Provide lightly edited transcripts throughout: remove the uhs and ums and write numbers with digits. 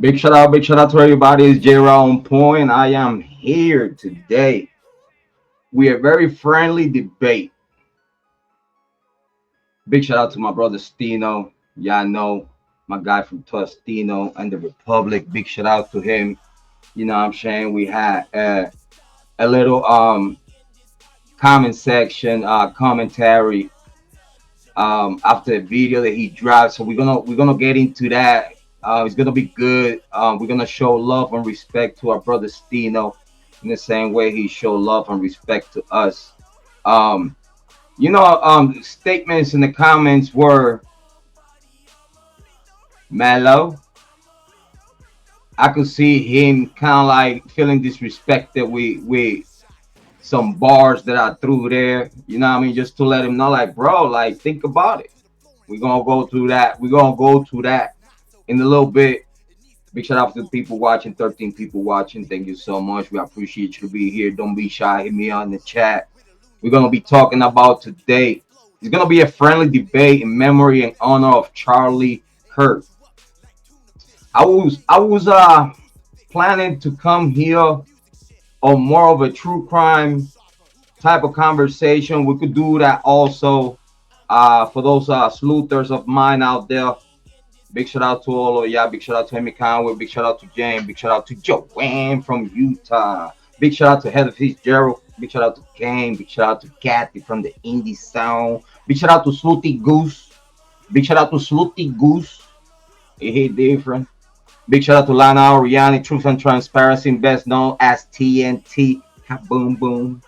Big shout out to everybody. It's Jrod on point. I am here today. We are very friendly debate. Big shout out to my brother Steeno. Y'all know my guy from Tuff, Steeno and the Republic. Big shout out to him. You know what I'm saying? We had a little comment section commentary after the video that he dropped. So we're gonna get into that. It's gonna be good. We're gonna show love and respect to our brother Steeno in the same way he showed love and respect to us. Um, Statements in the comments were mellow. I could see him kind of like feeling disrespected with some bars that I threw there. You know what I mean? Just to let him know, like, bro, like, think about it. We're gonna go through that. We're gonna go through that in a little bit. Big shout out to the people watching, 13 people watching. Thank you so much. We appreciate you to be here. Don't be shy. Hit me on the chat. We're gonna be talking about today. It's gonna be a friendly debate in memory and honor of Charlie Kirk. I was planning to come here on more of a true crime type of conversation. We could do that also. For those sleuthers of mine out there, big shout out to all of y'all. Big shout out to Amy Conway. Big shout out to James. Big shout out to Joanne from Utah. Big shout out to Heather Fitzgerald. Big shout out to Kane. Big shout out to Kathy from the Indie Sound. Big shout out to Slutty Goose. Big shout out to Slutty Goose. It hit different. Big shout out to Lana Oriani, Truth and Transparency, best known as TNT. Boom boom.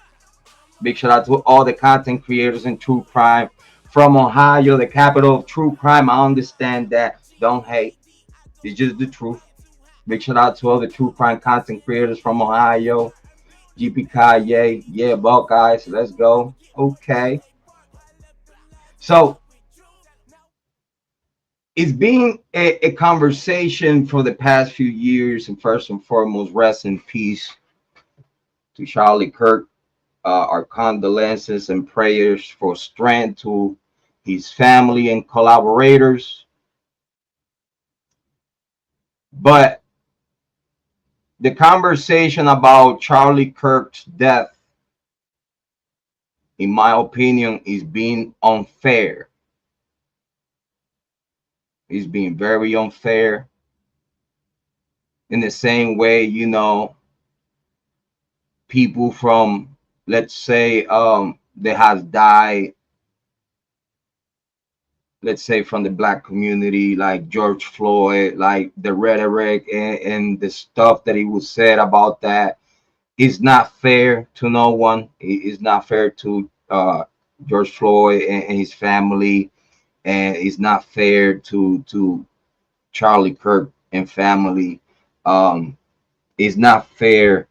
Big shout out to all the content creators in true crime from Ohio, the capital of true crime. I understand that. Don't hate. It's just the truth. Big shout out to all the true crime content creators from Ohio. GP Kanye, yeah, Buckeyes, let's go. Okay. So it's been a conversation for the past few years, and first and foremost, rest in peace to Charlie Kirk. Our condolences and prayers for strength to his family and collaborators. But the conversation about Charlie Kirk's death, in my opinion, is being unfair. It's being very unfair. In the same way, people from, let's say, that has died, let's say from the black community, like George Floyd, like the rhetoric and the stuff that he was said about that is not fair to no one. It is not fair to George Floyd and his family, and it's not fair to Charlie Kirk and family. It's not fair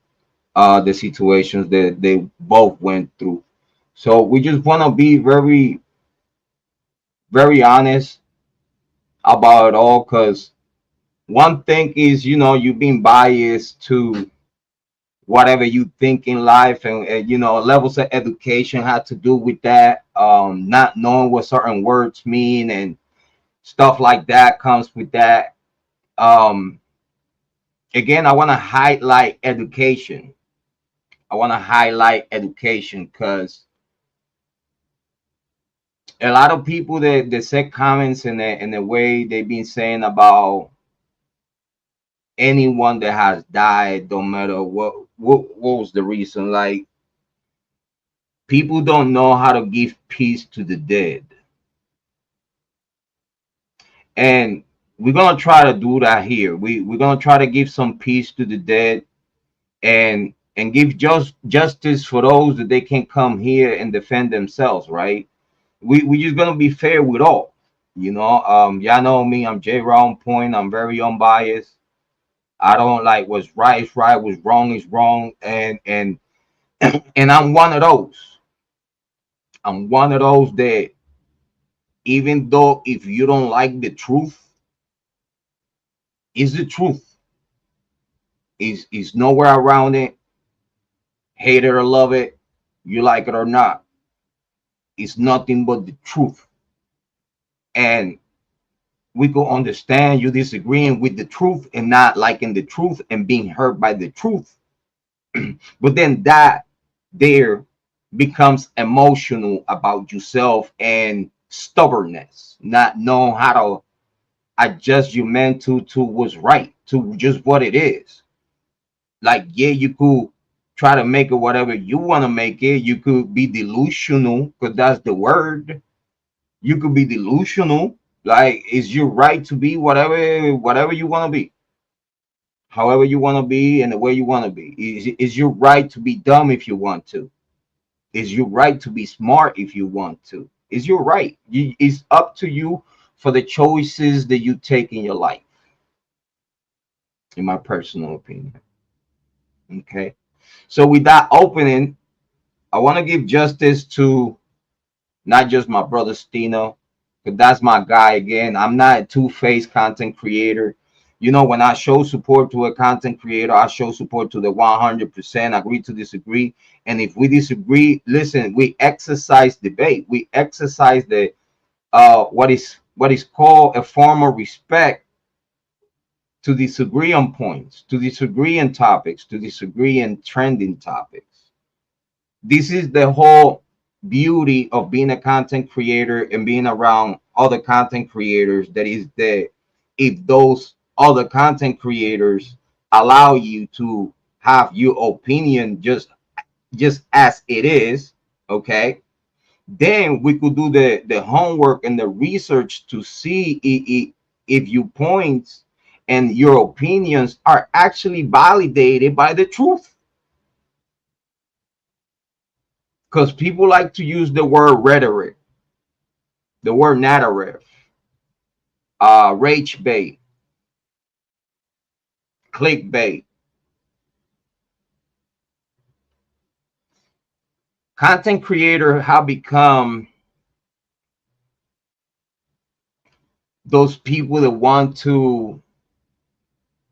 the situations that they both went through. So we just want to be very, very honest about it all, because one thing is, you being biased to whatever you think in life, and levels of education had to do with that. Not knowing what certain words mean and stuff like that comes with that. um Again, I want to highlight education. I want to highlight education because a lot of people that say comments in the way they've been saying about anyone that has died, don't matter what was the reason. Like, people don't know how to give peace to the dead, and we're gonna try to do that here. We're gonna try to give some peace to the dead, and give justice for those that they can come here and defend themselves, right? We just gonna be fair with all. Y'all know me. I'm Jrod Point. I'm very unbiased. I don't like what's right is right, what's wrong is wrong, and and I'm one of those. I'm one of those that, even though if you don't like the truth, is the truth. Is nowhere around it. Hate it or love it, you like it or not. It's nothing but the truth. And we could understand you disagreeing with the truth and not liking the truth and being hurt by the truth. But then that there becomes emotional about yourself and stubbornness, not knowing how to adjust your mental to what's right, to just what it is. Like, yeah, you could try to make it whatever you want to make it. You could be delusional, because that's the word. You could be delusional. Like, it's your right to be whatever you want to be, however you want to be, and the way you want to be. Is your right to be dumb if you want to. Is your right to be smart if you want to. Is your right. It's up to you for the choices that you take in your life, in my personal opinion. Okay. So with that opening, I want to give justice to not just my brother Steeno, because that's my guy again. I'm not a two-faced content creator. You know, when I show support to a content creator, I show support to the 100%, agree to disagree. And if we disagree, listen, we exercise debate. We exercise the what is called a form of respect, to disagree on points, to disagree on topics, to disagree in trending topics. This is the whole beauty of being a content creator and being around other content creators. That is, that if those other content creators allow you to have your opinion just as it is, okay, then we could do the homework and the research to see if your points and your opinions are actually validated by the truth. Because people like to use the word rhetoric, the word narrative, rage bait, clickbait. Content creator have become those people that want to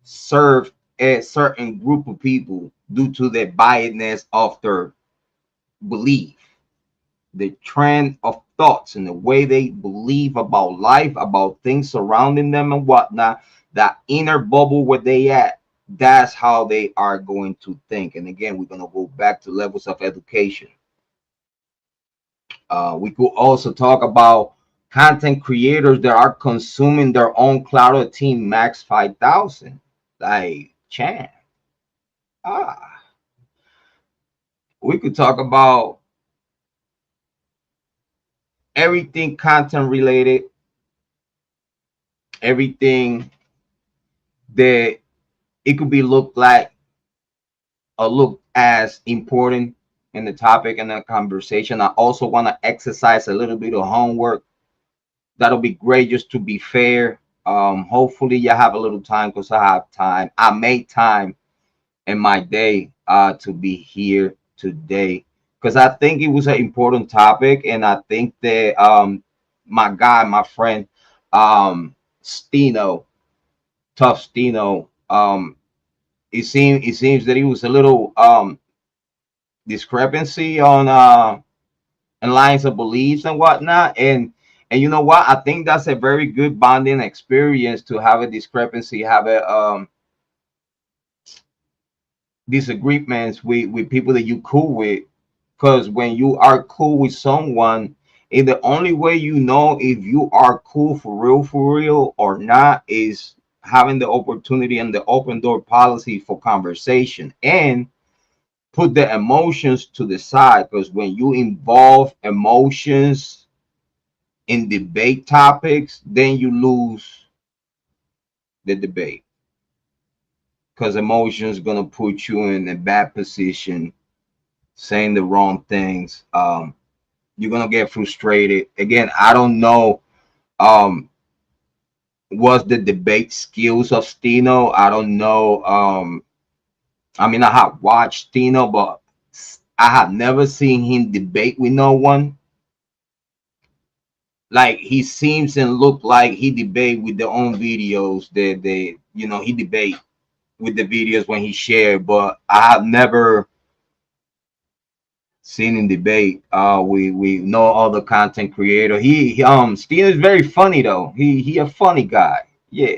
serve a certain group of people due to the biasness of their belief, the trend of thoughts, and the way they believe about life, about things surrounding them and whatnot. That inner bubble where they at, that's how they are going to think. And again, we're going to go back to levels of education. We could also talk about content creators that are consuming their own cloud team max 5,000, like Chan. Ah, we could talk about everything content related, everything that it could be looked like or looked as important in the topic and the conversation. I also want to exercise a little bit of homework. That'll be great, just to be fair. Hopefully you have a little time, because I have time. I made time in my day to be here today, because I think it was an important topic, and I think that my guy, my friend, Steeno, Tough Steeno, it seems that he was a little discrepancy on and lines of beliefs and whatnot. And you know what? I think that's a very good bonding experience, to have a discrepancy, have a disagreements with people that you cool with. Because when you are cool with someone, and the only way you know if you are cool for real or not, is having the opportunity and the open door policy for conversation, and put the emotions to the side. Because when you involve emotions in debate topics, then you lose the debate, because emotions gonna put you in a bad position, saying the wrong things. You're gonna get frustrated. Again, I don't know um what's the debate skills of Steeno. I don't know. I mean, I have watched Steeno, but I have never seen him debate with no one. Like, he seems and look like he debate with their own videos. He debate with the videos when he shared, but I have never seen in debate. We know all the content creator. He Steeno is very funny though. He a funny guy. Yeah.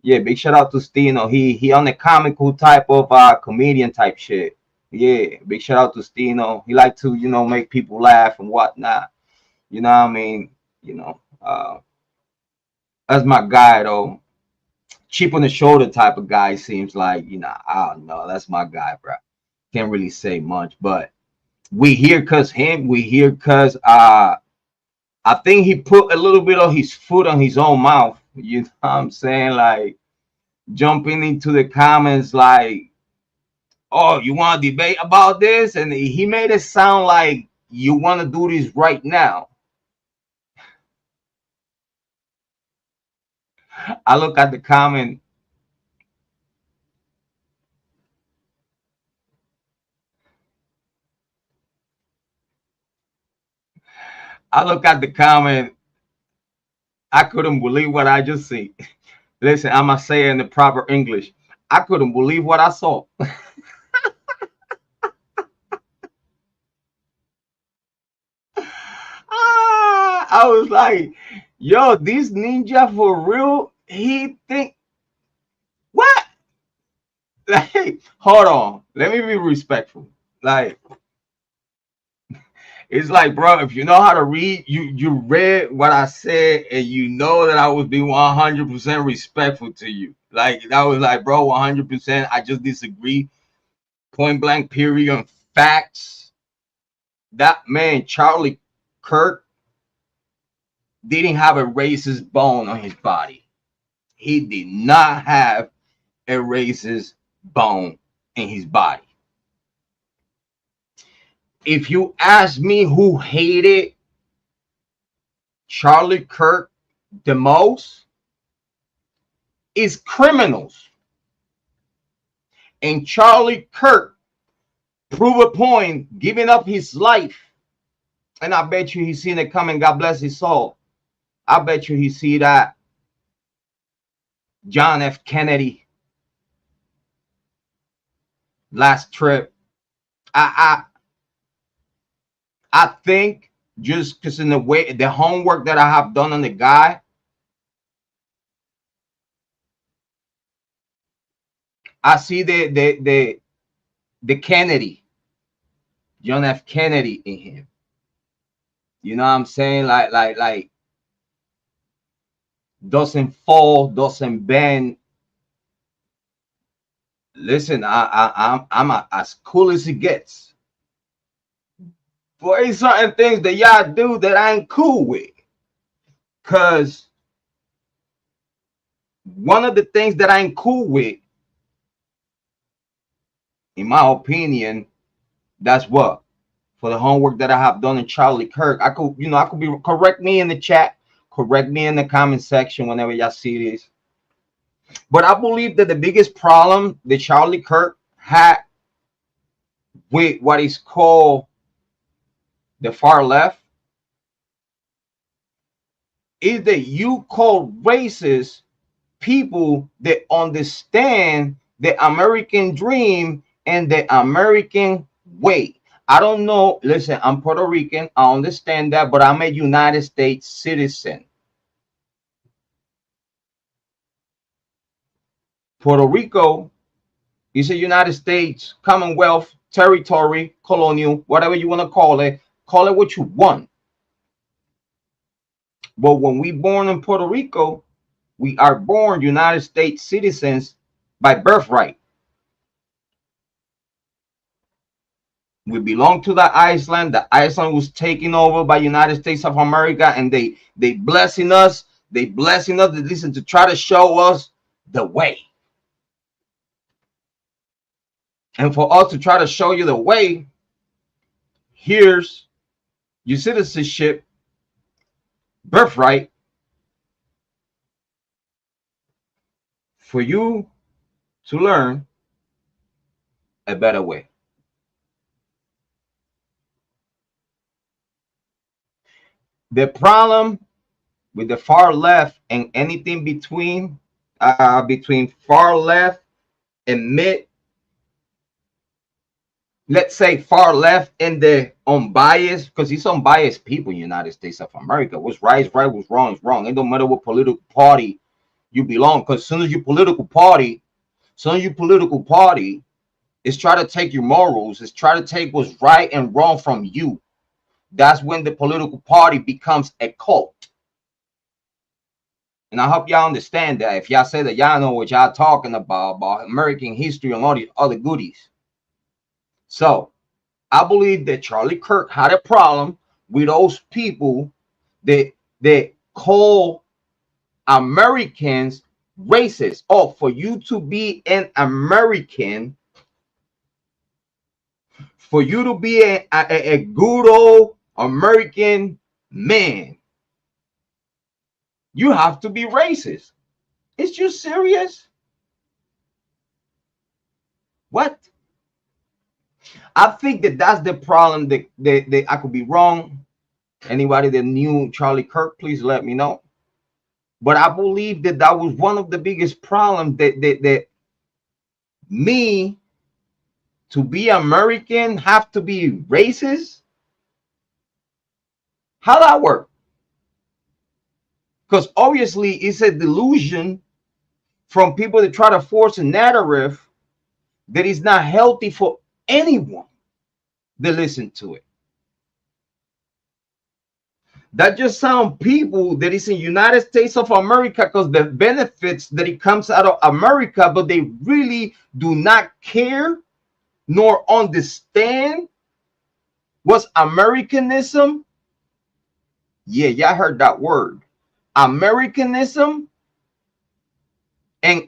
Yeah, big shout out to Steeno. He on the comical type of comedian type shit. Yeah, big shout out to Steeno. He like to, make people laugh and whatnot. You know what I mean? You know, that's my guy though. Cheap on the shoulder type of guy seems like, I don't know. That's my guy, bro. Can't really say much, but we here cause him. We here cause I think he put a little bit of his foot on his own mouth. You know what I'm saying? Like jumping into the comments like, oh, you want to debate about this? And he made it sound like you want to do this right now. I look at the comment. I look at the comment. I couldn't believe what I just seen. Listen, I'm gonna say it in the proper English. I couldn't believe what I saw. I was like, yo, this ninja for real? He think what? Like, hold on. Let me be respectful. Like, it's like, bro, if you know how to read, you read what I said, and you know that I would be 100% respectful to you. Like that was like, bro, 100%. I just disagree. Point blank, period, on facts. That man, Charlie Kirk, didn't have a racist bone on his body. He did not have a racist bone in his body. If you ask me who hated Charlie Kirk the most, is criminals. And Charlie Kirk proved a point, giving up his life. And I bet you he's seen it coming. God bless his soul. I bet you he see that John F. Kennedy last trip. I I think just because in the way the homework that I have done on the guy, I see the Kennedy, John F. Kennedy in him. You know what I'm saying? Like doesn't fall, doesn't bend. Listen, I'm as cool as it gets. But there's certain things that y'all do that I ain't cool with. Cause one of the things that I ain't cool with, in my opinion, that's what for the homework that I have done in Charlie Kirk. I could be correct me in the chat, correct me in the comment section whenever y'all see this. But I believe that the biggest problem that Charlie Kirk had with what is called the far left is that you call racist people that understand the American dream and the American way. I don't know. Listen, I'm Puerto Rican. I understand that, but I'm a United States citizen. Puerto Rico is a United States Commonwealth territory, colonial, whatever you want to call it. Call it what you want. But when we born in Puerto Rico, we are born United States citizens by birthright. We belong to the Iceland. The Iceland was taken over by United States of America, and they blessing us. They blessing us. Listen, to try to show us the way. And for us to try to show you the way, here's your citizenship, birthright, for you to learn a better way. The problem with the far left and anything between far left and mid let's say far left and the unbiased, because it's unbiased people in the United States of America. What's right is right, what's wrong is wrong. It don't matter what political party you belong, because as soon as your political party is try to take your morals, is try to take what's right and wrong from you. That's when the political party becomes a cult. And I hope y'all understand that. If y'all say that y'all know what y'all talking about American history and all these other goodies. So I believe that Charlie Kirk had a problem with those people that call Americans racist. Oh, for you to be an American, for you to be a good old American man, you have to be racist. Is you serious? What? I think that that's the problem. That I could be wrong. Anybody that knew Charlie Kirk, please let me know. But I believe that that was one of the biggest problems that me to be American have to be racist. How that work? Because obviously it's a delusion from people that try to force a narrative that is not healthy for anyone that listen to it. That just sound people that is in United States of America because the benefits that it comes out of America, but they really do not care nor understand what's Americanism. Yeah, y'all heard that word. Americanism and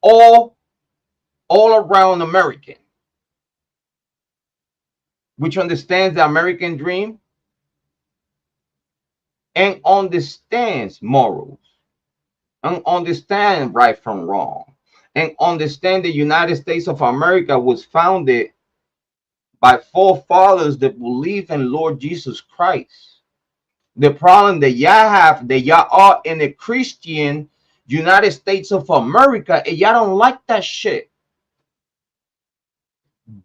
all around American, which understands the American dream and understands morals and understand right from wrong and understand the United States of America was founded by forefathers that believe in Lord Jesus Christ. The problem that y'all have, that y'all are in the Christian United States of America, and y'all don't like that shit.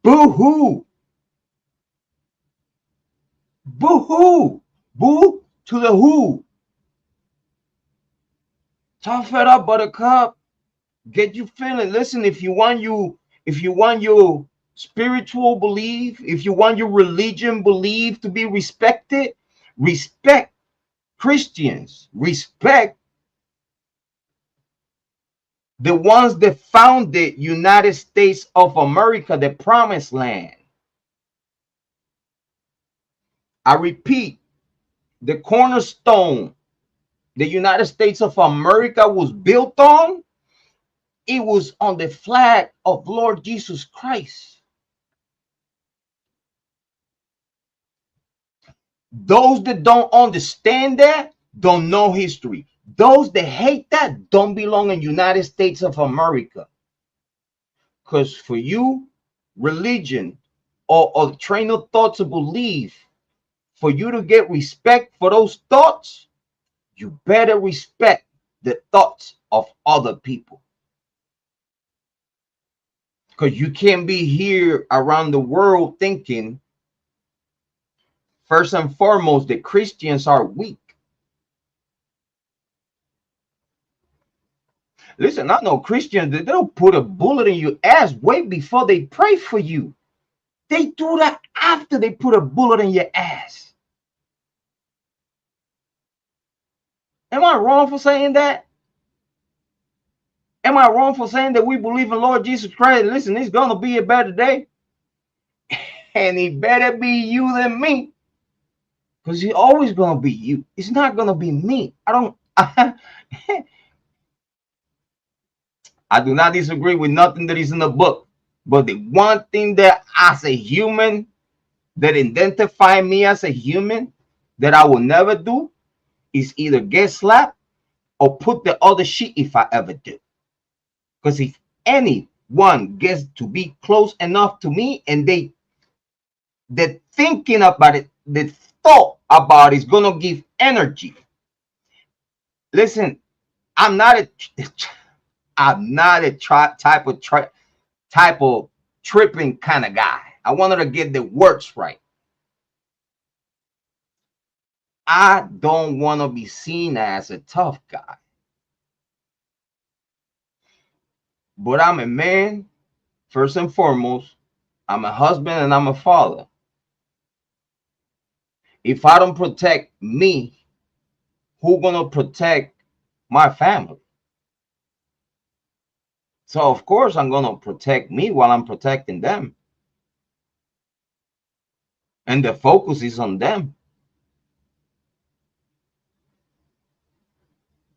Boo-hoo. Boo-hoo. Boo to the who. Tough it up, buttercup. Get you feeling. Listen, if you want your spiritual belief, if you want your religion belief to be respected, respect Christians, respect the ones that founded United States of America, the promised land. I repeat, the cornerstone the United States of America was built on, it was on the flag of Lord Jesus Christ. Those that don't understand that don't know history. Those that hate that don't belong in United States of America. Because for you, religion or train of thought to believe, for you to get respect for those thoughts, you better respect the thoughts of other people. Because you can't be here around the world thinking, first and foremost, that Christians are weak. Listen, I know Christians that they'll put a bullet in your ass way before they pray for you. They do that after they put a bullet in your ass. Am I wrong for saying that? Am I wrong for saying that we believe in Lord Jesus Christ? Listen, it's going to be a better day. And it better be you than me. Because it's always going to be you. It's not going to be me. I do not disagree with nothing that is in the book. But the one thing that as a human, that identify me as a human, that I will never do is either get slapped or put the other shit if I ever do. Because if anyone gets to be close enough to me and they're thinking about it, the thought about it is gonna give energy. Listen, I'm not a type of tripping kind of guy. I want her to get the words right. I don't want to be seen as a tough guy. But I'm a man, first and foremost. I'm a husband and I'm a father. If I don't protect me, who gonna protect my family? So of course I'm gonna protect me while I'm protecting them. And the focus is on them.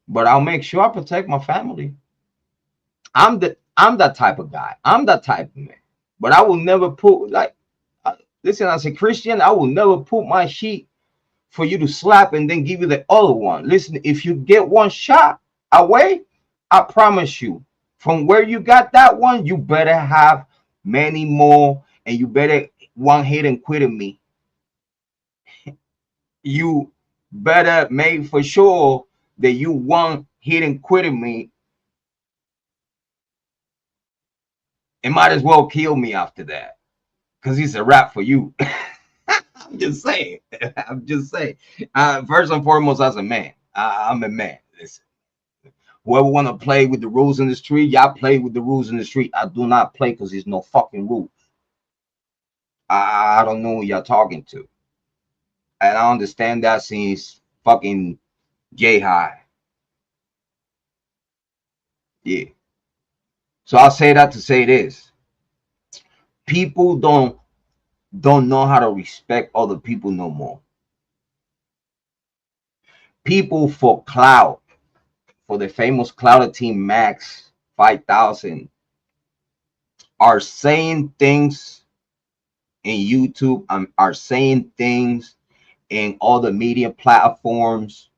But I'll make sure I protect my family. I'm that type of guy. I'm that type of man. But I will never put listen, as a Christian, I will never put my sheep for you to slap and then give you the other one. Listen, if you get one shot away, I promise you, from where you got that one, you better have many more, and you better one hit and quit me. You better make for sure that you one hit and quit me. It might as well kill me after that, because it's a wrap for you. I'm just saying. I'm just saying. First and foremost, as a man, I'm a man. Listen, whoever want to play with the rules in the street, y'all play with the rules in the street. I do not play because there's no fucking rules. I don't know who y'all talking to. And I understand that since fucking J High. Yeah. So I'll say that to say this. People don't know how to respect other people no more. People for clout, for the famous clout team Max 5000, are saying things in YouTube, are saying things in all the media platforms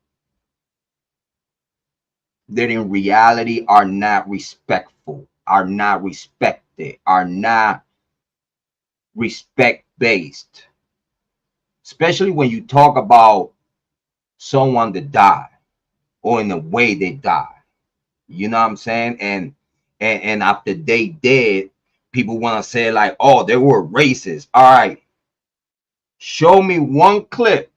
that in reality are not respectful, are not respected, are not respect based. Especially when you talk about someone that died or in the way they died. You know what I'm saying? And after they dead, people want to say like, oh, they were racist. All right. Show me one clip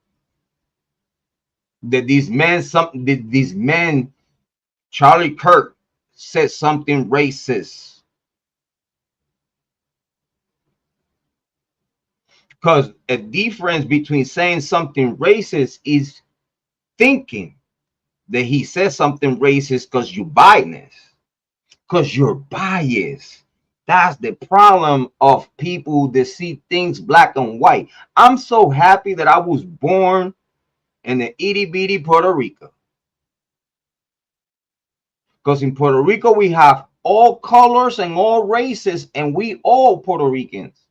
that these men, Charlie Kirk, said something racist. Because a difference between saying something racist is thinking that he says something racist because you're biased. Because you're biased. That's the problem of people that see things black and white. I'm so happy that I was born in the itty bitty Puerto Rico. Because in Puerto Rico, we have all colors and all races, and we all Puerto Ricans.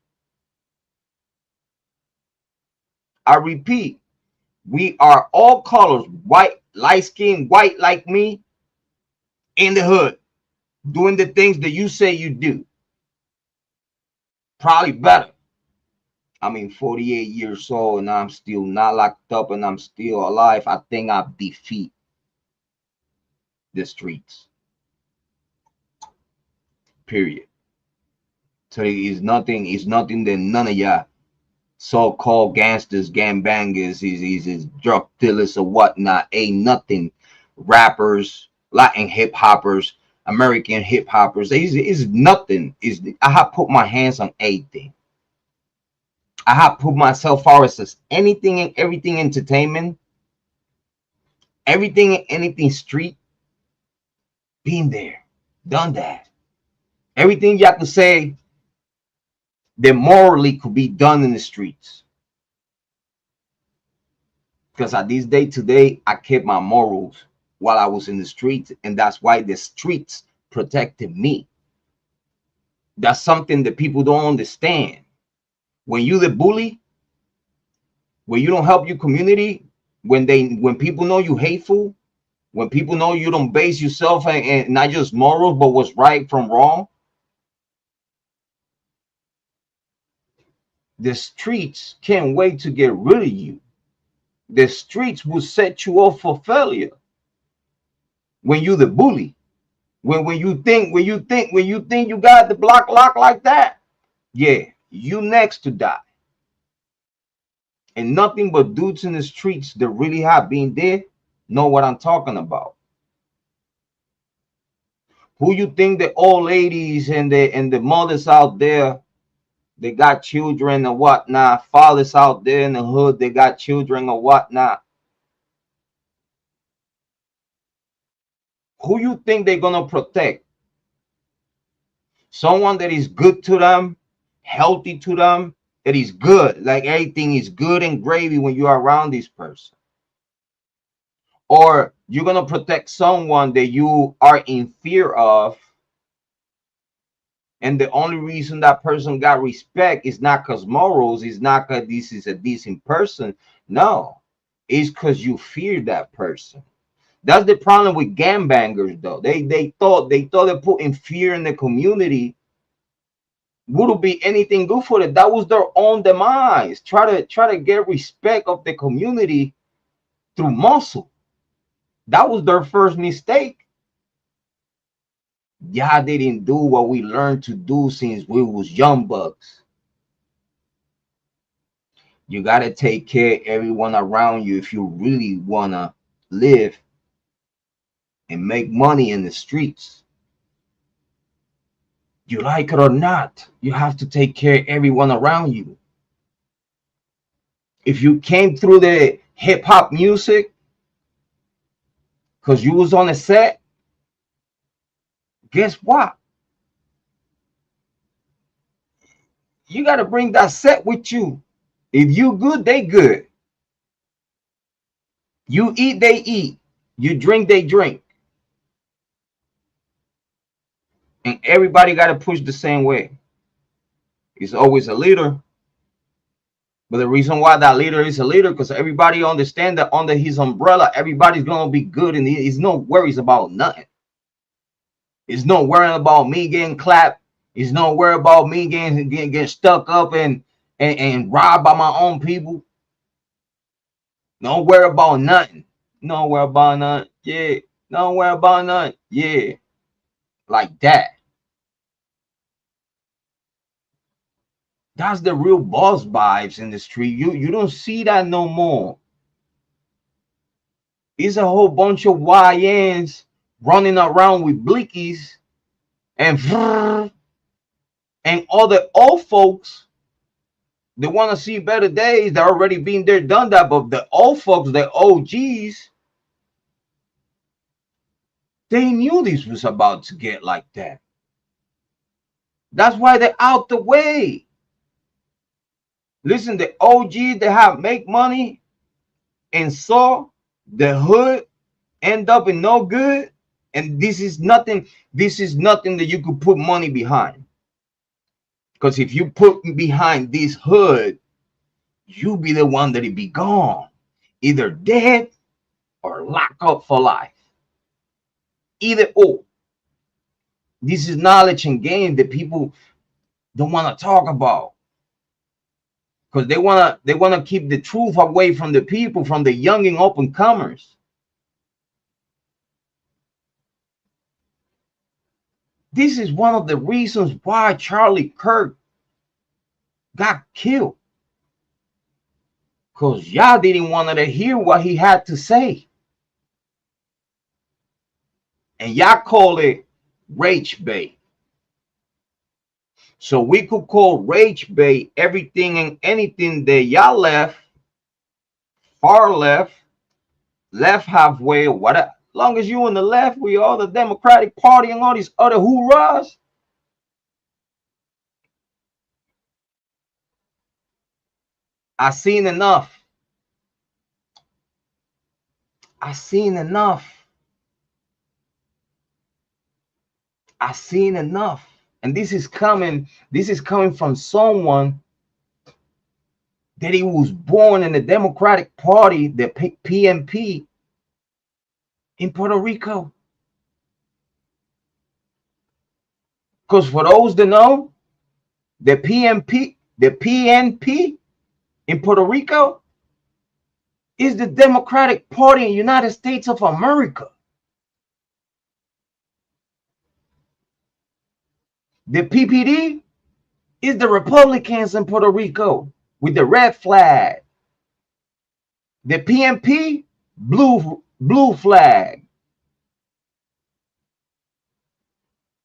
I repeat, we are all colors, white, light skin, white like me, in the hood, doing the things that you say you do. Probably better. I mean, 48 years old and I'm still not locked up and I'm still alive. I think I defeat the streets. Period. So it's nothing that none of y'all so-called gangsters, gangbangers, is drug dealers or whatnot. Ain't nothing. Rappers, Latin hip hoppers, American hip hoppers. Is nothing. I have put my hands on everything. I have put myself forward as anything and everything entertainment, everything and anything street. Been there, done that. Everything y'all could say that morally could be done in the streets. Because at this day today, I kept my morals while I was in the streets, and that's why the streets protected me. That's something that people don't understand. When you the bully, when you don't help your community, when people know you hateful, when people know you don't base yourself and not just morals, but what's right from wrong, the streets can't wait to get rid of you. The streets will set you up for failure. When you the bully, when you think you got the block locked like that, yeah, you next to die. And nothing but dudes in the streets that really have been there know what I'm talking about. Who you think the old ladies and the mothers out there, they got children or whatnot, fathers out there in the hood, they got children or whatnot. Who you think they're gonna protect? Someone that is good to them, healthy to them, that is good, like everything is good and gravy when you are around this person. Or you're gonna protect someone that you are in fear of, and the only reason that person got respect is not because morals, is not because this is a decent person. No, it's because you fear that person. That's the problem with gangbangers, though. They thought that putting fear in the community wouldn't be anything good for them. That was their own demise. Try to get respect of the community through muscle. That was their first mistake. Y'all didn't do what we learned to do since we was young bucks. You gotta take care of everyone around you if you really wanna live and make money in the streets. You like it or not, you have to take care of everyone around you. If you came through the hip hop music because you was on a set, guess what? You got to bring that set with you. If you good, they good. You eat, they eat. You drink, they drink. And everybody got to push the same way. It's always a leader. But the reason why that leader is a leader, because everybody understand that under his umbrella, everybody's going to be good. And he's no worries about nothing. It's no worrying about me getting clapped. It's no worry about me getting stuck up and robbed by my own people. No worry about nothing. No worry about nothing. Yeah. No worry about nothing. Yeah. Like that. That's the real boss vibes in the street. You don't see that no more. It's a whole bunch of YNs running around with blickies and all the old folks. They want to see better days. They're already been there, done that. But the old folks, the OGs, they knew this was about to get like that. That's why they're out the way. Listen, the OGs, they have make money and saw the hood end up in no good. And this is nothing that you could put money behind. Because if you put behind this hood, you be the one that it be gone, either dead or locked up for life. Either or. This is knowledge and game that people don't want to talk about, because they want to keep the truth away from the people, from the young and open comers. This is one of the reasons why Charlie Kirk got killed, because y'all didn't want to hear what he had to say, and y'all call it rage bait. So we could call rage bait everything and anything that y'all left, far left, left halfway, or whatever. Long as you on the left, we all the Democratic Party and all these other hoorahs. I seen enough. I seen enough. I seen enough. And this is coming from someone that he was born in the Democratic Party, the PNP in Puerto Rico. Because for those that know, the PNP in Puerto Rico is the Democratic Party in the United States of America. The PPD It's the Republicans in Puerto Rico with the red flag. The PNP, blue flag.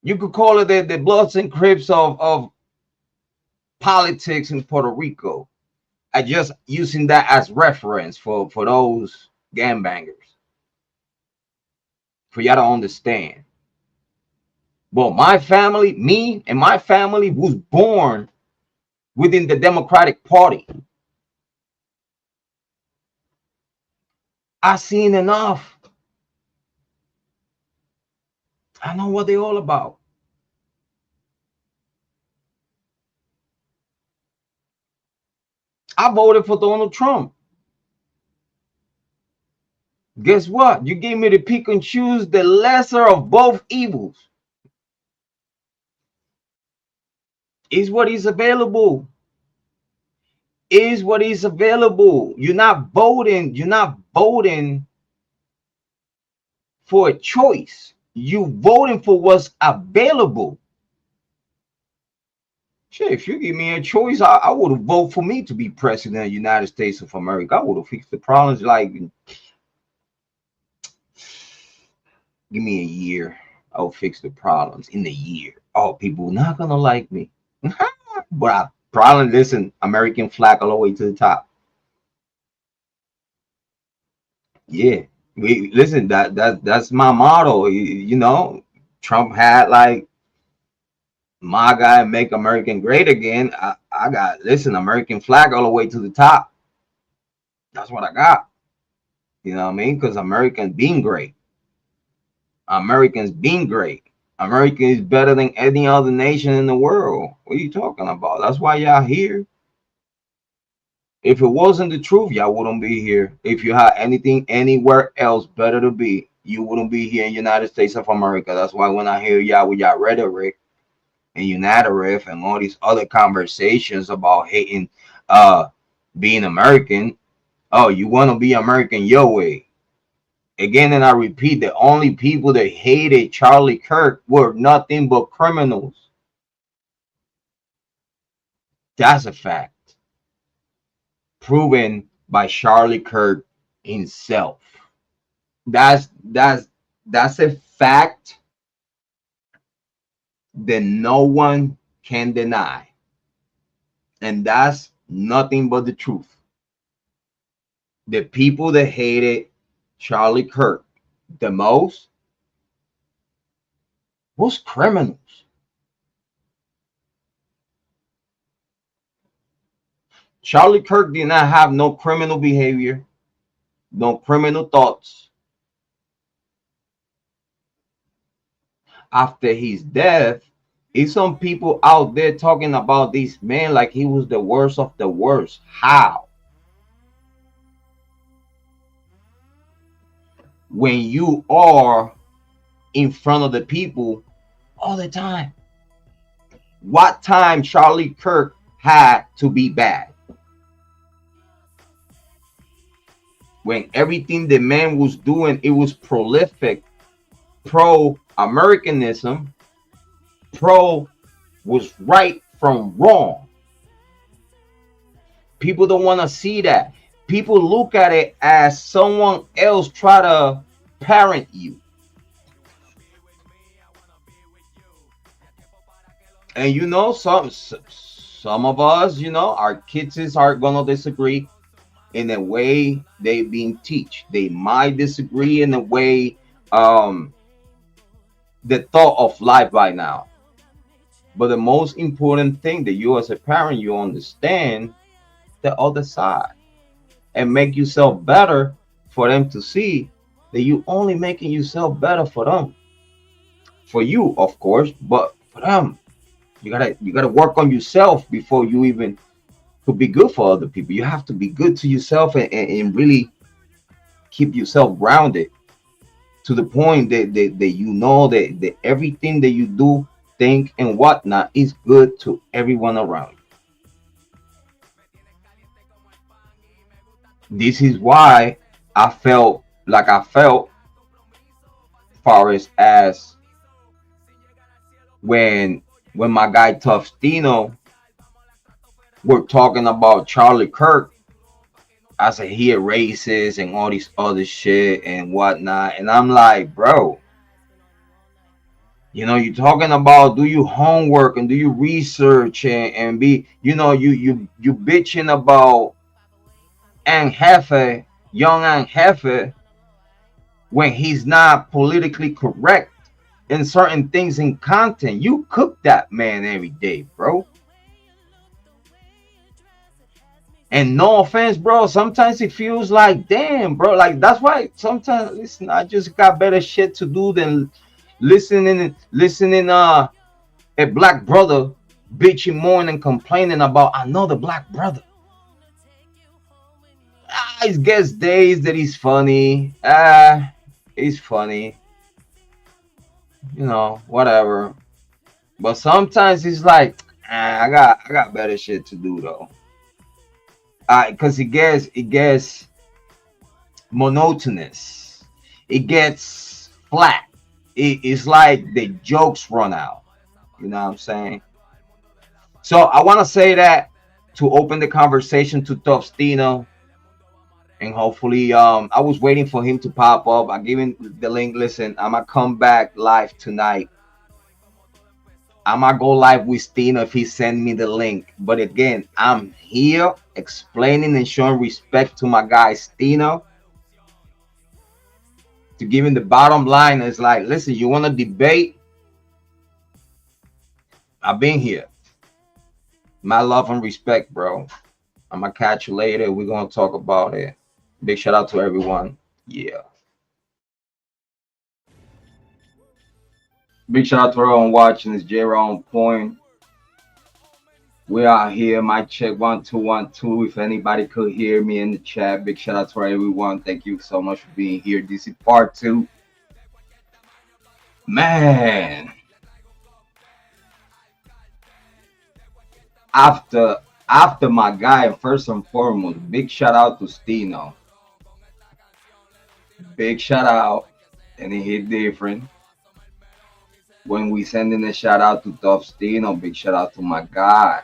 You could call it the Bloods and Crips of politics in Puerto Rico. I just using that as reference for those gangbangers. For y'all to understand. Well, my family, me and my family was born within the Democratic Party. I seen enough. I know what they're all about. I voted for Donald Trump. Guess what? You gave me to pick and choose the lesser of both evils. Is what is available. Is what is available. You're not voting. You're not voting for a choice. You voting for what's available. Shit, if you give me a choice, I would have voted for me to be president of the United States of America. I would have fixed the problems. Like, give me a year, I'll fix the problems in a year. Oh, people are not gonna like me. But I probably listen, American flag all the way to the top. Yeah. We listen, that's my motto. You know, Trump had like my guy make American great again. I got listen, American flag all the way to the top. That's what I got. You know what I mean? Because Americans being great. Americans being great. America is better than any other nation in the world. What are you talking about? That's why y'all here. If it wasn't the truth, y'all wouldn't be here. If you had anything anywhere else better to be, you wouldn't be here in the United States of America. That's why when I hear y'all with y'all rhetoric and unitarian and all these other conversations about hating being American, oh, you want to be American your way. Again, and I repeat, the only people that hated Charlie Kirk were nothing but criminals. That's a fact. Proven by Charlie Kirk himself. That's a fact that no one can deny. And that's nothing but the truth. The people that hated Charlie Kirk the most was criminals. Charlie Kirk did not have no criminal behavior, no criminal thoughts. After his death, is some people out there talking about this man like he was the worst of the worst. How? When you are in front of the people all the time. What time Charlie Kirk had to be bad? When everything the man was doing, it was prolific, pro-Americanism, pro was right from wrong. People don't want to see that. People look at it as someone else try to parent you. And you know, some of us, you know, our kids are gonna disagree in the way they being teach. They might disagree in the way the thought of life right now. But the most important thing that you as a parent, you understand the other side and make yourself better for them to see that you only making yourself better for them. For you, of course, but for them. You gotta work on yourself before you even could be good for other people. You have to be good to yourself and really keep yourself grounded to the point that you know that everything that you do, think, and whatnot is good to everyone around you. This is why I felt like I felt far as when my guy Tuff Steeno we're talking about Charlie Kirk as a he a racist and all this other shit and whatnot. And I'm like, bro, you know, you're talking about do you homework and do you research and be, you know, you bitching about Aunt Hefe, young Aunt Hefe, when he's not politically correct in certain things in content. You cook that man every day, bro. And no offense, bro, sometimes it feels like, damn, bro, like that's why sometimes, listen, I just got better shit to do than listening a black brother bitching, mourning, complaining about another black brother. I guess days that he's funny. He's funny, you know, whatever. But sometimes it's like, I got better shit to do though. Cause it gets monotonous. It gets flat. It's like the jokes run out. You know what I'm saying? So I want to say that to open the conversation to Tuff Steeno, and hopefully, I was waiting for him to pop up. I gave him the link. Listen, I'm gonna come back live tonight. I'm gonna go live with Steeno if he send me the link. But again, I'm here explaining and showing respect to my guy Steeno, to give him the bottom line. Is like, listen, you want to debate? I've been here. My love and respect, bro. I'm gonna catch you later. We're gonna talk about it. Big shout out to everyone. Yeah. Big shout out to everyone watching. It's Jrod on point. We are here. Mic check 1 2 1 2. If anybody could hear me in the chat, big shout out to everyone. Thank you so much for being here. This is part 2. Man, after after my guy, first and foremost, big shout out to Steeno. Big shout out, and it hit different. When we sending a shout out to Tuff Steeno, big shout out to my guy.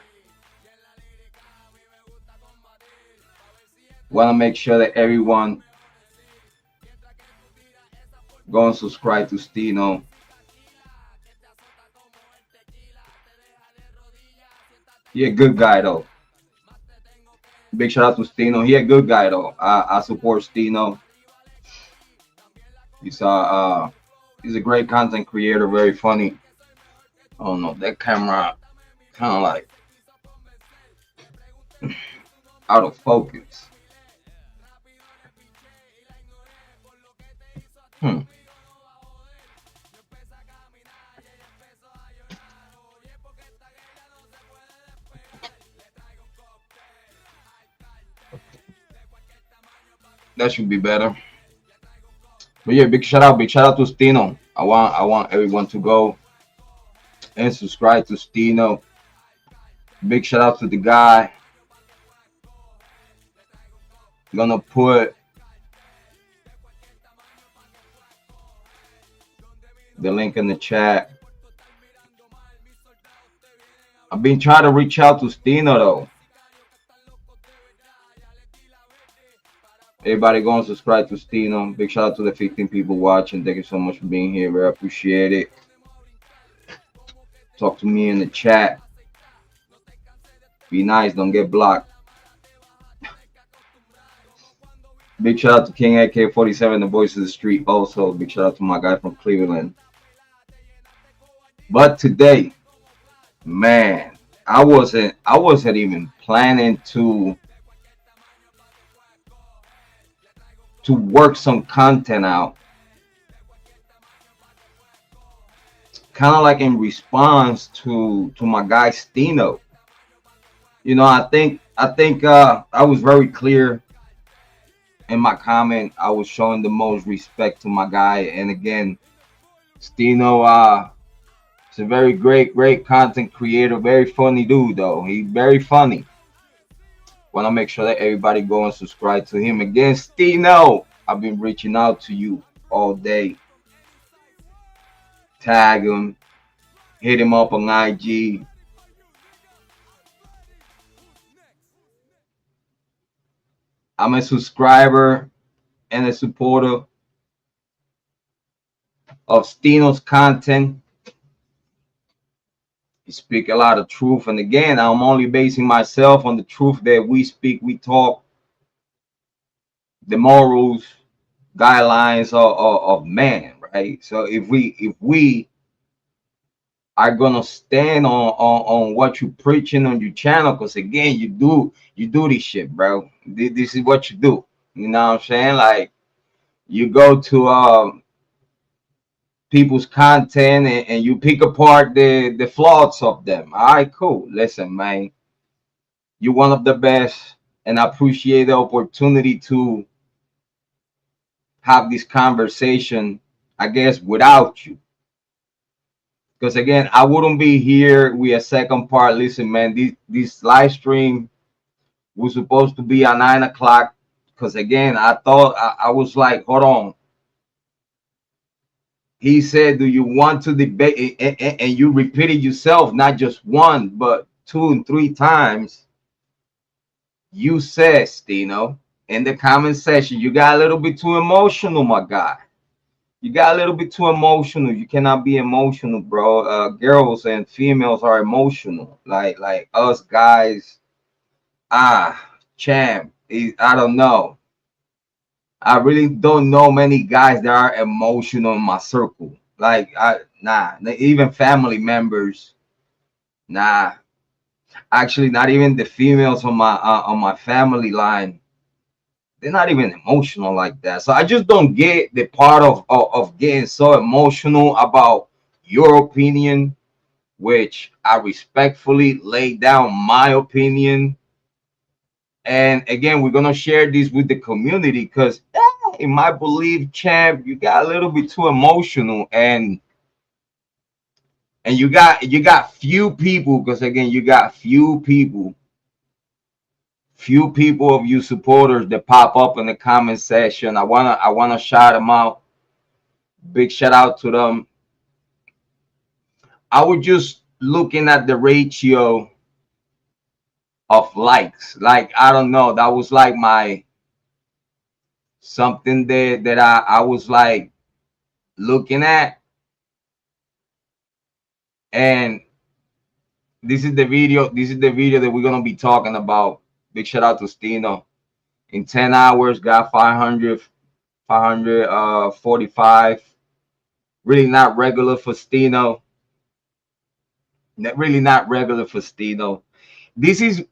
Want to make sure that everyone go and subscribe to Steeno. He a good guy though. Big shout out to Steeno. He a good guy though. I support Steeno. He's a great content creator, very funny. Oh no, that camera kind of like out of focus. Hmm. That should be better. But yeah, big shout out to Steeno. I want everyone to go and subscribe to Steeno. Big shout out to the guy. Gonna put the link in the chat. I've been trying to reach out to Steeno though. Everybody go and subscribe to Steeno. Big shout out to the 15 people watching. Thank you so much for being here. Very appreciate it. Talk to me in the chat. Be nice, don't get blocked. Big shout out to King AK47, the voice of the street. Also, big shout out to my guy from Cleveland. But today, man, I wasn't even planning to work some content out. Kind of like in response to my guy Steeno. You know, I think I was very clear in my comment. I was showing the most respect to my guy, and again, Steeno is a very great content creator, very funny dude though. He's very funny. Want to make sure that everybody go and subscribe to him. Again, Steeno, I've been reaching out to you all day. Tag him, hit him up on IG. I'm a subscriber and a supporter of Steeno's content. You speak a lot of truth. And again, I'm only basing myself on the truth that we speak, we talk, the morals, guidelines of man, right? So if we are gonna stand on what you preaching on your channel, because again, you do this shit, bro. This is what you do. You know what I'm saying? Like you go to people's content and you pick apart the flaws of them. All right, cool. Listen, man, you're one of the best, and I appreciate the opportunity to have this conversation, I guess, without you. Because again, I wouldn't be here with a second part. Listen, man, this live stream was supposed to be at 9 o'clock. Because again, I thought I was like, hold on. He said, "Do you want to debate?" And you repeated yourself, not just one, but 2 and 3 times. You said, Steeno, in the comment section, you got a little bit too emotional, my guy. You got a little bit too emotional. You cannot be emotional, bro. Girls and females are emotional, like us guys. Champ. I don't know. I really don't know many guys that are emotional in my circle. Like, nah, even family members. Nah, actually, not even the females on my family line. They're not even emotional like that. So I just don't get the part of getting so emotional about your opinion, which I respectfully lay down my opinion. And again, we're gonna share this with the community because in my belief, champ, you got a little bit too emotional, and you got few people, because again, you got few people of you supporters that pop up in the comment section. I wanna shout them out. Big shout out to them. I was just looking at the ratio of likes. Like, I don't know, that was like my something that I was like looking at. And this is the video that we're gonna be talking about. Big shout out to Steeno. In 10 hours, got 545. Really not regular for Steeno. Really not regular for Steeno. This is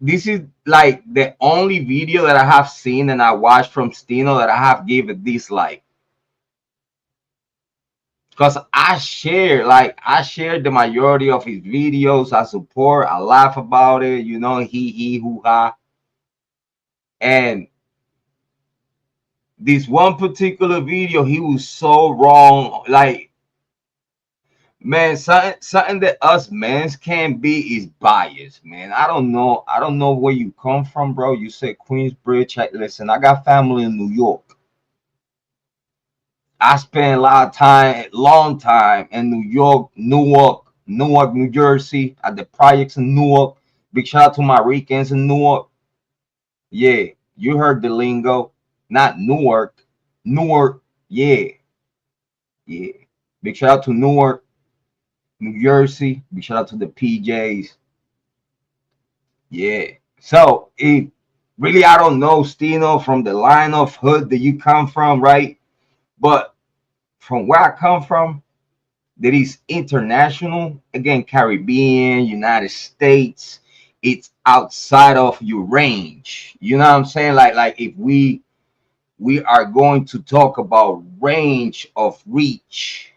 like the only video that I have seen and I watched from Steeno that I have gave a dislike. Because I share the majority of his videos. I support, I laugh about it, he hoo ha. And this one particular video, he was so wrong. Like, man, something that us mans can't be is bias, man. I don't know where you come from, bro. You said Queensbridge. Listen, I got family in New York. I spent a lot of time, long time in New York, Newark, New Jersey, at the projects in Newark. Big shout out to my Ricans in Newark. Yeah, you heard the lingo. Not Newark. Newark. Yeah, yeah. Big shout out to Newark, New Jersey. Big shout out to the PJs. Yeah. So it really, I don't know, Steeno, from the line of hood that you come from, right? But from where I come from, that is international. Again, Caribbean, United States. It's outside of your range. You know what I'm saying? Like if we are going to talk about range of reach,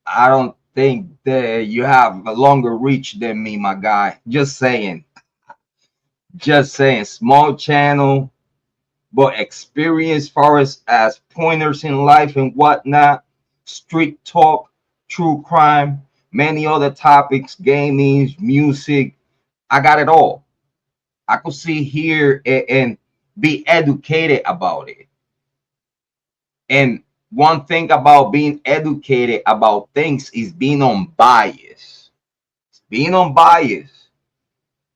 I don't think that you have a longer reach than me, my guy. Just saying. Just saying. Small channel, but experience far as pointers in life and whatnot, street talk, true crime, many other topics, gaming, music. I got it all. I could see here and be educated about it. And one thing about being educated about things is being unbiased. Being unbiased.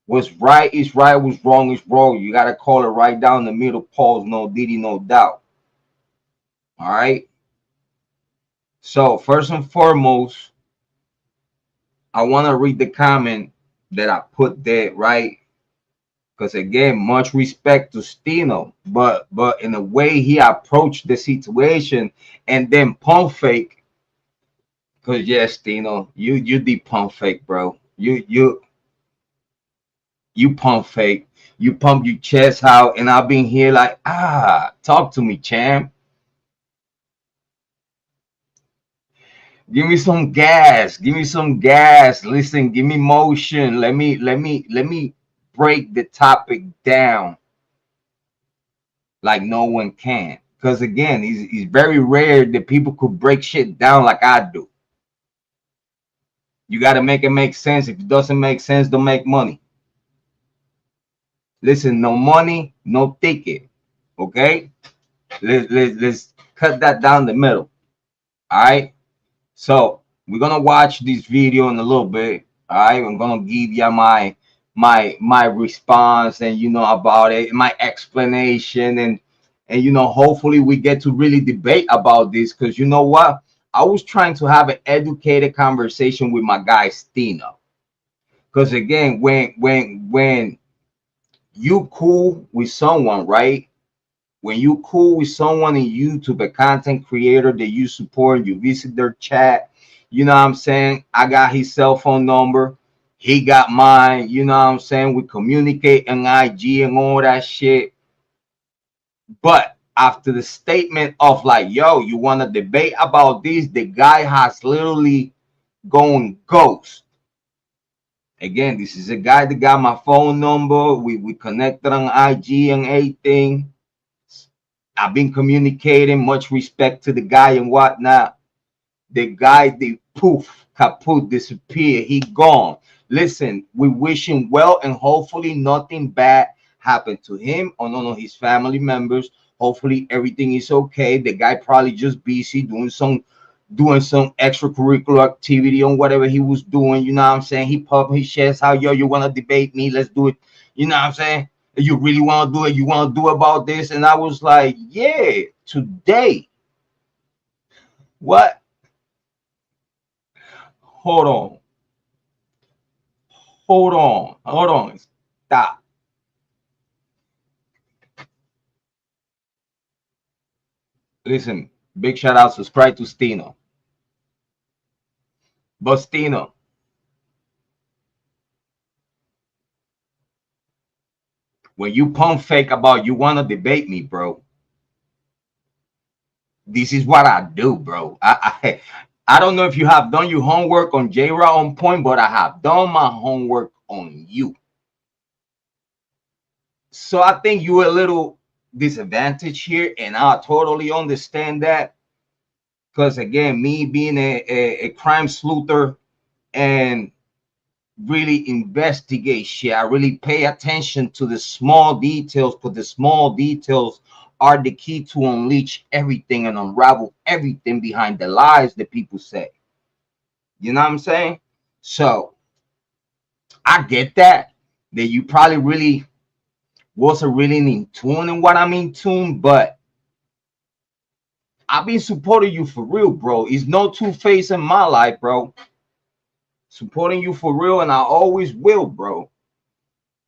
What's right is right, what's wrong is wrong. You gotta call it right down the middle. Pause, no diddy, no doubt. All right. So first and foremost, I want to read the comment that I put there, right? Because again, much respect to Steeno, but in the way he approached the situation and then pump fake. Because yes, Steeno, you did pump fake, bro. You pump fake. You pump your chest out, and I've been here like, talk to me, champ. Give me some gas. Give me some gas. Listen, give me motion. Let me break the topic down like no one can. Because again, it's very rare that people could break shit down like I do. You gotta make it make sense. If it doesn't make sense, don't make money. Listen, no money, no ticket. Okay? Let's cut that down the middle. All right. So we're gonna watch this video in a little bit. All right, I'm gonna give you my response and about it, my explanation, and hopefully we get to really debate about this because you know what? I was trying to have an educated conversation with my guy Steeno. Because again, when you cool with someone, right? When you cool with someone in YouTube, a content creator that you support, you visit their chat, you know what I'm saying? I got his cell phone number. He got mine, you know what I'm saying? We communicate on IG and all that shit. But after the statement of like, yo, you want to debate about this, the guy has literally gone ghost. Again, this is a guy that got my phone number. We connected on IG and everything. I've been communicating, much respect to the guy and whatnot. The guy, the poof, kaput, disappear. He gone. Listen, we wish him well and hopefully nothing bad happened to him or none of his family members. Hopefully everything is okay. The guy probably just busy doing some extracurricular activity on whatever he was doing. You know what I'm saying? He popped his chest out, yo, you want to debate me? Let's do it. You know what I'm saying? You really want to do it? You want to do about this? And I was like, yeah, today. What? Hold on. Hold on. Hold on. Stop. Listen, big shout out, subscribe to Steeno. But Steeno, when you pump fake about you want to debate me, bro, this is what I do, bro. I don't know if you have done your homework on Jrod on point, but I have done my homework on you. So I think you're a little disadvantaged here, and I totally understand that. Because again, me being a crime sleuther and really investigate shit, I really pay attention to the small details, because the small details are the key to unleash everything and unravel everything behind the lies that people say. You know what I'm saying? So I get that you probably really wasn't really in tune in what I'm in tune, but I've been supporting you for real, bro. It's no two-face in my life, bro. Supporting you for real, and I always will, bro.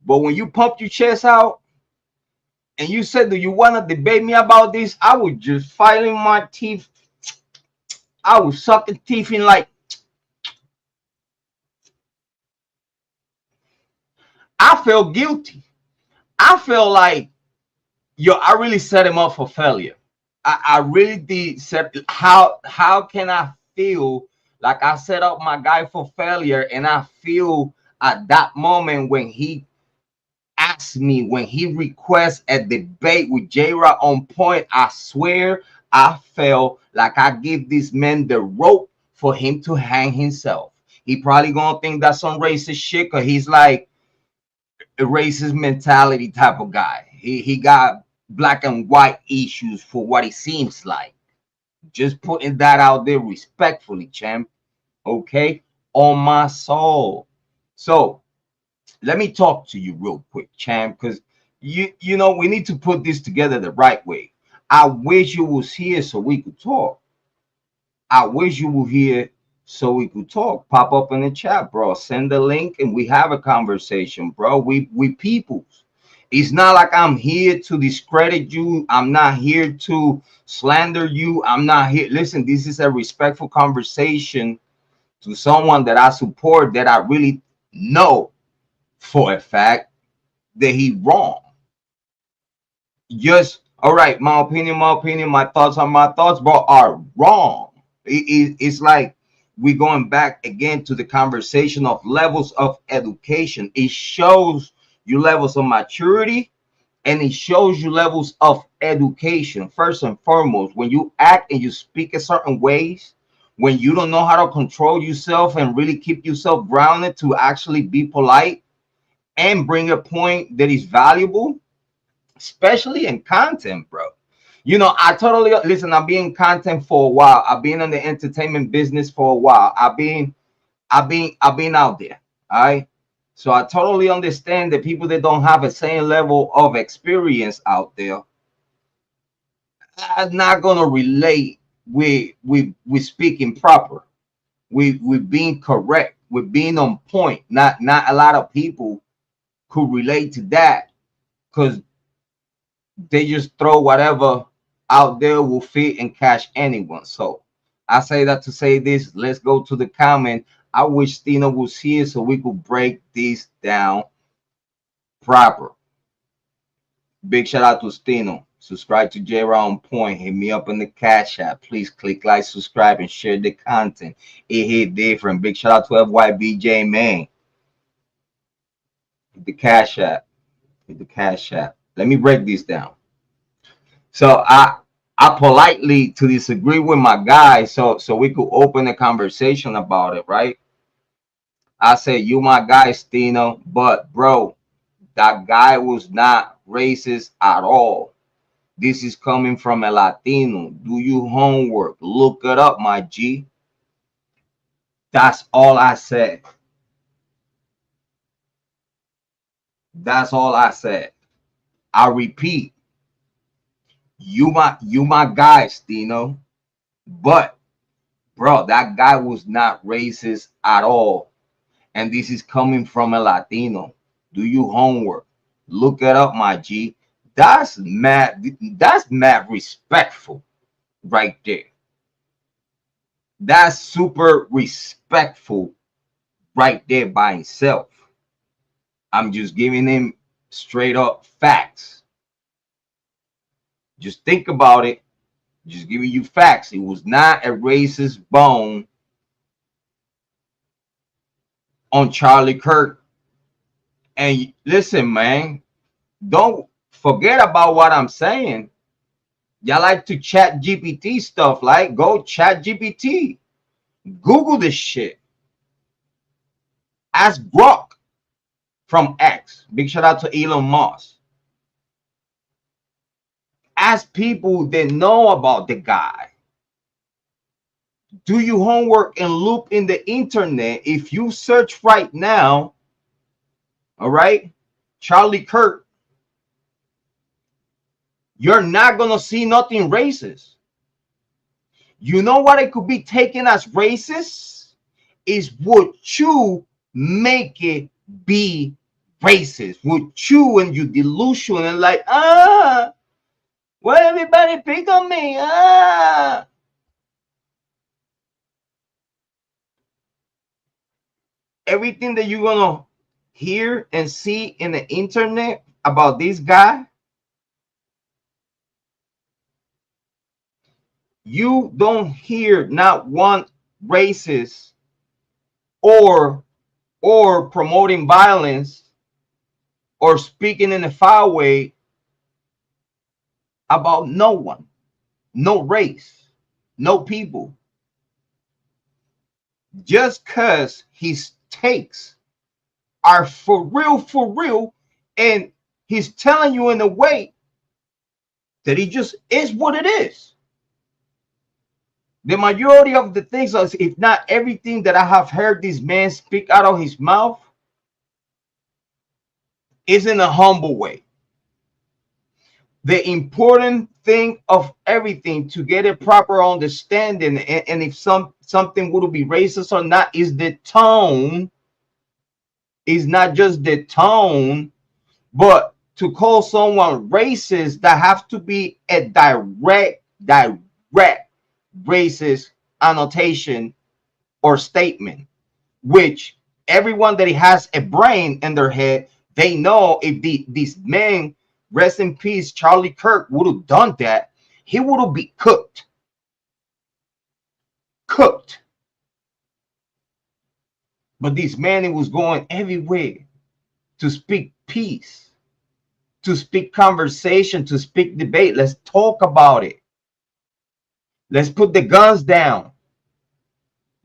But when you pump your chest out and you said, do you want to debate me about this? I was just filing my teeth. I was sucking teeth in like, I felt guilty. I felt like, yo, I really set him up for failure. I really did set. How can I feel like I set up my guy for failure, and I feel at that moment when he asked me, when he requests a debate with Jrod on point, I swear I felt like I give this man the rope for him to hang himself. He probably gonna think that's some racist shit, because he's like a racist mentality type of guy. He got black and white issues for what it seems like. Just putting that out there respectfully, champ. Okay, on my soul. So let me talk to you real quick, champ, because you know we need to put this together the right way. I wish you was here so we could talk. I wish you were here so we could talk. Pop up in the chat, bro. Send the link and we have a conversation, bro. We peoples. It's not like I'm here to discredit you. I'm not here to slander you. I'm not here. Listen, this is a respectful conversation to someone that I support, that I really know for a fact that he wrong. Just all right, my opinion, my thoughts on my thoughts, bro, are wrong. It's like we going back again to the conversation of levels of education. It shows you levels of maturity, and it shows you levels of education. First and foremost, when you act and you speak a certain ways, when you don't know how to control yourself and really keep yourself grounded to actually be polite and bring a point that is valuable, especially in content, bro. You know, I totally listen. I've been in content for a while. I've been in the entertainment business for a while. I've been out there. All right. So I totally understand that people that don't have the same level of experience out there are not gonna relate with speaking proper. With being correct, with being on point. Not a lot of people could relate to that because they just throw whatever out there will fit and catch anyone. So I say that to say this. Let's go to the comment. I wish Steeno was here so we could break this down proper. Big shout out to Steeno. Subscribe to Jrod on Point. Hit me up in the Cash App. Please click like, subscribe, and share the content. It hit different. Big shout out to FYBJ, man. Hit the Cash App. Hit the Cash App. Let me break this down. So I politely to disagree with my guy so we could open a conversation about it, right? I said you my guy, Steeno, but bro, that guy was not racist at all. This is coming from a Latino. Do your homework. Look it up, my G. That's all I said. That's all I said. I repeat, you my guy, Steeno. But bro, that guy was not racist at all. And this is coming from a Latino. Do your homework. Look it up, my G. That's mad. That's mad respectful right there. That's super respectful right there by himself. I'm just giving him straight up facts. Just think about it. Just giving you facts. It was not a racist bone on Charlie Kirk. And listen, man, don't forget about what I'm saying. Y'all like to chat GPT stuff, like go chat GPT. Google this shit. Ask Grok from X. Big shout out to Elon Musk. Ask people that know about the guy. Do your homework and look in the internet. If you search right now, all right, Charlie Kirk, you're not gonna see nothing racist. You know what it could be taken as racist is would you make it be racist? Would you and you delusion and like well everybody pick on me everything that you're gonna hear and see in the internet about this guy, you don't hear not one racist or promoting violence or speaking in a foul way about no one, no race, no people. Just because his takes are for real, and he's telling you in a way that he just is what it is. The majority of the things, if not everything that I have heard this man speak out of his mouth, It's in a humble way. The important thing of everything to get a proper understanding, and if something would be racist or not, is the tone. Is not just the tone, but to call someone racist, that have to be a direct racist annotation or statement, which everyone that has a brain in their head, they know if these men, rest in peace, Charlie Kirk, would have done that, he would have been cooked. Cooked. But this man, he was going everywhere to speak peace, to speak conversation, to speak debate. Let's talk about it. Let's put the guns down.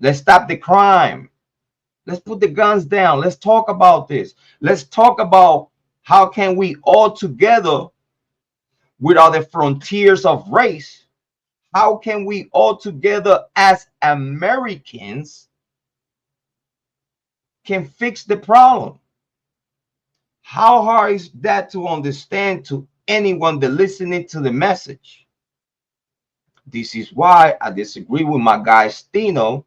Let's stop the crime. Let's put the guns down. Let's talk about this. Let's talk about how can we all together, without the frontiers of race, how can we all together as Americans can fix the problem? How hard is that to understand to anyone that listening to the message? This is why I disagree with my guy Steeno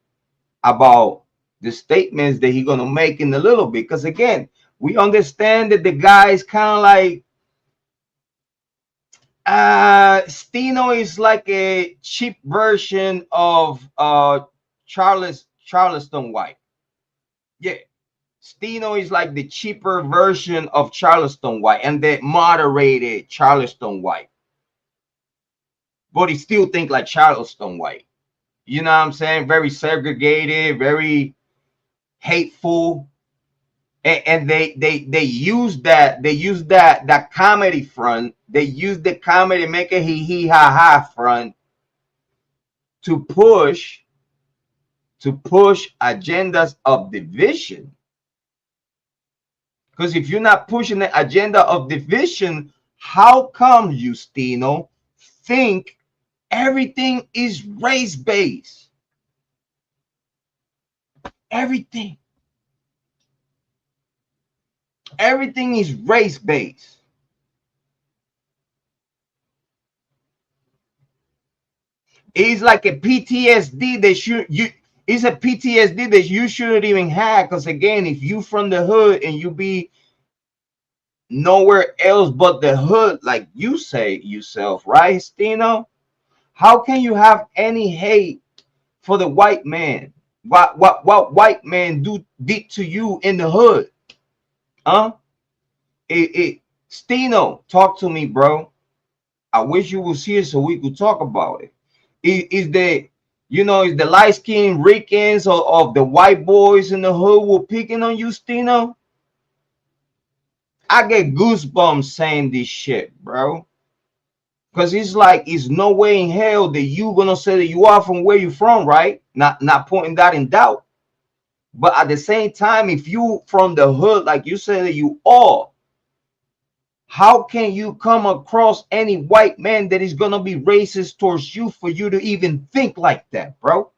about the statements that he's gonna make in a little bit. Because again, we understand that the guy is kind of like Steeno is like a cheap version of Charleston White. Yeah. Steeno is like the cheaper version of Charleston White and the moderated Charleston White. But he still think like Charleston White. You know what I'm saying? Very segregated, very hateful. And they use that comedy front. They use the comedy, make a hee ha ha front to push agendas of division. Because if you're not pushing the agenda of division, how come you, Steeno, think everything is race based? Everything is race based. It's like a PTSD that it's a PTSD that you shouldn't even have. Because again, if you from the hood and you be nowhere else but the hood, like you say yourself, right, Steeno? How can you have any hate for the white man? What white man did to you in the hood? Huh? Steeno, talk to me, bro. I wish you was here so we could talk about it. Is the is the light skinned Ricans or of the white boys in the hood were picking on you, Steeno? I get goosebumps saying this shit, bro. Because it's like it's no way in hell that you gonna say that you are from where you from, right? Not putting that in doubt. But at the same time, if you from the hood, like you said that you are, how can you come across any white man that is gonna be racist towards you for you to even think like that, bro?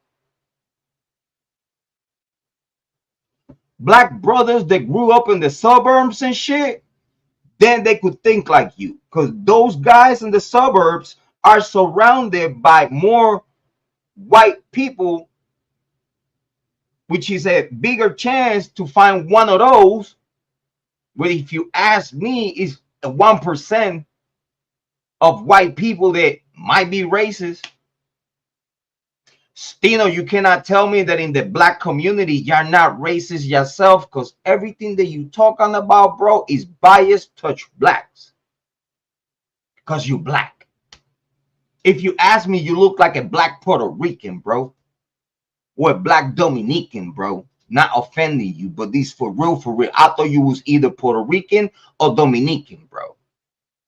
Black brothers that grew up in the suburbs and shit, then they could think like you. Because those guys in the suburbs are surrounded by more white people, which is a bigger chance to find one of those. But if you ask me, is 1% of white people that might be racist. Steeno, you cannot tell me that in the black community you're not racist yourself, because everything that you talking about, bro, is biased touch blacks. Because you black. If you ask me, you look like a black Puerto Rican, bro. Or a black Dominican, bro. Not offending you, but this for real, for real. I thought you was either Puerto Rican or Dominican, bro.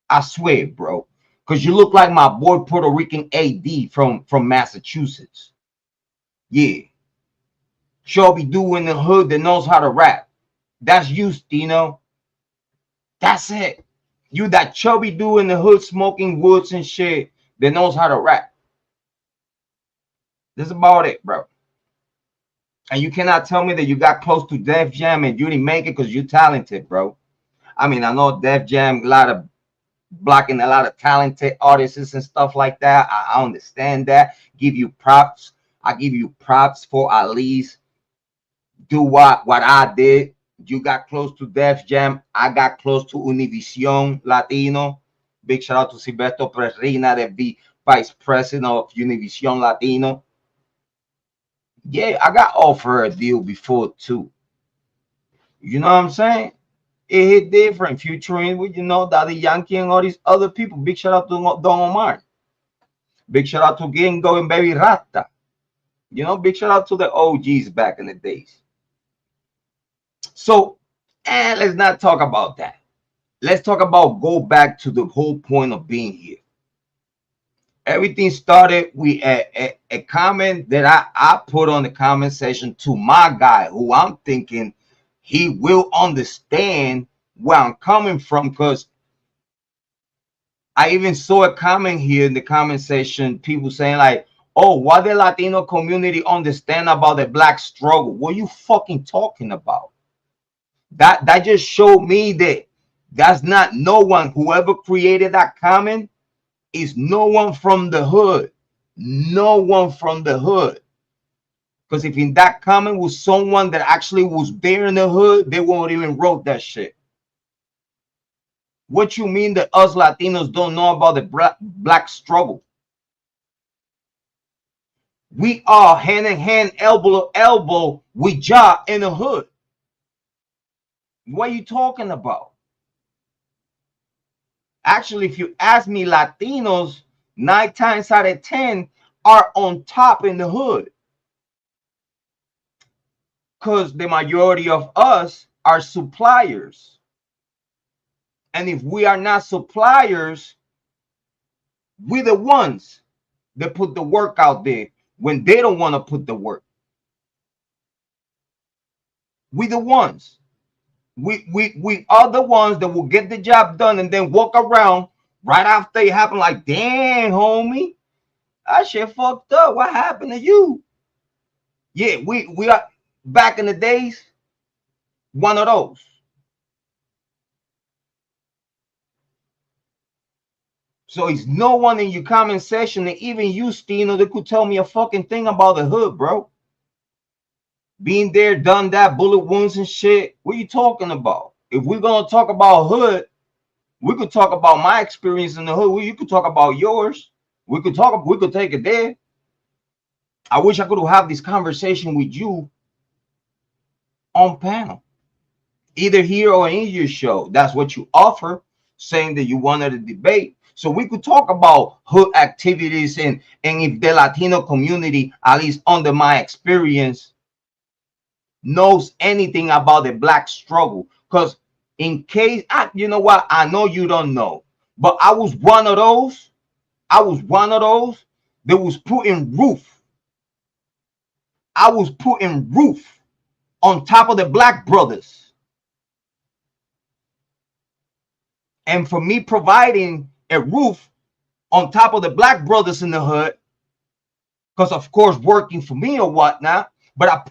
I swear, bro. Because you look like my boy Puerto Rican AD from Massachusetts. Yeah. Sure be doing the hood that knows how to rap. That's you, Steeno. That's it. You that chubby dude in the hood smoking woods and shit that knows how to rap. That's about it, bro. And you cannot tell me that you got close to Def Jam and you didn't make it because you're talented, bro. I mean, I know Def Jam, a lot of blocking a lot of talented artists and stuff like that. I understand that. Give you props. I give you props for at least do what I did. You got close to Def Jam. I got close to Univision Latino. Big shout out to Silberto Perrina, the vice president of Univision Latino. Yeah, I got offered a deal before too. You know what I'm saying? It hit different, featuring with Daddy Yankee and all these other people. Big shout out to Don Omar. Big shout out to Gingo and Baby Rasta. Big shout out to the OGs back in the days. So, let's not talk about that. Let's talk about go back to the whole point of being here. Everything started with a comment that I put on the comment section to my guy, who I'm thinking he will understand where I'm coming from, because I even saw a comment here in the comment section, people saying like, oh, what the Latino community understand about the black struggle? What are you fucking talking about? That just showed me that that's not no one. Whoever created that comment is no one from the hood. No one from the hood. Because if in that comment was someone that actually was there in the hood, they won't even wrote that shit. What you mean that us Latinos don't know about the black struggle? We are hand in hand, elbow to elbow with Ja in the hood. What are you talking about? Actually, if you ask me, Latinos 9 times out of 10 are on top in the hood, because the majority of us are suppliers. And if we are not suppliers, we're the ones that put the work out there when they don't want to put the work. We the ones. We are the ones that will get the job done and then walk around right after it happened like, damn, homie, that shit fucked up. What happened to you? Yeah, we are back in the days, one of those. So it's no one in your comment section, and even you, Steeno, that could tell me a fucking thing about the hood, bro. Being there, done that, bullet wounds and shit. What are you talking about? If we're gonna talk about hood, we could talk about my experience in the hood. You could talk about yours. We could take it there. I wish I could have this conversation with you on panel, either here or in your show. That's what you offer, saying that you wanted a debate. So we could talk about hood activities and if the Latino community, at least under my experience, knows anything about the black struggle. Because in case, you know what, I know you don't know, but I was one of those. I was one of those that was putting roof. I was putting roof on top of the black brothers. And for me providing a roof on top of the black brothers in the hood, because of course working for me or whatnot, but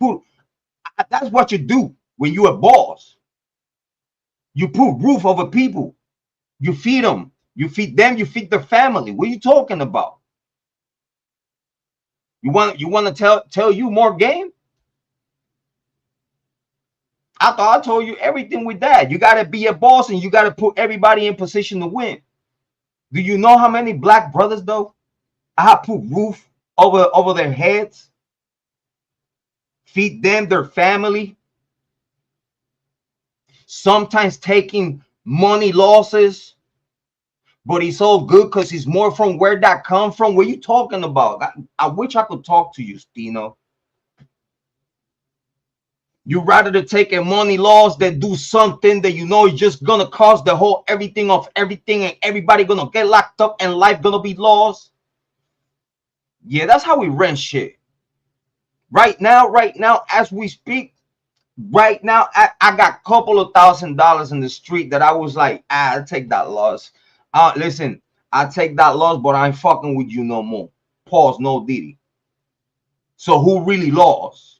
that's what you do when you're a boss. You put roof over people. You feed them. You feed them. You feed their family. What are you talking about? You want to tell you more game? I thought I told you everything with that. You got to be a boss and you got to put everybody in position to win. Do you know how many black brothers though I have put roof over their heads, feed them, their family, sometimes taking money losses, but it's all good because it's more from where that come from. What are you talking about? I wish I could talk to you, Steeno. You rather to take a money loss than do something that you know is just gonna cost the whole everything of everything, and everybody gonna get locked up and life gonna be lost. Yeah, that's how we rent shit. Right now, as we speak, right now, I got a couple of $1,000 in the street that I was like, I'll take that loss. Listen, I take that loss, but I ain't fucking with you no more. Pause, no Diddy. So who really lost?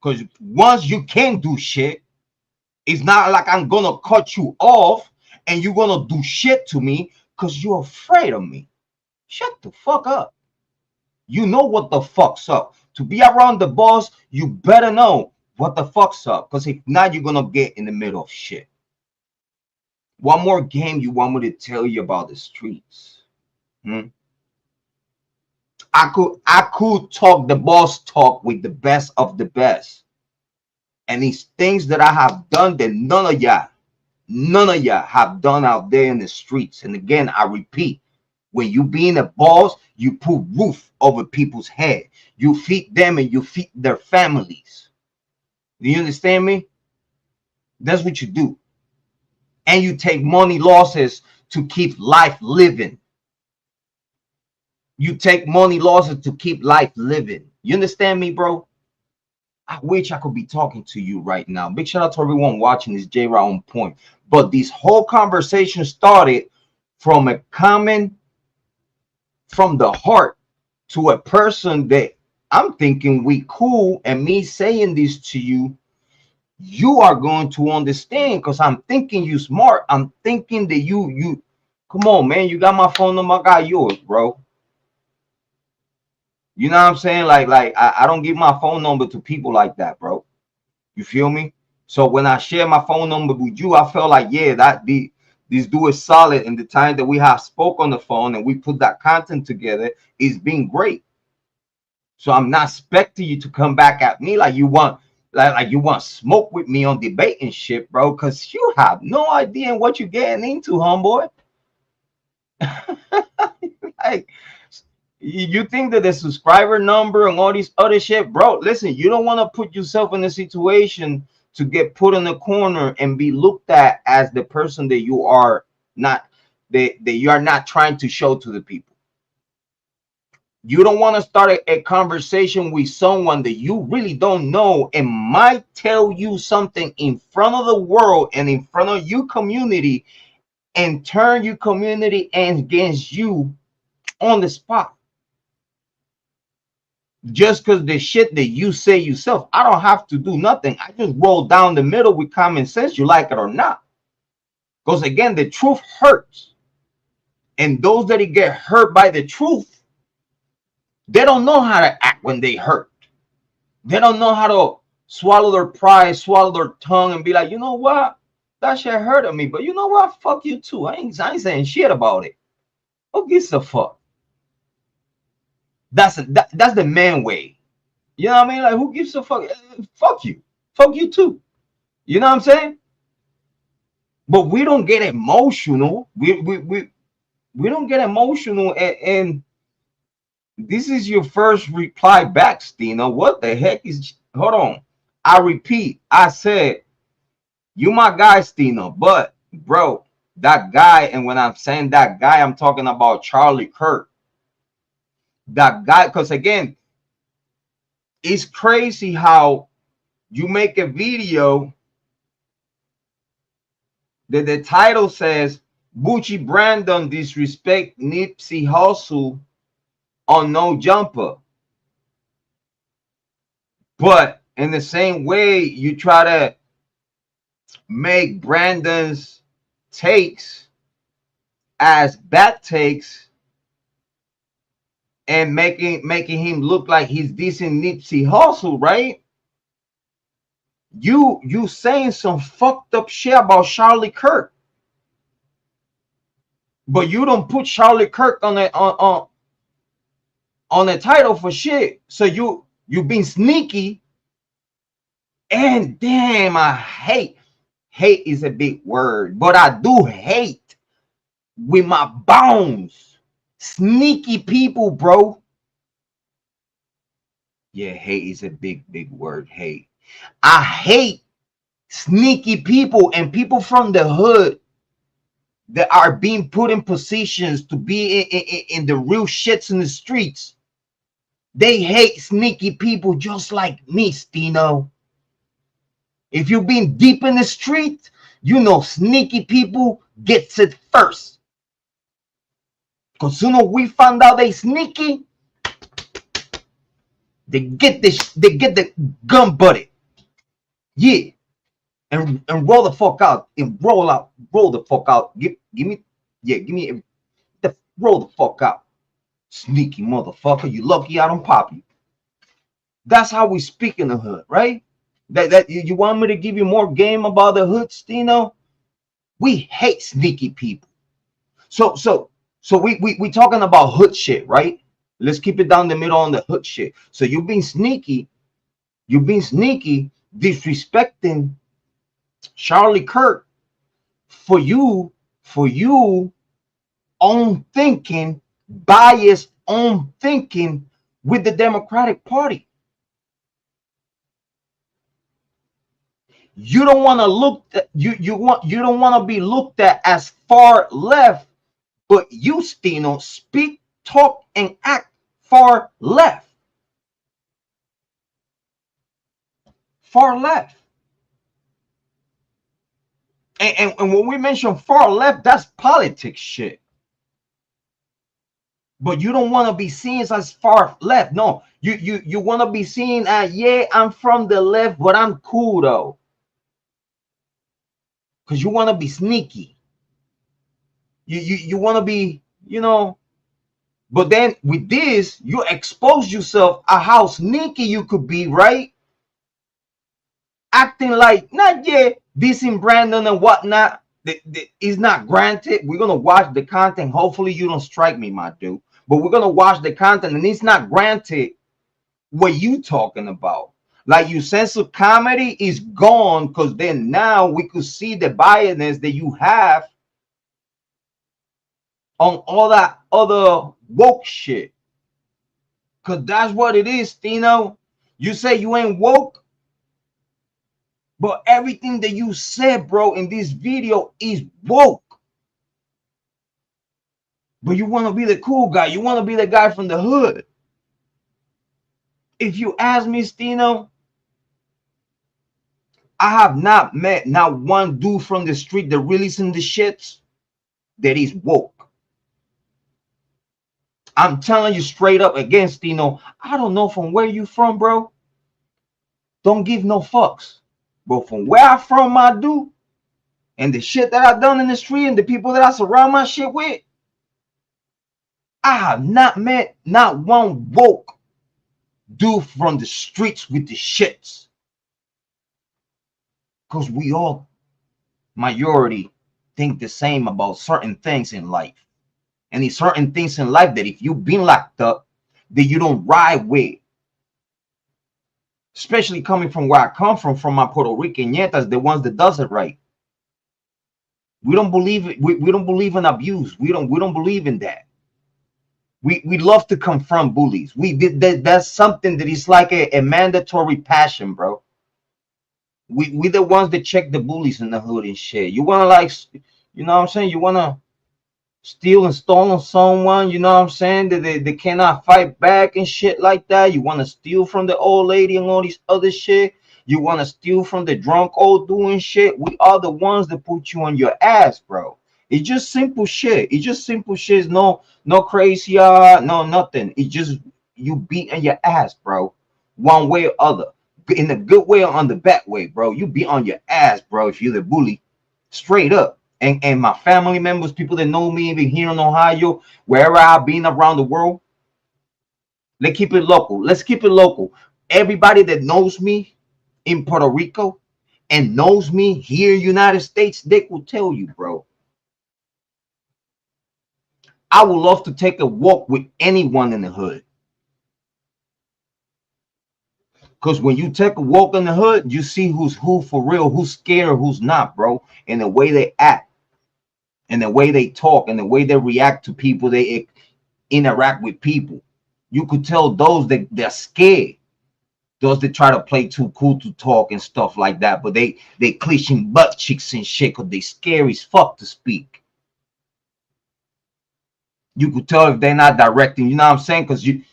Because once you can't do shit, it's not like I'm gonna cut you off and you're gonna do shit to me because you're afraid of me. Shut the fuck up. You know what the fuck's up. To be around the boss, you better know what the fuck's up, because if not, you're gonna get in the middle of shit. One more game you want me to tell you about the streets? I could talk the boss talk with the best of the best. And these things that I have done that none of y'all have done out there in the streets. And again, I repeat, when you being a boss, you put roof over people's head. You feed them and you feed their families. Do you understand me? That's what you do. And you take money losses to keep life living. You take money losses to keep life living. You understand me, bro? I wish I could be talking to you right now. Big shout out to everyone watching this Jrod on point. But this whole conversation started from a comment from the heart to a person that I'm thinking we cool, and me saying this to you, you are going to understand, because I'm thinking you smart. I'm thinking that you come on, man, you got my phone number, I got yours, bro. You know what I'm saying? Like I don't give my phone number to people like that, bro. You feel me? So when I share my phone number with you, I felt like, yeah, this dude is solid. And the time that we have spoke on the phone and we put that content together is being great. So I'm not expecting you to come back at me like you want, like you want smoke with me on debate and shit, bro. Because you have no idea what you're getting into, homeboy. Like, you think that the subscriber number and all these other shit, bro, listen, you don't want to put yourself in a situation to get put in a corner and be looked at as the person that you are not, that you are not trying to show to the people. You don't want to start a conversation with someone that you really don't know and might tell you something in front of the world and in front of your community and turn your community against you on the spot. Just because the shit that you say yourself, I don't have to do nothing. I just roll down the middle with common sense, you like it or not. Because again, the truth hurts. And those that get hurt by the truth, they don't know how to act when they hurt. They don't know how to swallow their pride, swallow their tongue, and be like, you know what? That shit hurted me. But you know what? Fuck you too. I ain't saying shit about it. Who gives a fuck? That's the man way. You know what I mean? Like, who gives a fuck? Fuck you. Fuck you too. You know what I'm saying? But we don't get emotional. We don't get emotional. And this is your first reply back, Steeno. What the heck is? Hold on. I repeat. I said, you my guy, Steeno. But bro, that guy. And when I'm saying that guy, I'm talking about Charlie Kirk. That guy, because again, it's crazy how you make a video that the title says Bucci Brandon disrespect Nipsey Hussle on No Jumper. But in the same way, you try to make Brandon's takes as bad takes and making him look like he's dissing Nipsey Hussle, right? You saying some fucked up shit about Charlie Kirk, but you don't put Charlie Kirk on the title for shit. So you being sneaky. And damn, I hate is a big word, but I do hate with my bones sneaky people, bro. Yeah, hate is a big word. Hate. I hate sneaky people and people from the hood that are being put in positions to be in the real shits in the streets. They hate sneaky people just like me, Steeno. If you've been deep in the street, you know sneaky people gets it first. Because sooner we find out they sneaky, they get the gun butted. Yeah. and roll the fuck out and roll the fuck out. Give me, yeah, give me the roll the fuck out. Sneaky motherfucker, you lucky I don't pop you. That's how we speak in the hood, right? That you want me to give you more game about the hood, Steeno? We hate sneaky people. So we talking about hood shit, right? Let's keep it down the middle on the hood shit. So you've been sneaky, disrespecting Charlie Kirk for you own thinking, biased own thinking with the Democratic Party. You don't want to look at, you don't want to be looked at as far left, but you, Steeno, speak, talk, and act far left. Far left. And when we mention far left, that's politics shit. But you don't want to be seen as far left. No, you want to be seen as, yeah, I'm from the left, but I'm cool though. Because you want to be sneaky. You want to be, but then with this, you expose yourself at how sneaky you could be, right? Acting like, not yet, dissing Brandon and whatnot. Is not granted. We're going to watch the content. Hopefully you don't strike me, my dude. But we're going to watch the content, and it's not granted what you talking about. Like, your sense of comedy is gone, because then now we could see the biasness that you have on all that other woke shit. Because that's what it is, Steeno. You say you ain't woke, but everything that you said, bro, in this video is woke. But you want to be the cool guy. You want to be the guy from the hood. If you ask me, Steeno, I have not met not one dude from the street that releasing the shits that is woke. I'm telling you straight up again, Steeno, I don't know from where you from, bro. Don't give no fucks. But from where I'm from, my dude, and the shit that I've done in the street and the people that I surround my shit with, I have not met not one woke dude from the streets with the shits. Because we all, majority, think the same about certain things in life. And there's certain things in life that if you've been locked up, that you don't ride with. Especially coming from where I come from my Puerto Rican nietas, the ones that does it right. We don't believe it. We don't believe in abuse. We don't believe in that. We love to confront bullies. We did that's something that is like a mandatory passion, bro. We the ones that check the bullies in the hood and shit. You wanna, like, you know what I'm saying? You wanna steal and stole on someone, you know what I'm saying, that they cannot fight back and shit like that. You want to steal from the old lady and all these other shit. You want to steal from the drunk old doing shit. We are the ones that put you on your ass, bro. It's just simple shit. It's just simple shit. It's no crazy, no nothing. It's just you beating your ass, bro, one way or other, in the good way or on the bad way, bro. You be on your ass, bro, if you're the bully, straight up. And my family members, people that know me, even here in Ohio, wherever I've been around the world, let's keep it local. Let's keep it local. Everybody that knows me in Puerto Rico and knows me here in the United States, they will tell you, bro. I would love to take a walk with anyone in the hood. Because when you take a walk in the hood, you see who's who for real, who's scared, who's not, bro. And the way they act, and the way they talk, and the way they react to people, they interact with people. You could tell those that they're scared. Those that try to play too cool to talk and stuff like that, but they clenching butt cheeks and shit because they scary as fuck to speak. You could tell if they're not directing, you know what I'm saying? Because you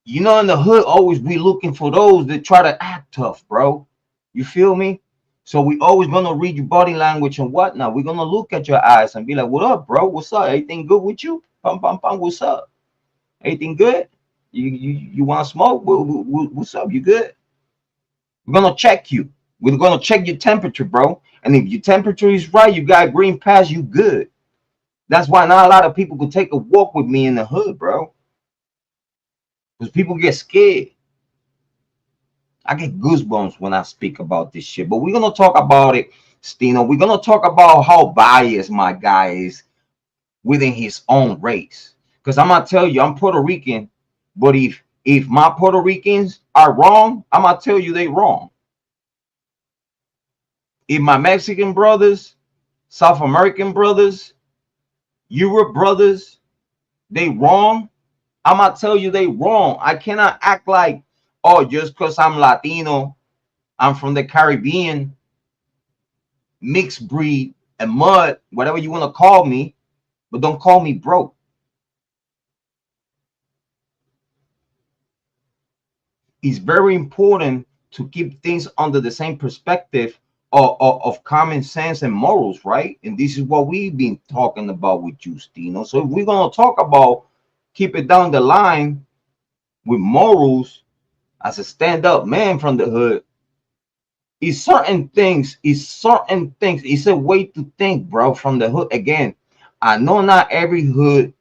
know, in the hood, always we looking for those that try to act tough, bro. You feel me? So we always gonna read your body language and whatnot. We're gonna look at your eyes and be like, "What up, bro? What's up? Everything good with you? Pum pum pum. What's up? Everything good? You want to smoke? What's up? You good?" We're gonna check you. We're gonna check your temperature, bro. And if your temperature is right, you got green pass, you good. That's why not a lot of people could take a walk with me in the hood, bro. Because people get scared. I get goosebumps when I speak about this shit. But we're gonna talk about it, Steeno. We're gonna talk about how biased my guy is within his own race. Because I'm gonna tell you, I'm Puerto Rican, but if my Puerto Ricans are wrong, I'm gonna tell you they wrong. If my Mexican brothers, South American brothers, Europe brothers, they wrong, I'm gonna tell you they wrong. I cannot act like, oh, just because I'm Latino, I'm from the Caribbean, mixed breed and mud, whatever you want to call me, but don't call me broke. It's very important to keep things under the same perspective of common sense and morals, right? And this is what we've been talking about with you, Steeno. So if we're gonna talk about keep it down the line with morals as a stand-up man from the hood, it's certain things, it's a way to think, bro, from the hood. Again, I know not every hood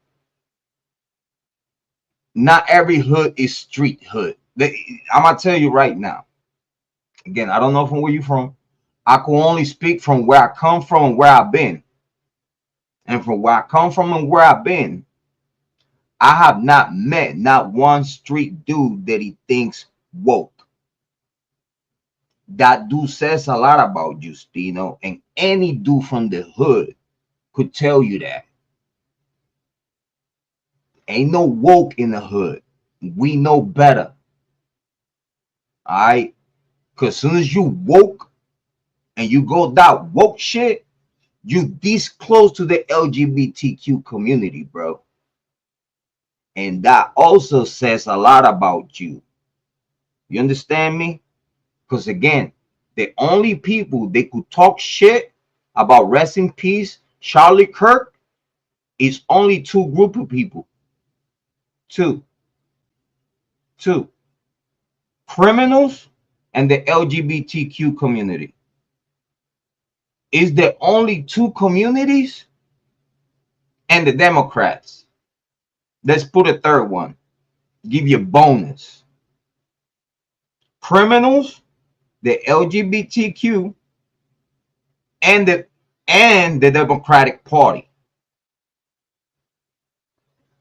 is street hood. I'm gonna tell you right now. Again, I don't know from where you're from. I can only speak from where I come from and where I've been. And from where I come from and where I've been, I have not met not one street dude that he thinks woke. That dude says a lot about you, Steeno, and any dude from the hood could tell you that. Ain't no woke in the hood. We know better. All right? Because as soon as you woke and you go that woke shit, you this close to the LGBTQ community, bro. And that also says a lot about you. You understand me? Because again, the only people they could talk shit about rest in peace, Charlie Kirk, is only two group of people. Two. Criminals and the LGBTQ community. Is the only two communities and the Democrats. Let's put a third one. Give you a bonus. Criminals, the LGBTQ, and the Democratic Party.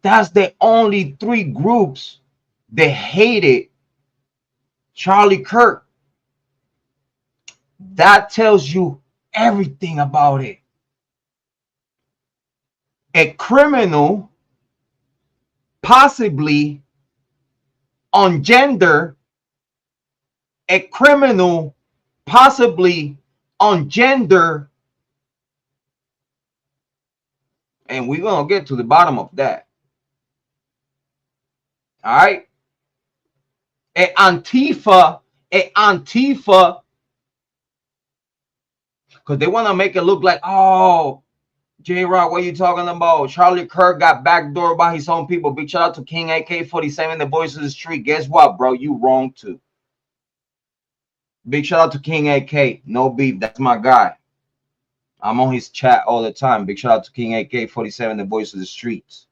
That's the only three groups that hated Charlie Kirk. That tells you everything about it. A criminal, possibly on gender, a criminal, possibly on gender, and we're gonna get to the bottom of that. All right. A Antifa, because they want to make it look like, oh, Jrod, what are you talking about? Charlie Kirk got backdoored by his own people. Big shout out to King AK-47, the voice of the street. Guess what, bro? You wrong too. Big shout out to King AK. No beef. That's my guy. I'm on his chat all the time. Big shout out to King AK-47, the voice of the streets.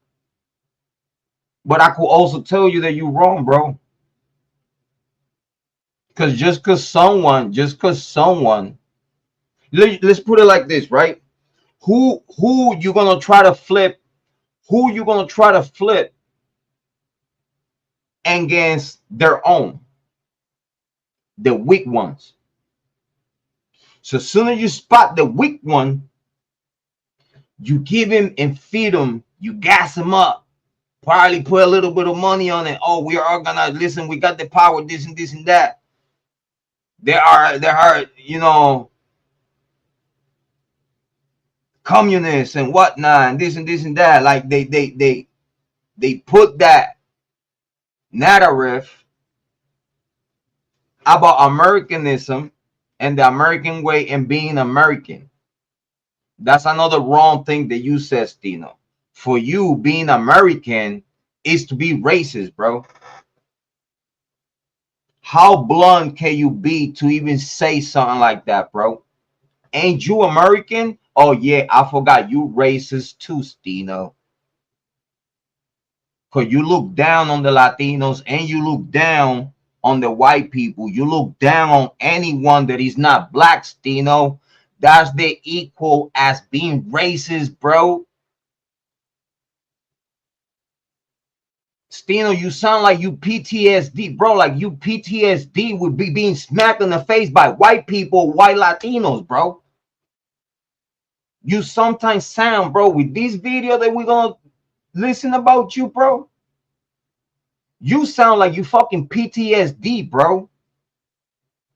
But I could also tell you that you're wrong, bro. Because just because someone, let's put it like this, right? Who you gonna try to flip? Who you gonna try to flip against their own? The weak ones. So as soon as you spot the weak one, you give him and feed him, you gas him up, probably put a little bit of money on it. Oh, we are organized. Listen, we got the power, this and that. There are, communists and whatnot, and this and that. Like they put that narrative about Americanism and the American way and being American. That's another wrong thing that you said, Steeno. For you, being American is to be racist, bro. How blunt can you be to even say something like that, bro? Ain't you American? Oh yeah, I forgot you racist too, Steeno. Cause you look down on the Latinos and you look down on the white people. You look down on anyone that is not black, Steeno. That's the equal as being racist, bro. Steeno, you sound like you PTSD, bro. Like you PTSD would be being smacked in the face by white people, white Latinos, bro. You sometimes sound, bro, with this video that we're gonna listen about you, bro. You sound like you fucking PTSD, bro.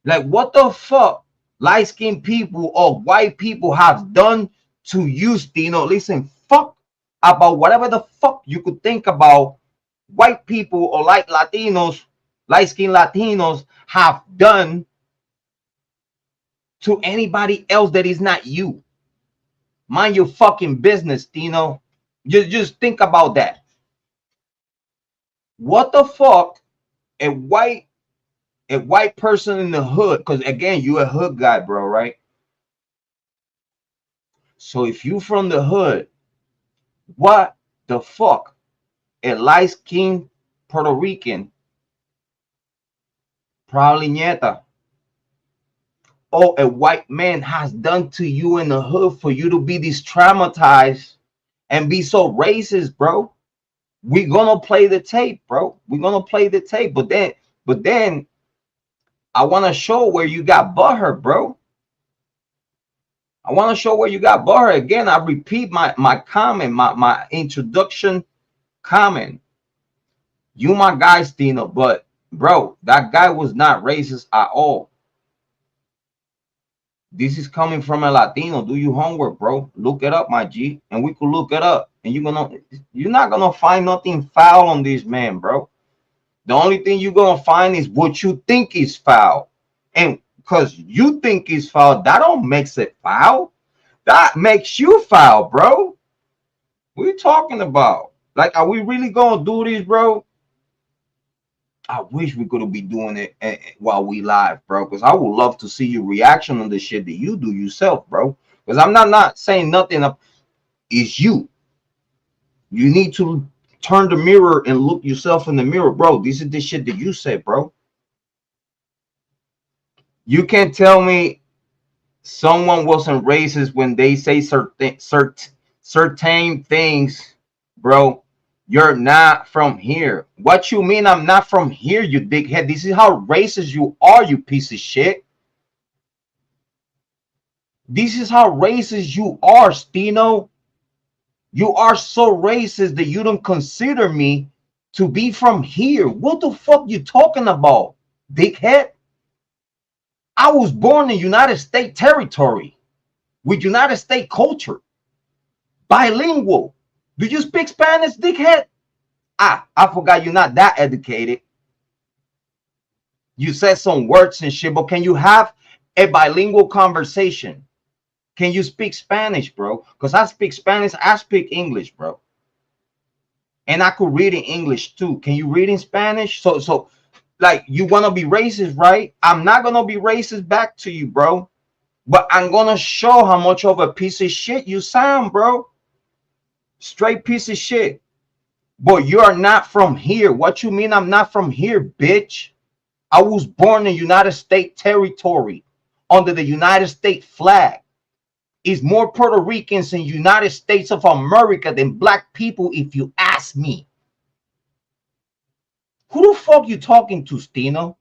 Like what the fuck light-skinned people or white people have done to you, Steeno? Listen, fuck about whatever the fuck you could think about white people or like Latinos, light-skinned Latinos have done to anybody else that is not you. Mind your fucking business, Steeno. Just think about that. What the fuck a white person in the hood, because again, you a hood guy, bro, right? So if you from the hood, what the fuck a light-skinned Puerto Rican, probably nieta, or a white man has done to you in the hood for you to be this traumatized and be so racist, bro? We're gonna play the tape, bro. We're gonna play the tape, but then I want to show where you got butthurt, bro. I want to show where you got butthurt. Again, I repeat my comment, my introduction comment. You my guy, Steeno, but bro, that guy was not racist at all. This is coming from a Latino. Do your homework, bro. Look it up, my G, and we could look it up. And you're not gonna find nothing foul on this man, bro. The only thing you're gonna find is what you think is foul, and because you think is foul, that don't makes it foul. That makes you foul, bro. What are you talking about? Like, are we really gonna do this, bro? I wish we could be doing it while we live, bro. Because I would love to see your reaction on the shit that you do yourself, bro. Because I'm not saying nothing. It's you. You need to turn the mirror and look yourself in the mirror, bro. This is the shit that you said, bro. You can't tell me someone wasn't racist when they say certain things, bro. You're not from here. What you mean I'm not from here, you dickhead? This is how racist you are, you piece of shit. This is how racist you are, Steeno. You are so racist that you don't consider me to be from here. What the fuck you talking about, dickhead? I was born in United States territory with United States culture. Bilingual. Do you speak Spanish, dickhead? I forgot you're not that educated. You said some words and shit, but can you have a bilingual conversation? Can you speak Spanish, bro? Because I speak Spanish, I speak English, bro. And I could read in English too. Can you read in Spanish? So like, you want to be racist, right? I'm not going to be racist back to you, bro. But I'm going to show how much of a piece of shit you sound, bro. Straight piece of shit. But you're not from here. What you mean I'm not from here, bitch? I was born in United States territory under the United States flag. Is more Puerto Ricans in United States of America than black people, if you ask me. Who the fuck you talking to, Steeno?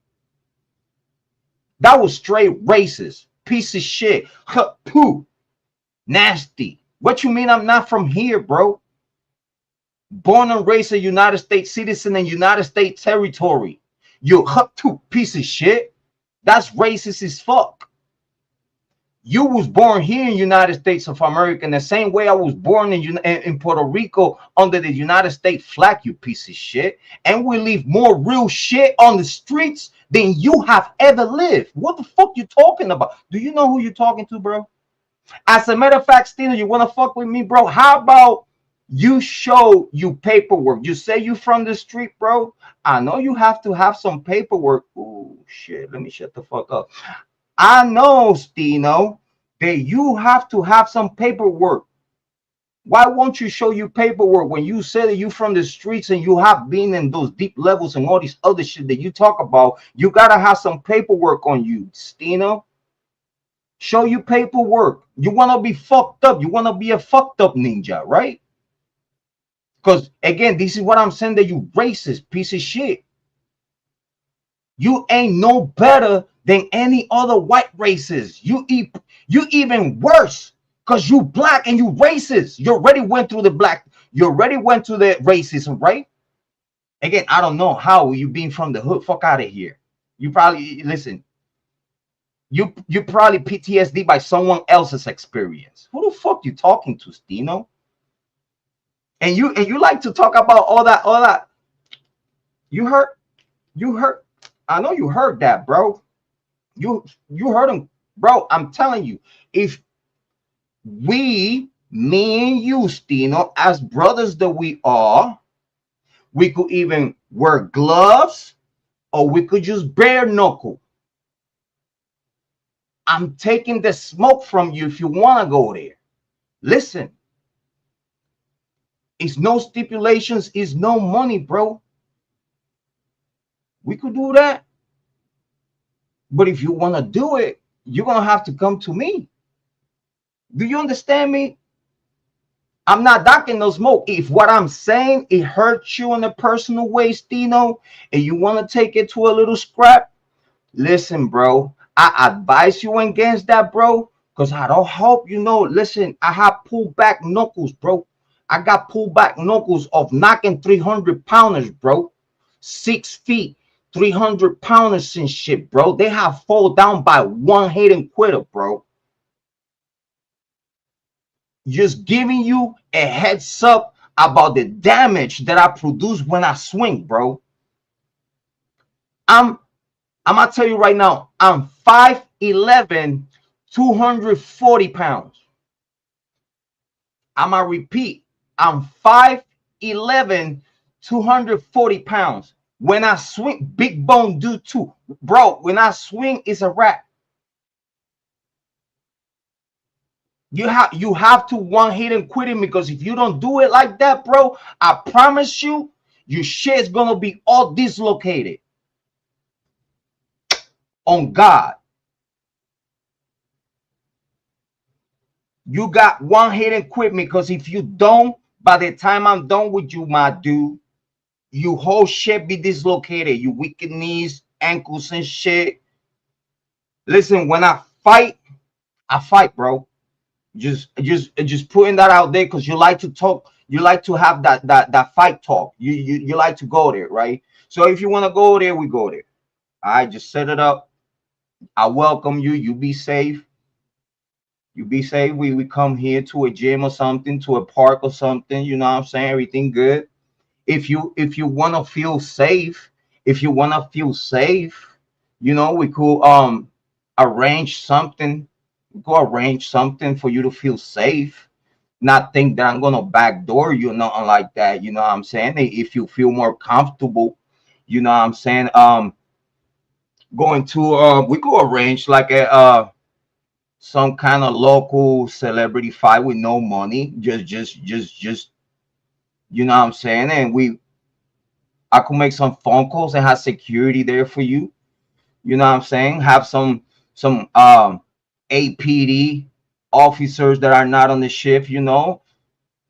That was straight racist. Piece of shit. Poo. Nasty. What you mean I'm not from here, bro? Born and raised a United States citizen in United States territory. You piece of shit. That's racist as fuck. You was born here in United States of America in the same way I was born in Puerto Rico under the United States flag, you piece of shit. And we leave more real shit on the streets than you have ever lived. What the fuck you talking about? Do you know who you're talking to, bro? As a matter of fact, Steeno, you want to fuck with me, bro? How about you show you paperwork? You say you from the street, bro. I know you have to have some paperwork. Oh, shit. Let me shut the fuck up. I know, Steeno, that you have to have some paperwork. Why won't you show your paperwork when you say that you from the streets and you have been in those deep levels and all this other shit that you talk about? You gotta have some paperwork on you, Steeno. Show you paperwork. You wanna be fucked up. You wanna be a fucked up ninja, right? Because again, this is what I'm saying, that you racist piece of shit. You ain't no better than any other white races. You even worse because you black and you racist. You already went through the black. You already went through the racism, right? Again, I don't know how you being from the hood. Fuck out of here. You probably listen. You probably PTSD by someone else's experience. Who the fuck you talking to, Steeno? And you like to talk about all that. You heard. I know you heard that, bro. You heard him, bro. I'm telling you, if me and you, Steeno, as brothers that we are, we could even wear gloves or we could just bare knuckle. I'm taking the smoke from you if you want to go there. Listen, it's no stipulations, it's no money, bro. We could do that. But if you want to do it, you're going to have to come to me. Do you understand me? I'm not docking no smoke. If what I'm saying, it hurts you in a personal way, Steeno, and you want to take it to a little scrap, listen, bro. I advise you against that, bro, because I don't hope you know. Listen, I have pulled back knuckles, bro. I got pulled back knuckles of knocking 300 pounders, bro. 6 feet, 300 pounders and shit, bro. They have fall down by one hit and quitter, bro. Just giving you a heads up about the damage that I produce when I swing, bro. I'm gonna tell you right now, I'm 5'11", 240 pounds. I'm gonna repeat, I'm 5'11", 240 pounds. When I swing, big bone dude too, bro. When I swing, it's a wrap. You have to one hit and quit him, because if you don't do it like that, bro, I promise you, your shit's gonna be all dislocated. On God. You got one hit and quit me, because if you don't, by the time I'm done with you, my dude, your whole shit be dislocated. You weak knees, ankles, and shit. Listen, when I fight, bro. Just putting that out there, because you like to talk, you like to have that fight talk. You like to go there, right? So if you want to go there, we go there. I just set it up. I welcome you. You be safe. You be safe. We come here to a gym or something, to a park or something. You know what I'm saying? Everything good. If you want to feel safe, you know, we could arrange something. Go arrange something for you to feel safe. Not think that I'm gonna backdoor you, nothing like that. You know what I'm saying? If you feel more comfortable, you know what I'm saying. Going to we could arrange like a some kind of local celebrity fight with no money. Just you know what I'm saying? And I could make some phone calls and have security there for you. You know what I'm saying? Have some APD officers that are not on the shift, you know,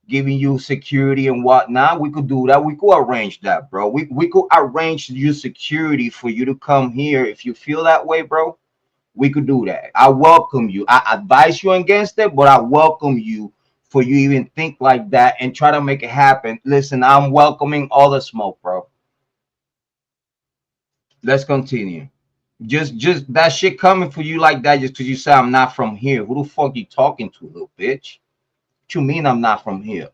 giving you security and whatnot. We could do that. We could arrange that, bro. We could arrange you security for you to come here. If you feel that way, bro, we could do that. I welcome you. I advise you against it, but I welcome you for you even think like that and try to make it happen. Listen, I'm welcoming all the smoke, bro. Let's continue. Just that shit coming for you like that just because you say I'm not from here. Who the fuck you talking to, little bitch? What you mean I'm not from here?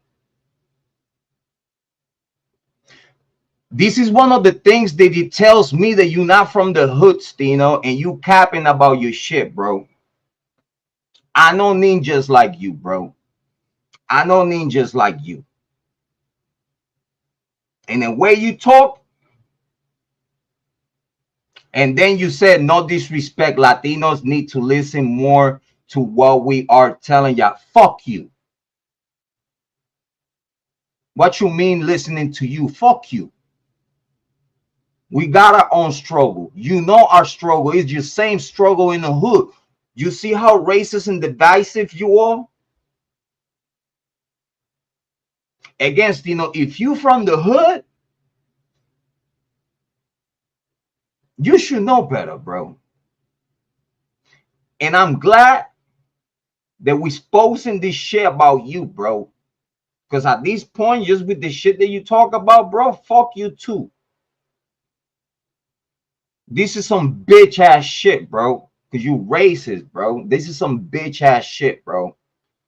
This is one of the things that it tells me that you're not from the hood, Steeno, and you capping about your shit, bro. I know ninjas like you, bro. I know ninjas like you. And the way you talk, and then you said no disrespect, Latinos need to listen more to what we are telling ya. Fuck you. What you mean listening to you? Fuck you. We got our own struggle. You know our struggle is your same struggle in the hood. You see how racist and divisive you are? Against, if you from the hood, you should know better, bro. And I'm glad that we exposing this shit about you, bro. Because at this point, just with the shit that you talk about, bro, fuck you too. This is some bitch ass shit, bro. Because you racist, bro. This is some bitch ass shit, bro.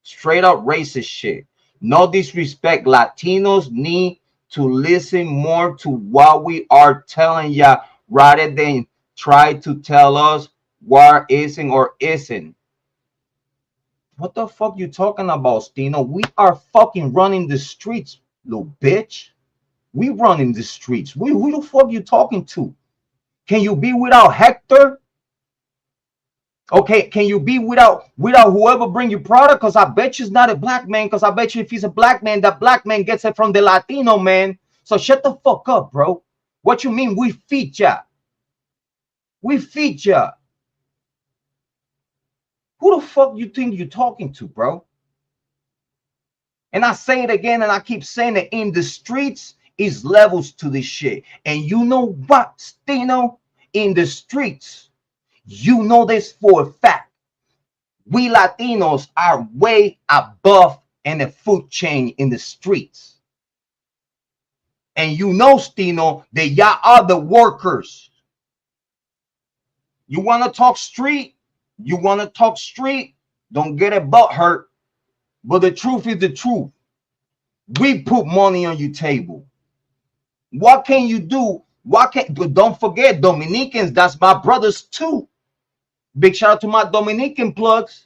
Straight up racist shit. No disrespect. Latinos need to listen more to what we are telling ya rather than try to tell us what isn't or isn't. What the fuck you talking about, Steeno? We are fucking running the streets, little bitch. We running the streets. Who the fuck you talking to? Can you be without Hector? Okay, can you be without whoever bring you product? Because I bet you it's not a black man. Because I bet you if he's a black man, that black man gets it from the Latino man. So shut the fuck up, bro. What you mean we feed ya? We feed ya. Who the fuck you think you talking to, bro? And I say it again, and I keep saying it, in the streets is levels to this shit. And you know what, Steeno? In the streets, you know this for a fact. We Latinos are way above in the food chain in the streets. And you know, Steeno, that y'all are the workers. You want to talk street? You want to talk street? Don't get a butt hurt. But the truth is the truth. We put money on your table. What can you do? But don't forget, Dominicans, that's my brothers too. Big shout out to my Dominican plugs.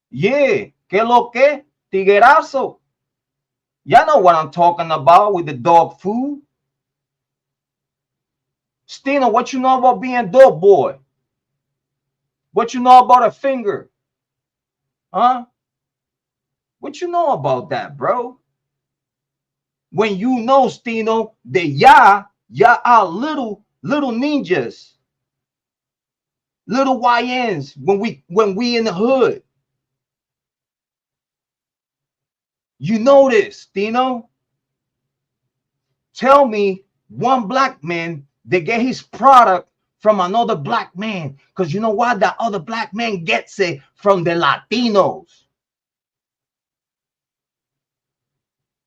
Yeah, que lo que? Tiguerazo. Y'all know what I'm talking about with the dog food. Steeno, what you know about being dog boy? What you know about a finger? Huh? What you know about that, bro? When you know, Steeno, that y'all are little ninjas, little YNs when we in the hood. You know this, Steeno. Tell me one black man that get his product from another black man. Because you know why? That other black man gets it from the Latinos.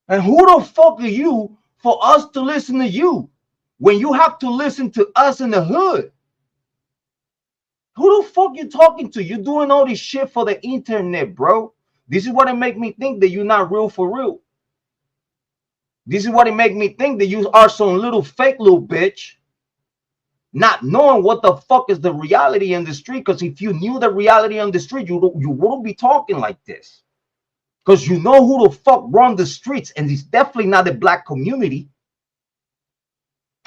And who the fuck are you for us to listen to you when you have to listen to us in the hood? Who the fuck you talking to? You doing all this shit for the internet, bro. This is what it make me think that you're not real for real. This is what it make me think that you are some little fake little bitch, not knowing what the fuck is the reality in the street. Because if you knew the reality on the street, you wouldn't be talking like this. Because you know who the fuck run the streets, and it's definitely not the black community.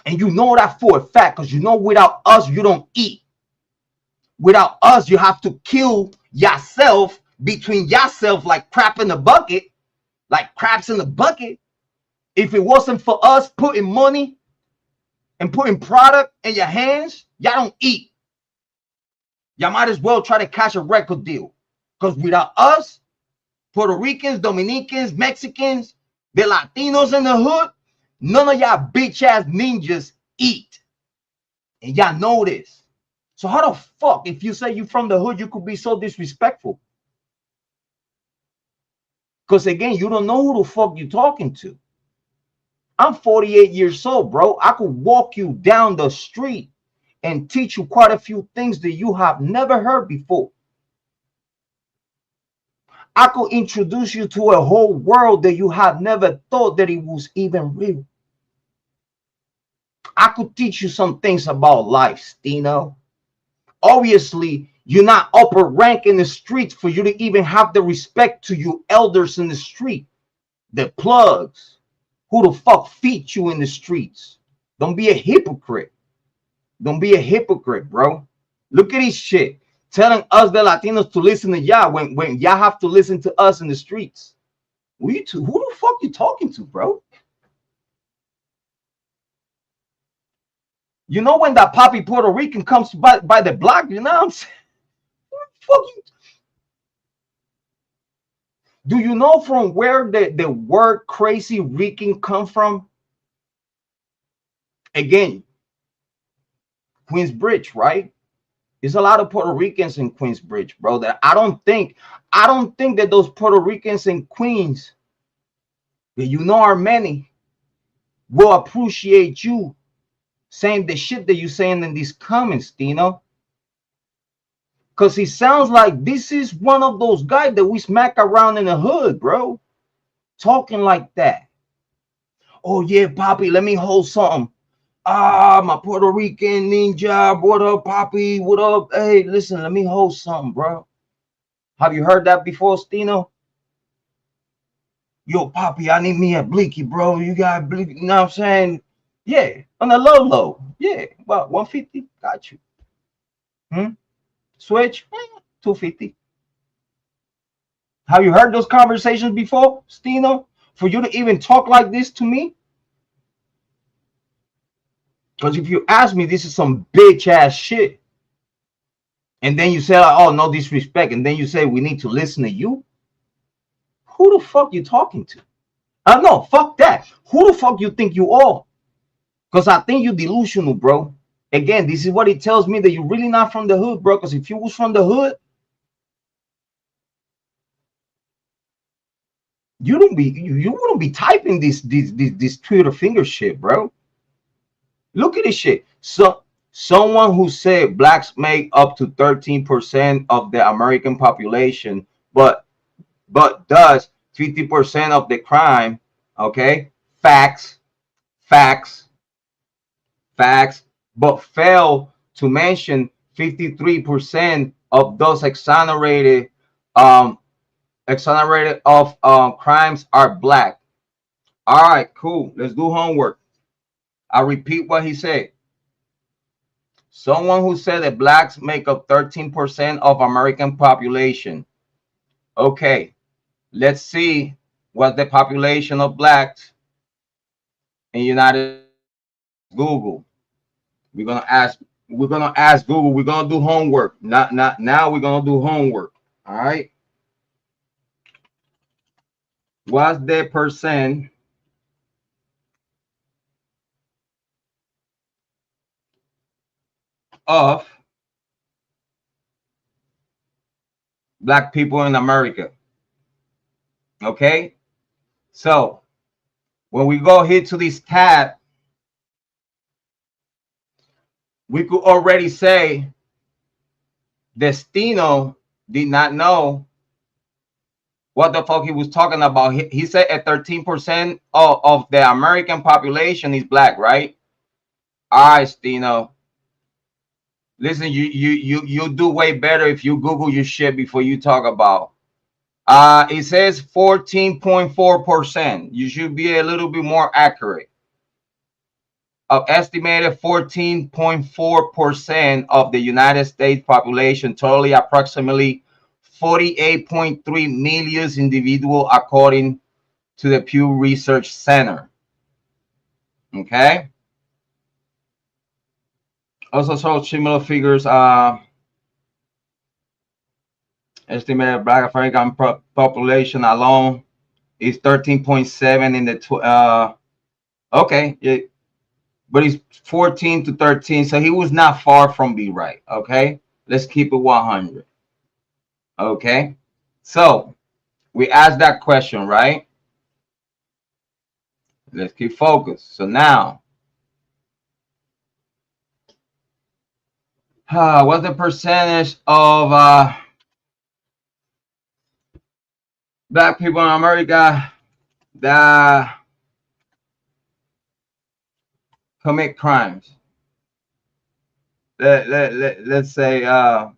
And you know that for a fact, because you know without us, you don't eat. Without us, you have to kill yourself between yourself like crap in the bucket, like craps in the bucket. If it wasn't for us putting money and putting product in your hands, y'all don't eat. Y'all might as well try to catch a record deal. Because without us, Puerto Ricans, Dominicans, Mexicans, the Latinos in the hood, none of y'all bitch ass ninjas eat. And y'all know this. So how the fuck, if you say you from the hood, you could be so disrespectful? Because again, you don't know who the fuck you talking to. I'm 48 years old, bro. I could walk you down the street and teach you quite a few things that you have never heard before. I could introduce you to a whole world that you have never thought that it was even real. I could teach you some things about life, Steeno. Obviously, you're not upper rank in the streets for you to even have the respect to your elders in the street. The plugs. Who the fuck feed you in the streets? Don't be a hypocrite. Don't be a hypocrite, bro. Look at this shit. telling us the Latinos to listen to y'all when y'all have to listen to us in the streets. Who the fuck you talking to, bro? You know when that poppy Puerto Rican comes by the block, you know what I'm saying? Who the fuck you? Do you know from where the word crazy Rican come from? Again, Queensbridge, right? There's a lot of Puerto Ricans in Queensbridge, bro. That I don't think that those Puerto Ricans in Queens, that you know are many, will appreciate you saying the shit that you saying in these comments, Steeno. Cause he sounds like this is one of those guys that we smack around in the hood, bro. Talking like that. Oh yeah, Poppy, let me hold something. Ah, my Puerto Rican ninja. What up, Poppy? What up? Hey, listen, let me hold something, bro. Have you heard that before, Steeno? Yo, Poppy, I need me a Bleaky, bro. You got Bleaky, you know what I'm saying? Yeah, on the low. Yeah, about 150. Got you. Switch, 250. Have you heard those conversations before, Steeno? For you to even talk like this to me? Because if you ask me, this is some bitch ass shit. And then you say, like, oh, no disrespect. And then you say, we need to listen to you. Who the fuck you talking to? No, fuck that. Who the fuck you think you are? Because I think you're delusional, bro. Again, this is what it tells me that you're really not from the hood, bro. Because if you was from the hood, you wouldn't be typing this Twitter finger shit, bro. Look at this shit. So someone who said blacks make up to 13% of the American population, but does 50% of the crime. Okay, facts, facts, facts, but fail to mention 53% of those exonerated of crimes are black. All right, cool. Let's do homework. I'll repeat what he said. Someone who said that blacks make up 13% of American population. Okay, let's see what the population of blacks in United Google. We're gonna ask. We're gonna ask Google. We're gonna do homework. Not now. We're gonna do homework. All right. What's the percent of black people in America? Okay. So when we go here to this tab, we could already say that Steeno did not know what the fuck he was talking about. He said at 13% of the American population is black, right? All right, Steeno. Listen, you do way better if you Google your shit before you talk about. It says 14.4%. You should be a little bit more accurate. Of estimated 14.4% of the United States population, totally approximately 48.3 million individuals, according to the Pew Research Center. Okay. Also saw similar figures. Estimated black American population alone is 13.7 in the okay, yeah, but he's 14 to 13, so he was not far from be right. Okay, let's keep it 100. Okay, so we asked that question, right? Let's keep focused. So now, what's the percentage of black people in America that commit crimes? Let's say that.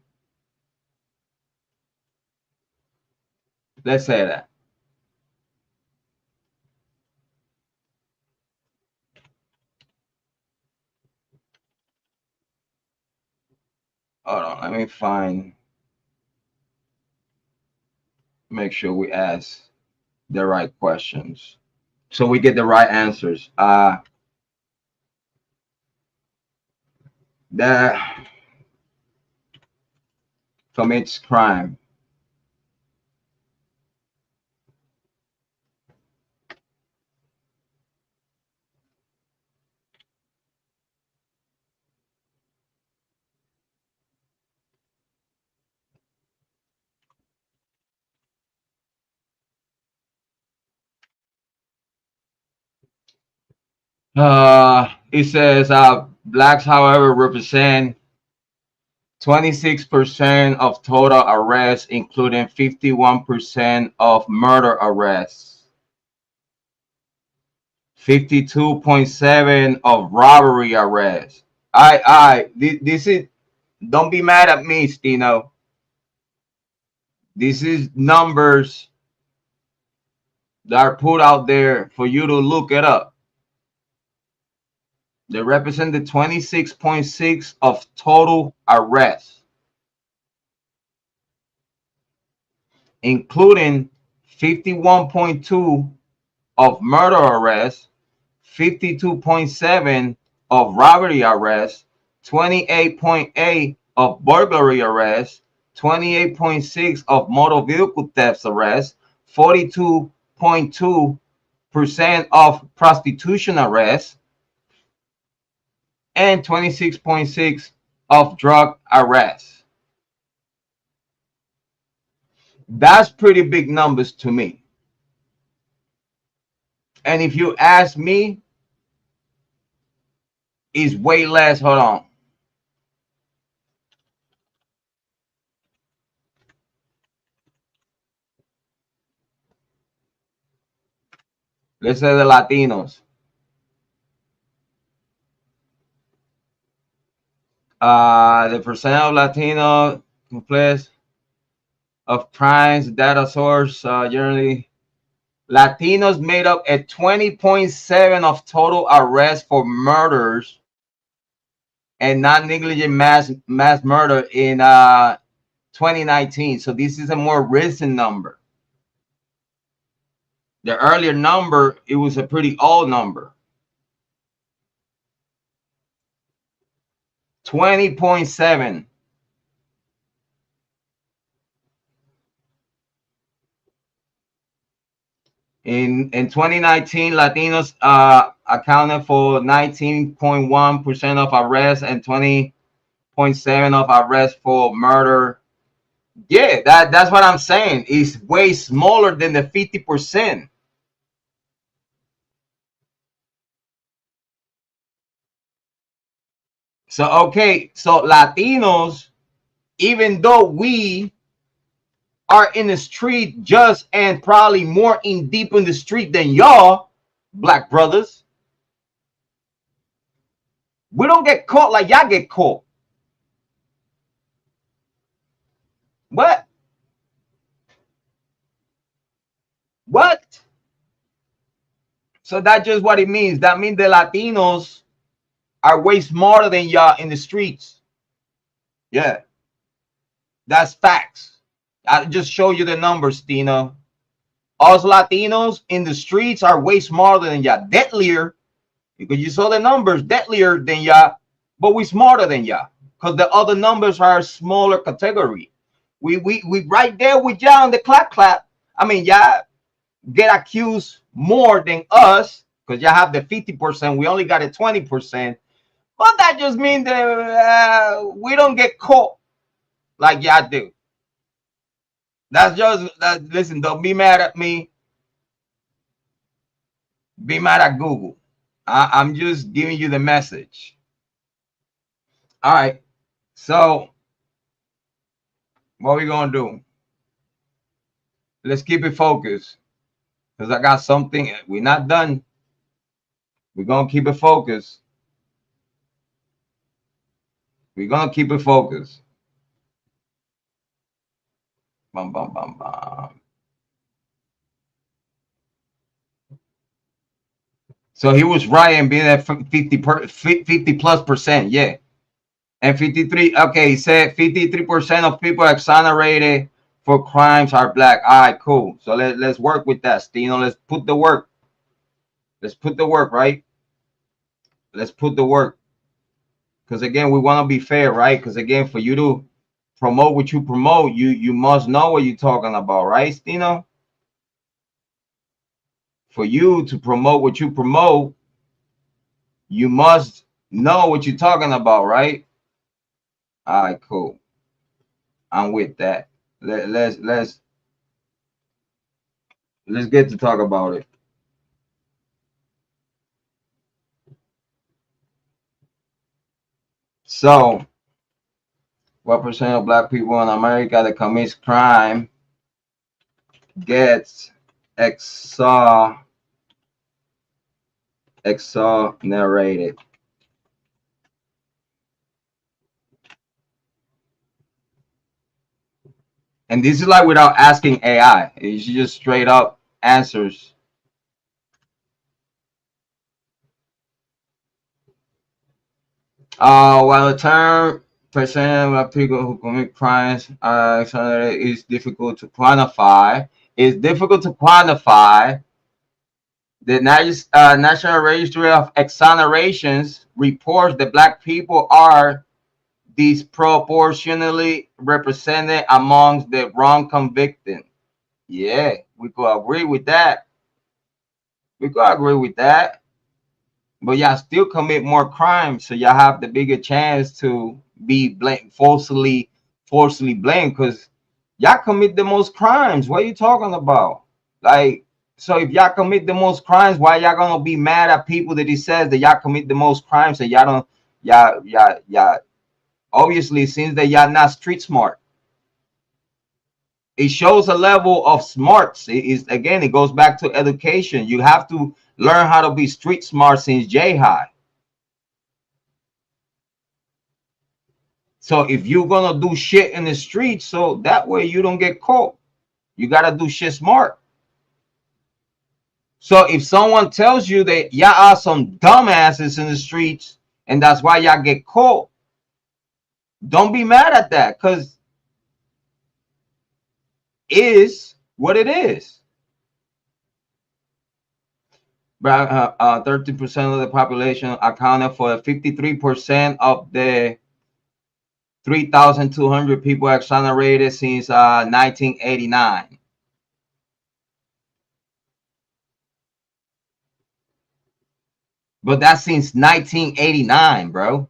Hold on, let me find. Make sure we ask the right questions so we get the right answers. That commits crime. It says blacks, however, represent 26% of total arrests, including 51% of murder arrests, 52.7 of robbery arrests. This is, don't be mad at me, Steeno. This is numbers that are put out there for you to look it up. They represent the 26.6 of total arrests, including 51.2 of murder arrests, 52.7 of robbery arrests, 28.8 of burglary arrests, 28.6 of motor vehicle thefts arrests, 42.2% of prostitution arrests, and 26.6 of drug arrests. That's pretty big numbers to me. And if you ask me, it's way less. Hold on. Let's say the Latinos. The percent of Latino complex of crimes data source generally Latinos made up at 20.7 of total arrests for murders and non-negligent mass murder in 2019. So this is a more recent number. The earlier number, it was a pretty old number. 20.7. In 2019, Latinos accounted for 19.1% of arrests and 20.7 of arrests for murder. Yeah, that's what I'm saying. It's way smaller than the 50%. So okay, so Latinos, even though we are in the street just and probably more in deep in the street than y'all, black brothers, we don't get caught like y'all get caught. What? What? So that's just what it means. That means the Latinos are way smarter than y'all in the streets. Yeah, that's facts. I just show you the numbers, Steeno. Us Latinos in the streets are way smarter than y'all. Deadlier, because you saw the numbers, deadlier than y'all, but we smarter than y'all. Because the other numbers are a smaller category. We right there with y'all on the clap. I mean, y'all get accused more than us because y'all have the 50%. We only got a 20%. But that just means that we don't get caught like y'all do. That's just that. Listen, don't be mad at me. Be mad at Google. I'm just giving you the message. All right. So what we gonna do? Let's keep it focused because I got something. We're not done. We're gonna keep it focused. We're gonna keep it focused. Bum, bum, bum, bum. So he was right in being at 50 plus percent, yeah. And 53, okay, he said 53% of people exonerated for crimes are black. All right, cool. So let's work with that, Steeno. Let's put the work. Let's put the work, right? Let's put the work. Because again, we want to be fair, right? Because again, for you to promote what you promote, you must know what you're talking about, right, Steeno? For you to promote what you promote, you must know what you're talking about, right? All right, cool. I'm with that. Let's get to talk about it. So, what percent of black people in America that commits crime gets exonerated? And this is like without asking AI. It's just straight up answers. While the term percent of people who commit crimes is difficult to quantify, the National Registry of Exonerations reports that black people are disproportionately represented amongst the wrong convicted. Yeah, we could agree with that. We could agree with that. But y'all still commit more crimes, so y'all have the bigger chance to be forcibly blamed, because y'all commit the most crimes. What are you talking about? Like, so if y'all commit the most crimes, why y'all gonna be mad at people that he says that y'all commit the most crimes and y'all don't, y'all obviously it seems that y'all not street smart. It shows a level of smarts. It is, again, it goes back to education. You have to learn how to be street smart since J high. So if you're gonna do shit in the street, so that way you don't get caught, you gotta do shit smart. So if someone tells you that y'all are some dumbasses in the streets and that's why y'all get caught, don't be mad at that, because is what it is. But 30% of the population accounted for 53% of the 3,200 people exonerated since 1989. But that's since 1989, bro.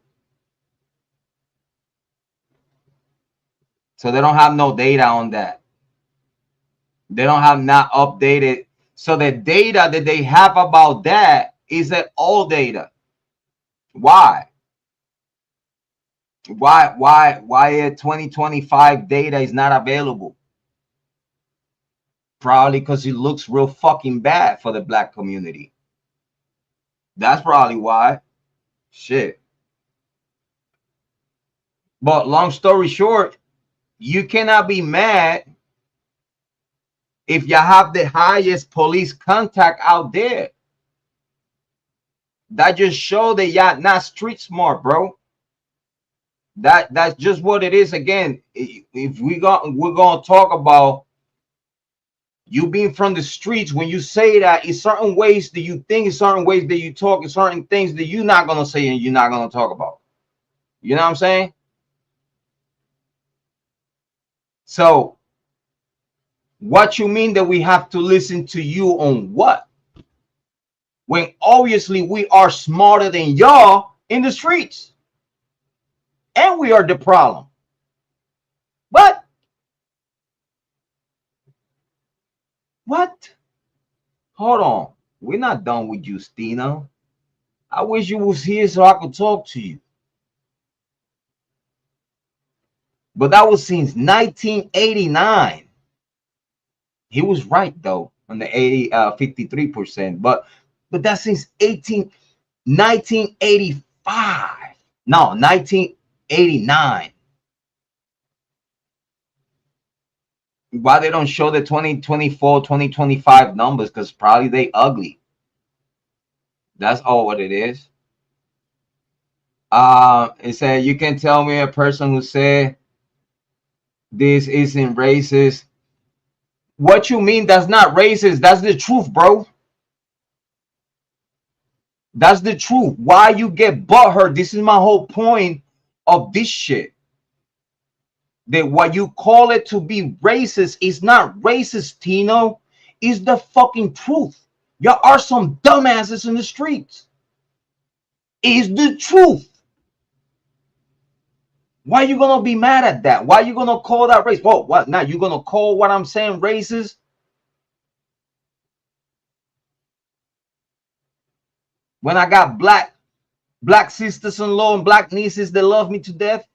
So they don't have no data on that. They don't have not updated. So the data that they have about that is that old data. Why? Why a 2025 data is not available? Probably because it looks real fucking bad for the black community. That's probably why. Shit. But long story short, you cannot be mad if you have the highest police contact out there. That just show that y'all not street smart, bro. That's just what it is. Again, if we're gonna talk about you being from the streets, when you say that, in certain ways that you think, in certain ways that you talk, in certain things that you're not gonna say and you're not gonna talk about. You know what I'm saying? So what you mean that we have to listen to you on what? When obviously we are smarter than y'all in the streets. And we are the problem. What? What? Hold on. We're not done with you, Steeno. I wish you was here so I could talk to you. But that was since 1989. He was right though on the 53%. But that's since 1985. No, 1989. Why they don't show the 2024, 2025 numbers? Because probably they ugly. That's all what it is. It said, you can tell me a person who said this isn't racist What you mean? That's not racist. That's the truth, bro. That's the truth. Why you get butthurt? This is my whole point of this shit. That what you call it to be racist is not racist, Tino. Is the fucking truth. Y'all are some dumbasses in the streets. Is the truth. Why you gonna be mad at that? Why you gonna call that race? Whoa, what now? You gonna call what I'm saying racist? When I got black sisters-in-law and black nieces that love me to death,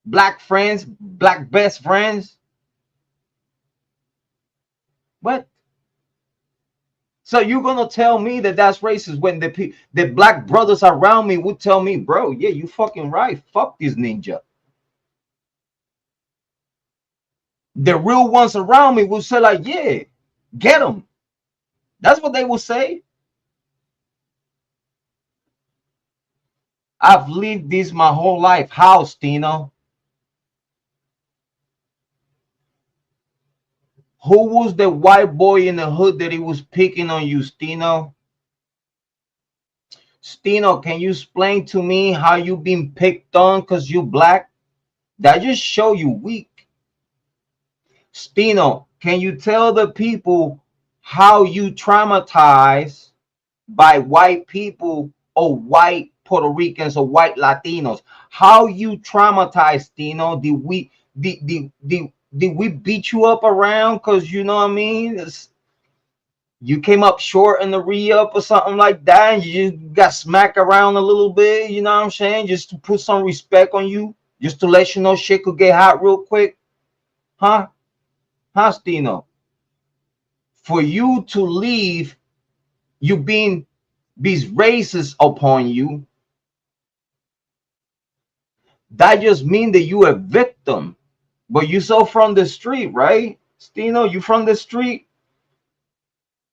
black friends, black best friends. What? So you're gonna tell me that that's racist when the black brothers around me would tell me, bro, yeah, you fucking right. Fuck this ninja. The real ones around me would say like, yeah, get them. That's what they will say. I've lived this my whole life. How, Steeno? Who was the white boy in the hood that he was picking on you, Steeno? Steeno, can you explain to me how you been picked on because you black? That just show you weak. Steeno, can you tell the people how you traumatized by white people or white Puerto Ricans or white Latinos? How you traumatized, Steeno? Did we beat you up around because you know what I mean? You came up short in the re-up or something like that, and you got smacked around a little bit, you know what I'm saying? Just to put some respect on you, just to let you know shit could get hot real quick. Huh? Huh, Steeno? For you to leave, you being these racists upon you, that just mean that you a victim. But you so from the street, right? Steeno, you from the street?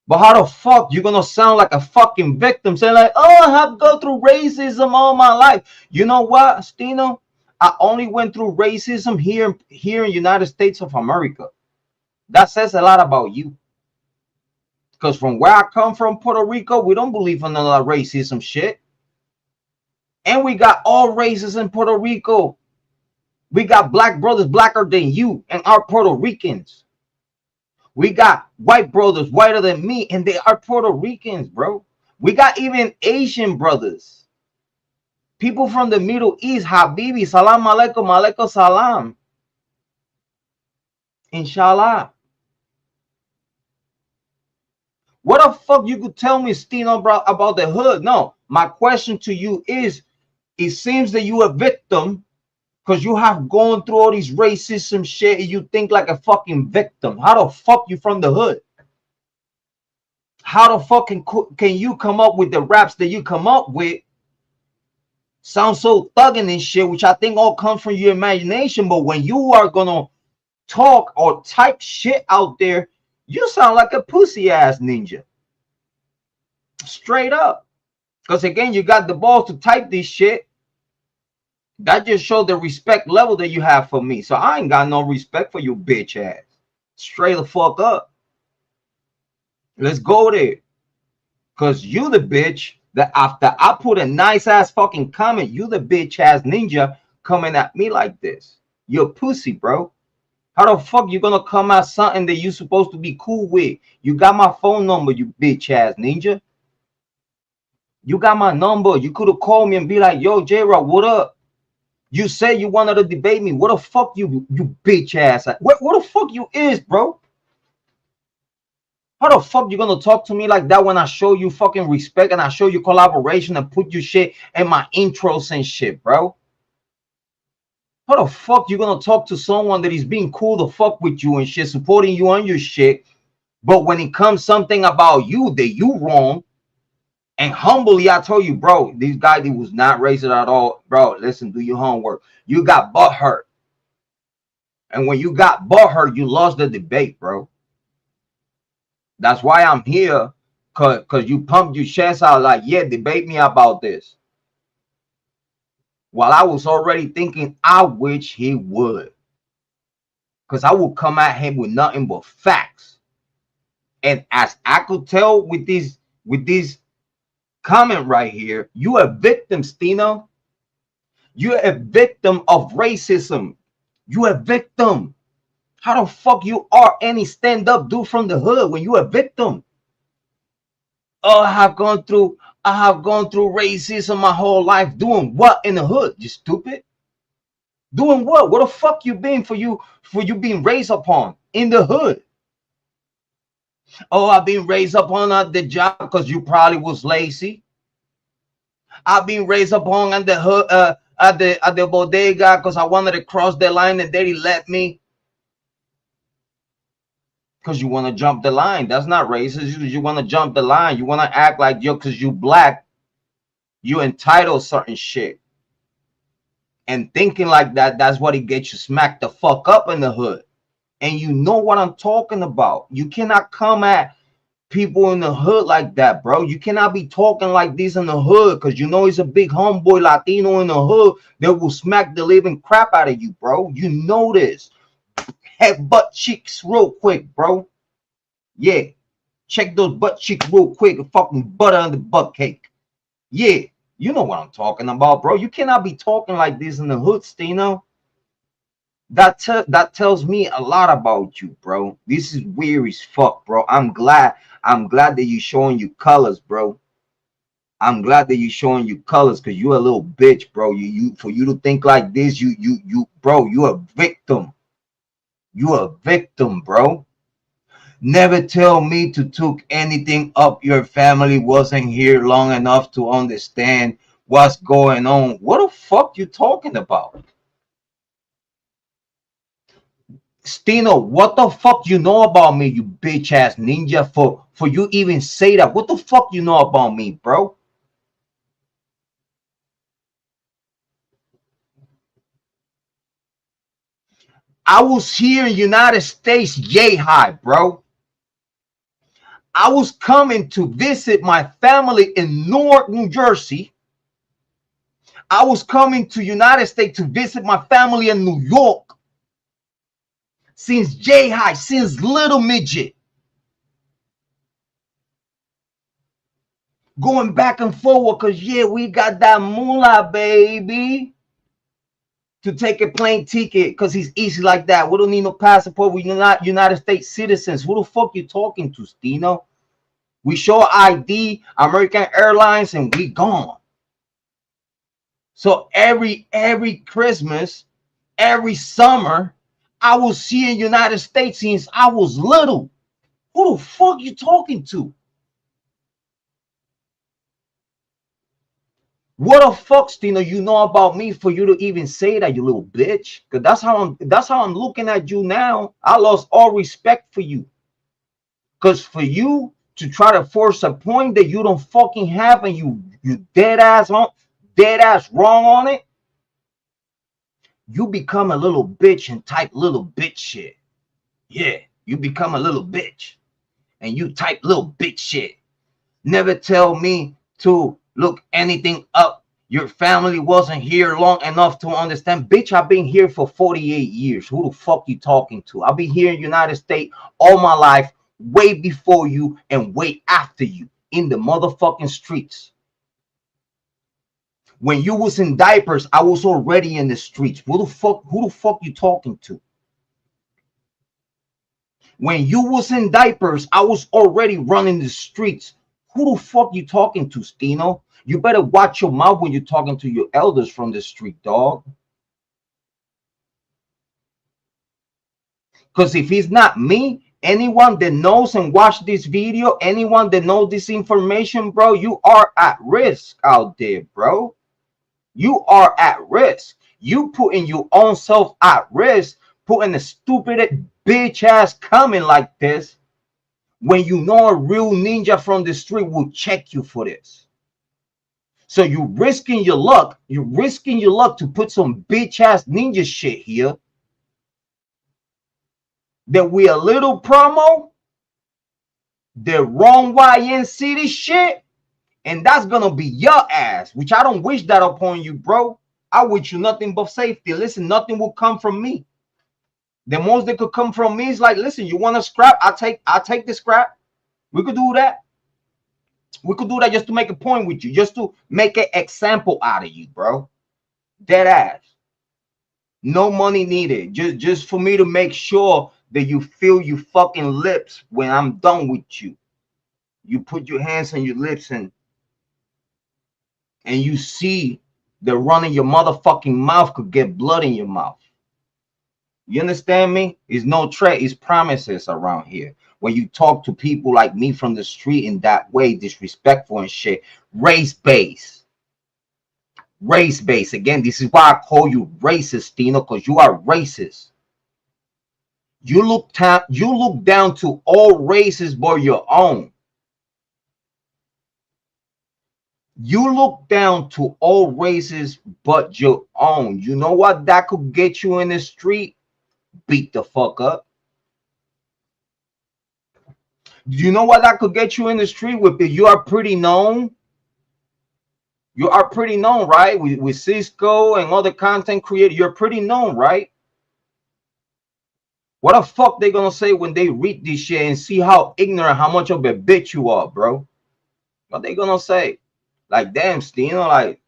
But how the fuck you gonna sound like a fucking victim saying like, oh, I have to go through racism all my life? You know what, Steeno? I only went through racism here in United States of America. That says a lot about you. Because from where I come from, Puerto Rico, we don't believe in none of that racism shit. And we got all races in Puerto Rico. We got black brothers blacker than you and are Puerto Ricans. We got white brothers whiter than me, and they are Puerto Ricans, bro. We got even Asian brothers. People from the Middle East, Habibi, salam alaikum, alaikum salam. Inshallah. What the fuck you could tell me, Steeno, about the hood? No, my question to you is, it seems that you a victim because you have gone through all these racism shit and you think like a fucking victim. How the fuck you from the hood? How the fuck can you come up with the raps that you come up with? Sound so thugging and shit, which I think all comes from your imagination. But when you are gonna talk or type shit out there, you sound like a pussy ass ninja. Straight up. Because again, you got the balls to type this shit. That just showed the respect level that you have for me. So I ain't got no respect for you bitch ass. Straight the fuck up. Let's go there. Because you the bitch that after I put a nice ass fucking comment, you the bitch ass ninja coming at me like this. You're a pussy, bro. How the fuck you gonna come at something that you supposed to be cool with? You got my phone number, you bitch ass ninja. You got my number. You could have called me and be like, yo, Jrod, what up? You said you wanted to debate me. What the fuck you bitch ass? What the fuck you is, bro? How the fuck you gonna talk to me like that when I show you fucking respect and I show you collaboration and put your shit in my intros and shit, bro? How the fuck you gonna talk to someone that is being cool to fuck with you and shit, supporting you on your shit, but when it comes something about you that you wrong, and humbly I told you, bro, this guy he was not racist at all, bro. Listen, do your homework. You got butt hurt, and when you got butt hurt, you lost the debate, bro. That's why I'm here, cause you pumped your chest out like, yeah, debate me about this. While I was already thinking, I wish he would. because I will come at him with nothing but facts. And as I could tell with this comment right here, you a victim, Steeno. You're a victim of racism. You a victim. How the fuck you are any stand-up dude from the hood when you a victim? Oh, I have gone through racism my whole life. Doing what in the hood? You stupid. Doing what? What the fuck you been for you being raised upon in the hood? Oh, I've been raised upon at the job because you probably was lazy. I've been raised upon at the hood, at the bodega because I wanted to cross the line and they didn't let me. Because you want to jump the line. That's not racist. You want to jump the line. You want to act like yo, because you black, you entitled certain shit. And thinking like that, that's what it gets you smacked the fuck up in the hood. And you know what I'm talking about. You cannot come at people in the hood like that, bro. You cannot be talking like this in the hood because you know he's a big homeboy Latino in the hood that will smack the living crap out of you, bro. You know this. Head butt cheeks real quick, bro. Yeah. Check those butt cheeks real quick and fucking butter on the butt cake. Yeah. You know what I'm talking about, bro. You cannot be talking like this in the hood, Steeno. That tells me a lot about you, bro. This is weird as fuck, bro. I'm glad that you're showing you colors, bro. I'm glad that you're showing you colors because you're a little bitch, bro. You for you to think like this, you bro, you're a victim. You're a victim, bro. Never tell me to took anything up. Your family wasn't here long enough to understand what's going on. What the fuck you talking about? Steeno, what the fuck you know about me, you bitch ass ninja, for you even say that? What the fuck you know about me, bro? I was here in United States, yay high, bro. I was coming to visit my family in Newark, New Jersey. I was coming to United States to visit my family in New York. Since J High, since little midget. Going back and forward, because yeah, we got that moolah, baby. To take a plane ticket, because he's easy like that. We don't need no passport. We're not United States citizens. Who the fuck you talking to, Steeno? We show ID, American Airlines, and we gone. So every Christmas, every summer, I was here in United States since I was little. Who the fuck you talking to? What the fuck, Steeno, you know about me for you to even say that, you little bitch? Because that's how I'm looking at you now. I lost all respect for you. Because for you to try to force a point that you don't fucking have and you dead ass wrong on it, you become a little bitch and type little bitch shit. Yeah, you become a little bitch and you type little bitch shit. Never tell me to look anything up. Your family wasn't here long enough to understand. Bitch, I've been here for 48 years. Who the fuck you talking to? I've been here in the United States all my life, way before you and way after you in the motherfucking streets. When you was in diapers, I was already in the streets. Who the fuck you talking to? When you was in diapers, I was already running the streets. Who the fuck you talking to, Steeno? You better watch your mouth when you're talking to your elders from the street, dog. Because if it's not me, anyone that knows and watch this video, anyone that knows this information, bro, you are at risk out there, bro. You are at risk. You putting your own self at risk, putting a stupid bitch ass comment like this when you know a real ninja from the street will check you for this. So you're risking your luck. You're risking your luck to put some bitch ass ninja shit here that we a little promo, the wrong YN city shit, and that's gonna be your ass, which I don't wish that upon you, bro. I wish you nothing but safety. Listen, nothing will come from me. The most that could come from me is like, listen, you want to scrap? I'll take the scrap. We could do that. We could do that just to make a point with you, just to make an example out of you, bro. Dead ass. No money needed. Just for me to make sure that you feel you fucking lips when I'm done with you. You put your hands on your lips and you see the run in your motherfucking mouth could get blood in your mouth. You understand me? It's no threat, it's promises around here. When you talk to people like me from the street in that way, disrespectful and shit, race based. Race based. Again, this is why I call you racist, Steeno, because you are racist. You look down to all races but your own. You look down to all races but your own. You know what that could get you in the street? Beat the fuck up. You know what that could get you in the street with? If you are pretty known. You are pretty known, right? With Cisco and other content creators, you're pretty known, right? What the fuck they gonna say when they read this shit and see how ignorant, how much of a bitch you are, bro? What they gonna say? Like, damn, Steeno, like,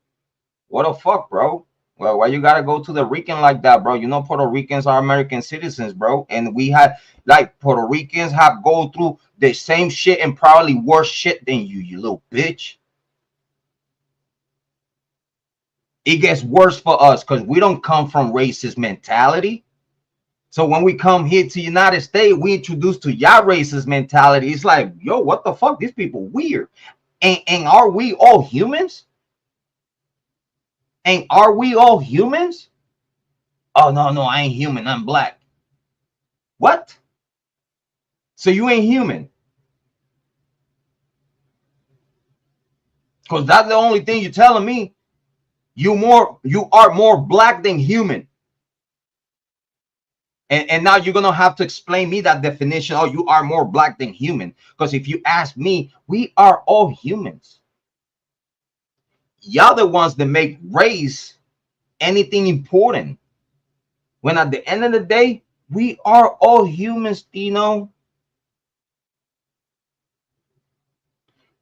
what the fuck, bro? Well, why you gotta go to the Rican like that, bro? You know Puerto Ricans are American citizens, bro. And we had, like, Puerto Ricans have go through the same shit and probably worse shit than you little bitch. It gets worse for us because we don't come from racist mentality. So when we come here to United States, we introduced to y'all racist mentality. It's like, yo, what the fuck? These people weird. And are we all humans? And are we all humans? Oh, no, I ain't human. I'm black. What? So you ain't human? Because that's the only thing you're telling me. You are more black than human. And now you're gonna have to explain me that definition. Oh, you are more black than human. Because if you ask me, we are all humans. Y'all the ones that make race anything important. When at the end of the day, we are all humans, you know.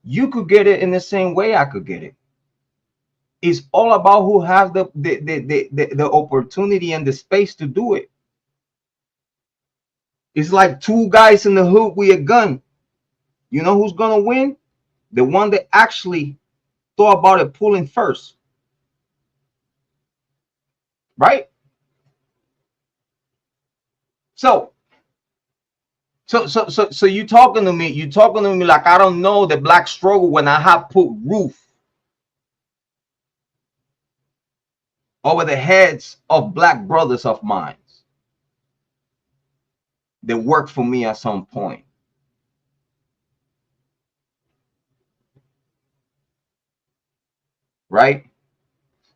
You could get it in the same way I could get it. It's all about who have the opportunity and the space to do it. It's like two guys in the hood with a gun. You know who's gonna win? The one that actually thought about it pulling first. Right? So you talking to me like I don't know the black struggle when I have put roof over the heads of black brothers of mine that worked for me at some point. Right?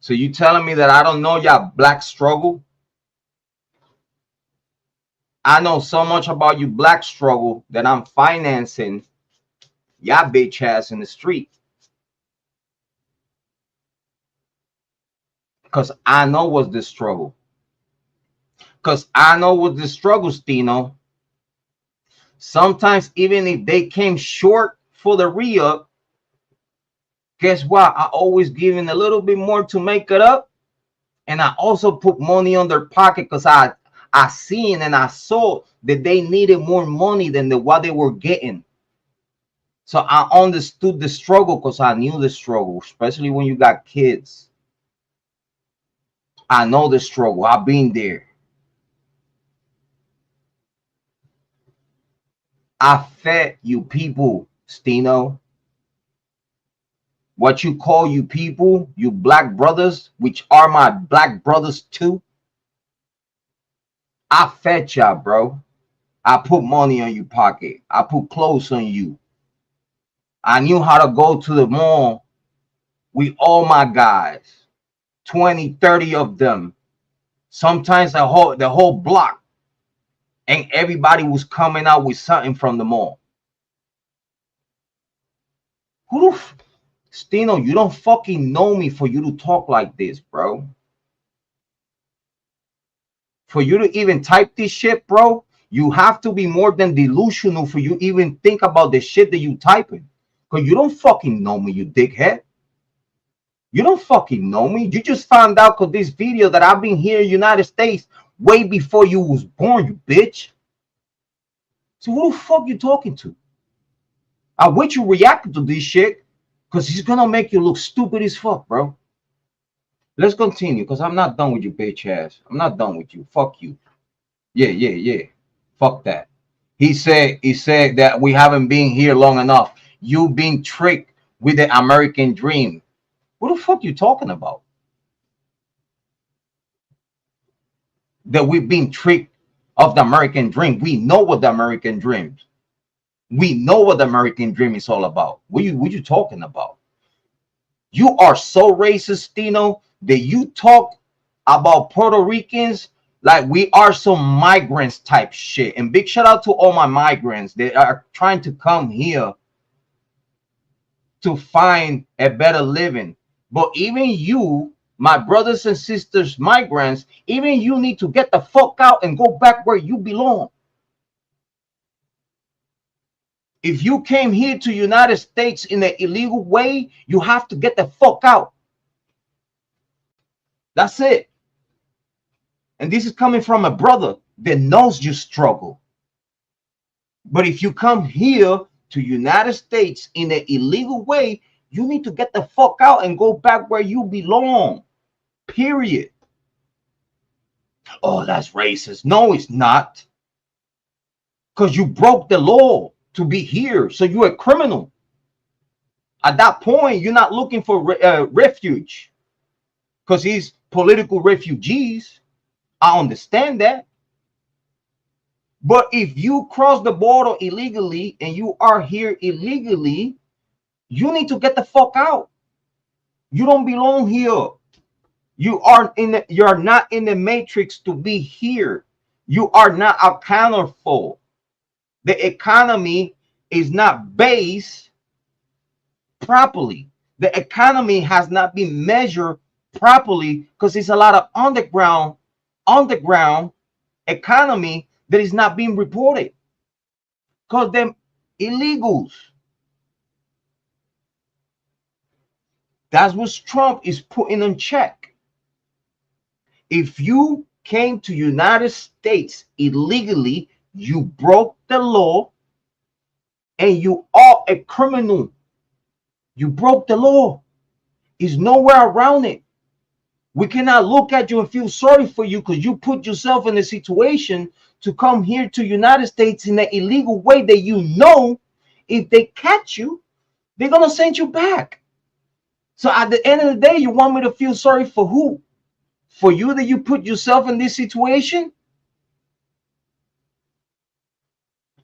So you telling me that I don't know y'all black struggle? I know so much about you black struggle that I'm financing y'all bitch ass in the street. Because I know what's the struggle. Because I know what the struggle, Steeno. Sometimes even if they came short for the re-up, guess what? I always give in a little bit more to make it up. And I also put money on their pocket because I seen and I saw that they needed more money than what they were getting. So I understood the struggle because I knew the struggle, especially when you got kids. I know the struggle. I've been there. I fed you people, Steeno. What you call you people, you black brothers, which are my black brothers too. I fed y'all, bro. I put money on your pocket. I put clothes on you. I knew how to go to the mall with all my guys, 20, 30 of them. Sometimes the whole block. And everybody was coming out with something from the mall. Who the Steeno, you don't fucking know me for you to talk like this, bro. For you to even type this shit, bro, you have to be more than delusional for you even think about the shit that you typing. Because you don't fucking know me, you dickhead. You don't fucking know me. You just found out because this video that I've been here in the United States way before you was born, you bitch. So who the fuck you talking to? I wish you reacted to this shit because he's gonna make you look stupid as fuck, bro. Let's continue because I'm not done with you, bitch ass. I'm not done with you. Fuck you. Yeah. Fuck that. He said that we haven't been here long enough. You being tricked with the American dream. What the fuck you talking about? That we've been tricked of the American dream. We know what the American dream. We know what the American dream is all about. What you talking about? You are so racist, Steeno, that you talk about Puerto Ricans like we are some migrants type shit. And big shout out to all my migrants that are trying to come here to find a better living. But even you, my brothers and sisters, migrants, even you need to get the fuck out and go back where you belong. If you came here to United States in an illegal way, you have to get the fuck out. That's it. And this is coming from a brother that knows you struggle. But if you come here to United States in an illegal way, you need to get the fuck out and go back where you belong. Period. Oh, that's racist. No, it's not. Because you broke the law to be here. So you're a criminal. At that point, you're not looking for refuge. Because he's political refugees. I understand that. But if you cross the border illegally and you are here illegally, you need to get the fuck out. You don't belong here. You're not in the matrix to be here. You are not accounted for. The economy is not based properly. The economy has not been measured properly because it's a lot of underground economy that is not being reported because them illegals. That's what Trump is putting in check. If you came to United States illegally, you broke the law and you are a criminal. You broke the law. There's nowhere around it. We cannot look at you and feel sorry for you because you put yourself in a situation to come here to United States in an illegal way that you know if they catch you, they're going to send you back. So at the end of the day, you want me to feel sorry for who? For you that you put yourself in this situation?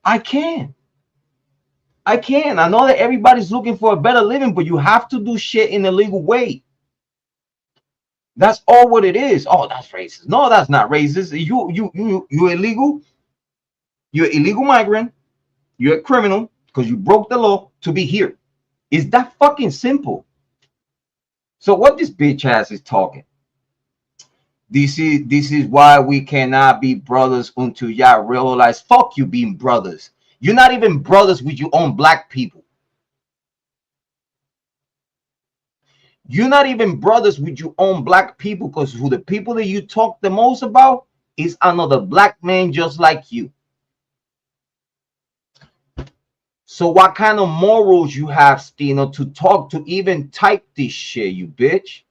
I can. I know that everybody's looking for a better living, but you have to do shit in a legal way. That's all what it is. Oh, that's racist. No, that's not racist. You illegal. You're an illegal migrant. You're a criminal because you broke the law to be here. Is that fucking simple? So what this bitch ass is talking. This is why we cannot be brothers until y'all realize fuck you being brothers. You're not even brothers with your own black people. You're not even brothers with your own black people because who the people that you talk the most about is another black man just like you. So what kind of morals you have, Steeno, to talk to even type this shit, you bitch?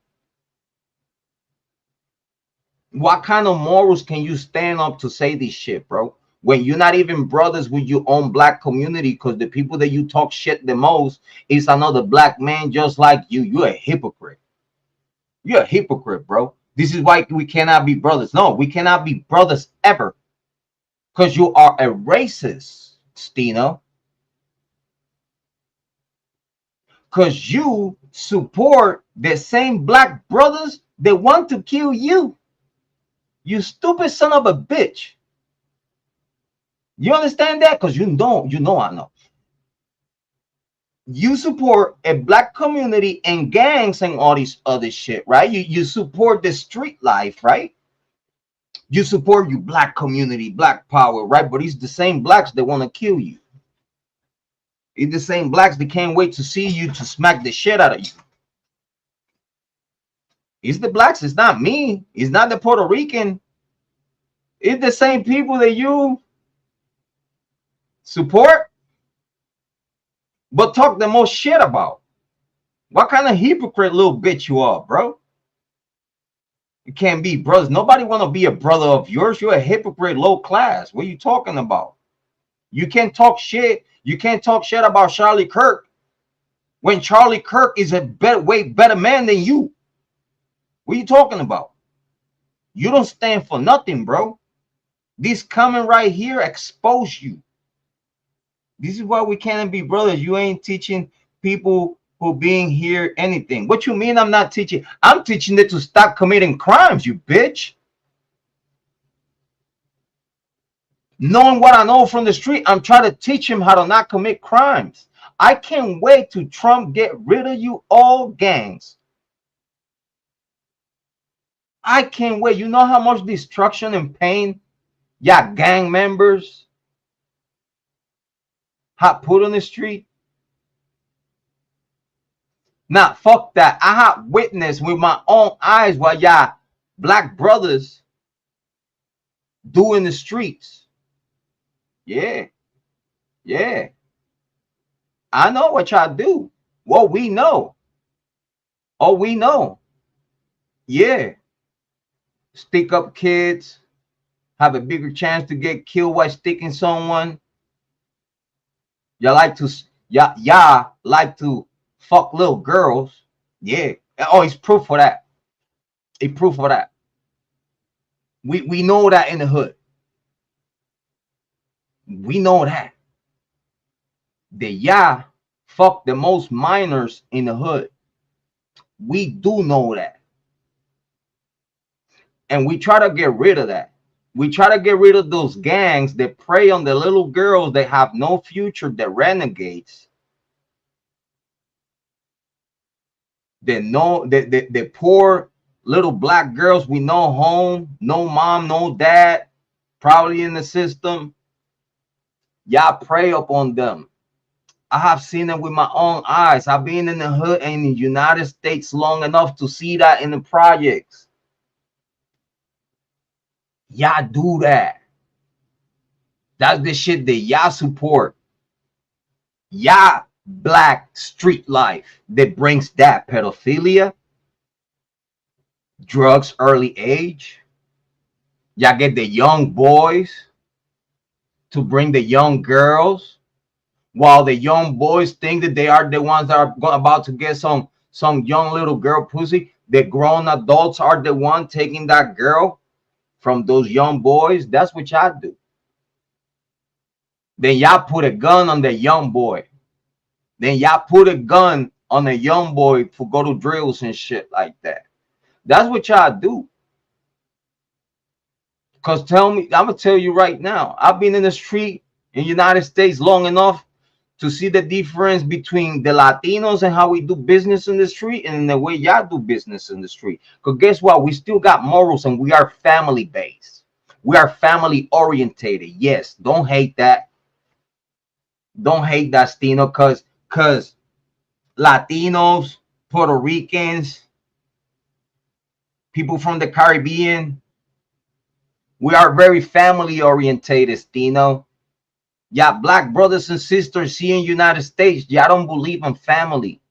What kind of morals can you stand up to say this shit, bro? When you're not even brothers with your own black community because the people that you talk shit the most is another black man just like you. You're a hypocrite. You're a hypocrite, bro. This is why we cannot be brothers. No, we cannot be brothers ever because you are a racist, Steeno. Because you support the same black brothers that want to kill you. You stupid son of a bitch. You understand that? Because you know I know. You support a black community and gangs and all this other shit, right? You support the street life, right? You support your black community, black power, right? But it's the same blacks that want to kill you. It's the same blacks that can't wait to see you to smack the shit out of you. It's the blacks. It's not me. It's not the Puerto Rican. It's the same people that you support, but talk the most shit about. What kind of hypocrite little bitch you are, bro? You can't be brothers. Nobody want to be a brother of yours. You're a hypocrite, low class. What are you talking about? You can't talk shit. You can't talk shit about Charlie Kirk when Charlie Kirk is a way better man than you. What are you talking about? You don't stand for nothing, bro. This coming right here expose you. This is why we can't be brothers. You ain't teaching people who being here anything. What you mean I'm not teaching? I'm teaching them to stop committing crimes, you bitch. Knowing what I know from the street, I'm trying to teach him how to not commit crimes. I can't wait to Trump get rid of you all gangs. I can't wait. You know how much destruction and pain gang members have put on the street? Now, fuck that. I have witnessed with my own eyes what black brothers do in the streets. Yeah. Yeah. I know what y'all do. Well, we know. Oh, we know. Yeah. Stick up kids. Have a bigger chance to get killed while sticking someone. Y'all like to fuck little girls. Yeah. Oh, it's proof for that. It's proof for that. We know that in the hood. We know that. The fuck the most minors in the hood. We do know that. And we try to get rid of that. We try to get rid of those gangs that prey on the little girls that have no future, the renegades. The poor little black girls with no home, no mom, no dad, probably in the system. Y'all prey upon them. I have seen it with my own eyes. I've been in the hood and in the United States long enough to see that in the projects. Y'all do that. That's the shit that y'all support. Y'all black street life that brings that pedophilia, drugs early age. Y'all get the young boys to bring the young girls, while the young boys think that they are the ones that are about to get some young little girl pussy. The grown adults are the one taking that girl from those young boys. That's what y'all do. Then y'all put a gun on the young boy. Then y'all put a gun on a young boy to go to drills and shit like that. That's what y'all do. Because I'm gonna tell you right now, I've been in the street in the United States long enough to see the difference between the Latinos and how we do business in the street and the way y'all do business in the street. Because guess what? We still got morals and we are family based. We are family orientated. Yes, don't hate that. Don't hate that, Steeno, because Latinos, Puerto Ricans, people from the Caribbean, we are very family orientated, Steeno. Yeah, black brothers and sisters here in the United States, y'all don't believe in family.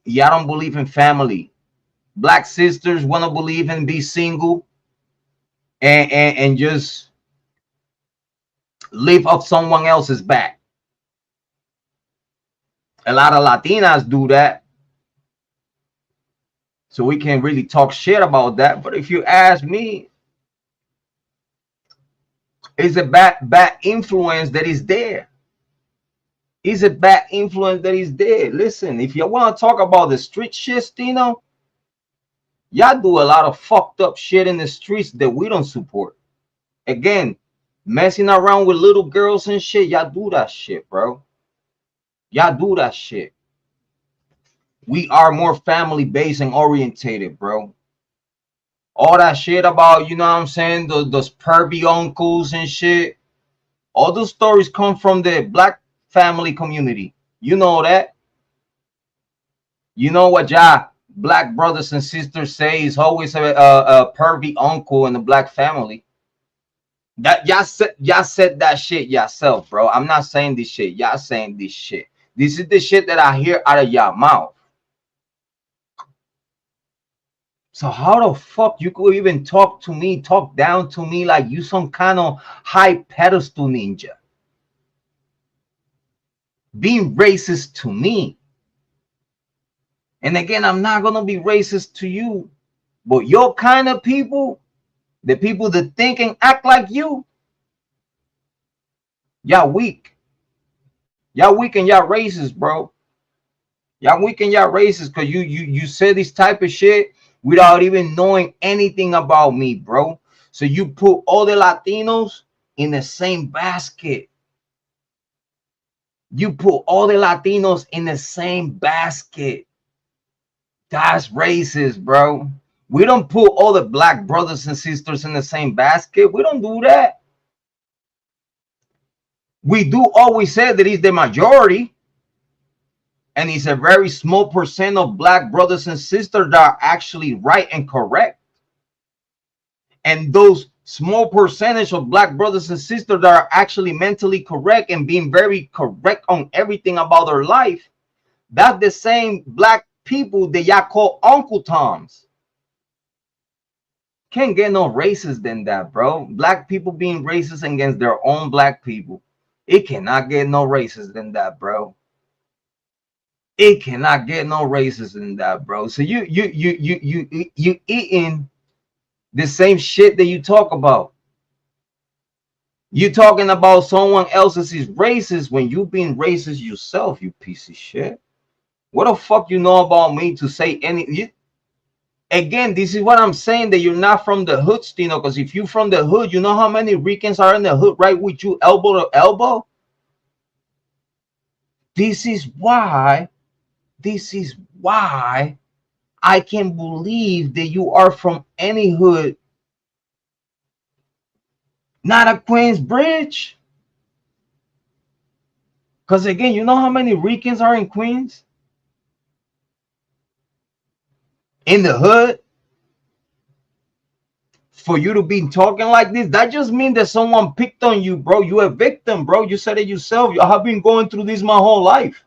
Y'all don't believe in family. Black sisters want to believe in be single and just live off someone else's back. A lot of Latinas do that. So we can't really talk shit about that. But if you ask me, it's a bad influence that is there. It's a bad influence that is there. Listen, if you want to talk about the street shit, Steeno, y'all do a lot of fucked up shit in the streets that we don't support. Again, messing around with little girls and shit, y'all do that shit, bro. Y'all do that shit. We are more family based and orientated, bro. All that shit about, you know what I'm saying, those pervy uncles and shit. All those stories come from the black family community. You know that. You know what y'all black brothers and sisters say is always a pervy uncle in the black family. That y'all said that shit yourself, bro. I'm not saying this shit. Y'all saying this shit. This is the shit that I hear out of y'all mouth. So how the fuck you could even talk to me, talk down to me like you some kind of high pedestal ninja? Being racist to me. And again, I'm not gonna be racist to you, but your kind of people, the people that think and act like you, y'all weak. Y'all weak and y'all racist, bro. Y'all weak and y'all racist because you say this type of shit without even knowing anything about me, bro. So you put all the Latinos in the same basket. You put all the Latinos in the same basket. That's racist, bro. We don't put all the black brothers and sisters in the same basket. We don't do that. We do always say that it's the majority, and it's a very small percent of black brothers and sisters that are actually right and correct. And those small percentage of black brothers and sisters that are actually mentally correct and being very correct on everything about their life, that's the same black people that y'all call Uncle Toms. Can't get no racist than that, bro. Black people being racist against their own black people. It cannot get no racist than that, bro. It cannot get no racist than that, bro. So you eating the same shit that you talk about. You talking about someone else's is racist when you being racist yourself, you piece of shit. What the fuck you know about me to say any? Again, this is what I'm saying, that you're not from the hood, Steeno. Because if you're from the hood, you know how many Ricans are in the hood right with you, elbow to elbow. This is why I can believe that you are from any hood, not a Queensbridge. Because again, you know how many Ricans are in Queens? In the hood? For you to be talking like this, that just means that someone picked on you, bro. You a victim, bro. You said it yourself. I have been going through this my whole life.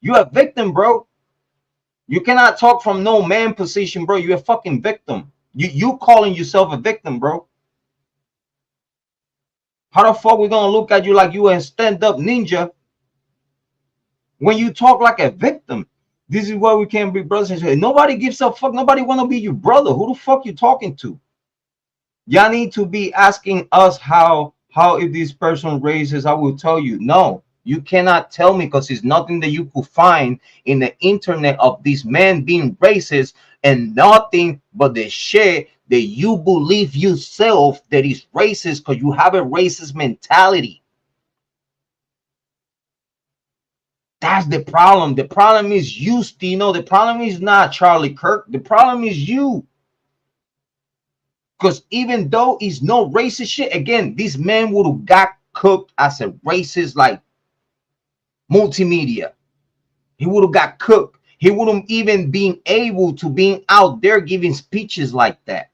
You a victim, bro. You cannot talk from no man position, bro. You a fucking victim. You calling yourself a victim, bro. How the fuck we gonna look at you like you a stand-up ninja when you talk like a victim? This is why we can't be brothers and sisters. Nobody gives a fuck. Nobody want to be your brother. Who the fuck you talking to? Y'all need to be asking us how if this person raises. I will tell you. No, you cannot tell me, because it's nothing that you could find in the internet of this man being racist, and nothing but the shit that you believe yourself that is racist because you have a racist mentality. That's the problem. The problem is you, Steeno. The problem is not Charlie Kirk. The problem is you. Because even though it's no racist shit, again, this man would have got cooked as a racist, like multimedia. He would have got cooked. He wouldn't even been able to being out there giving speeches like that.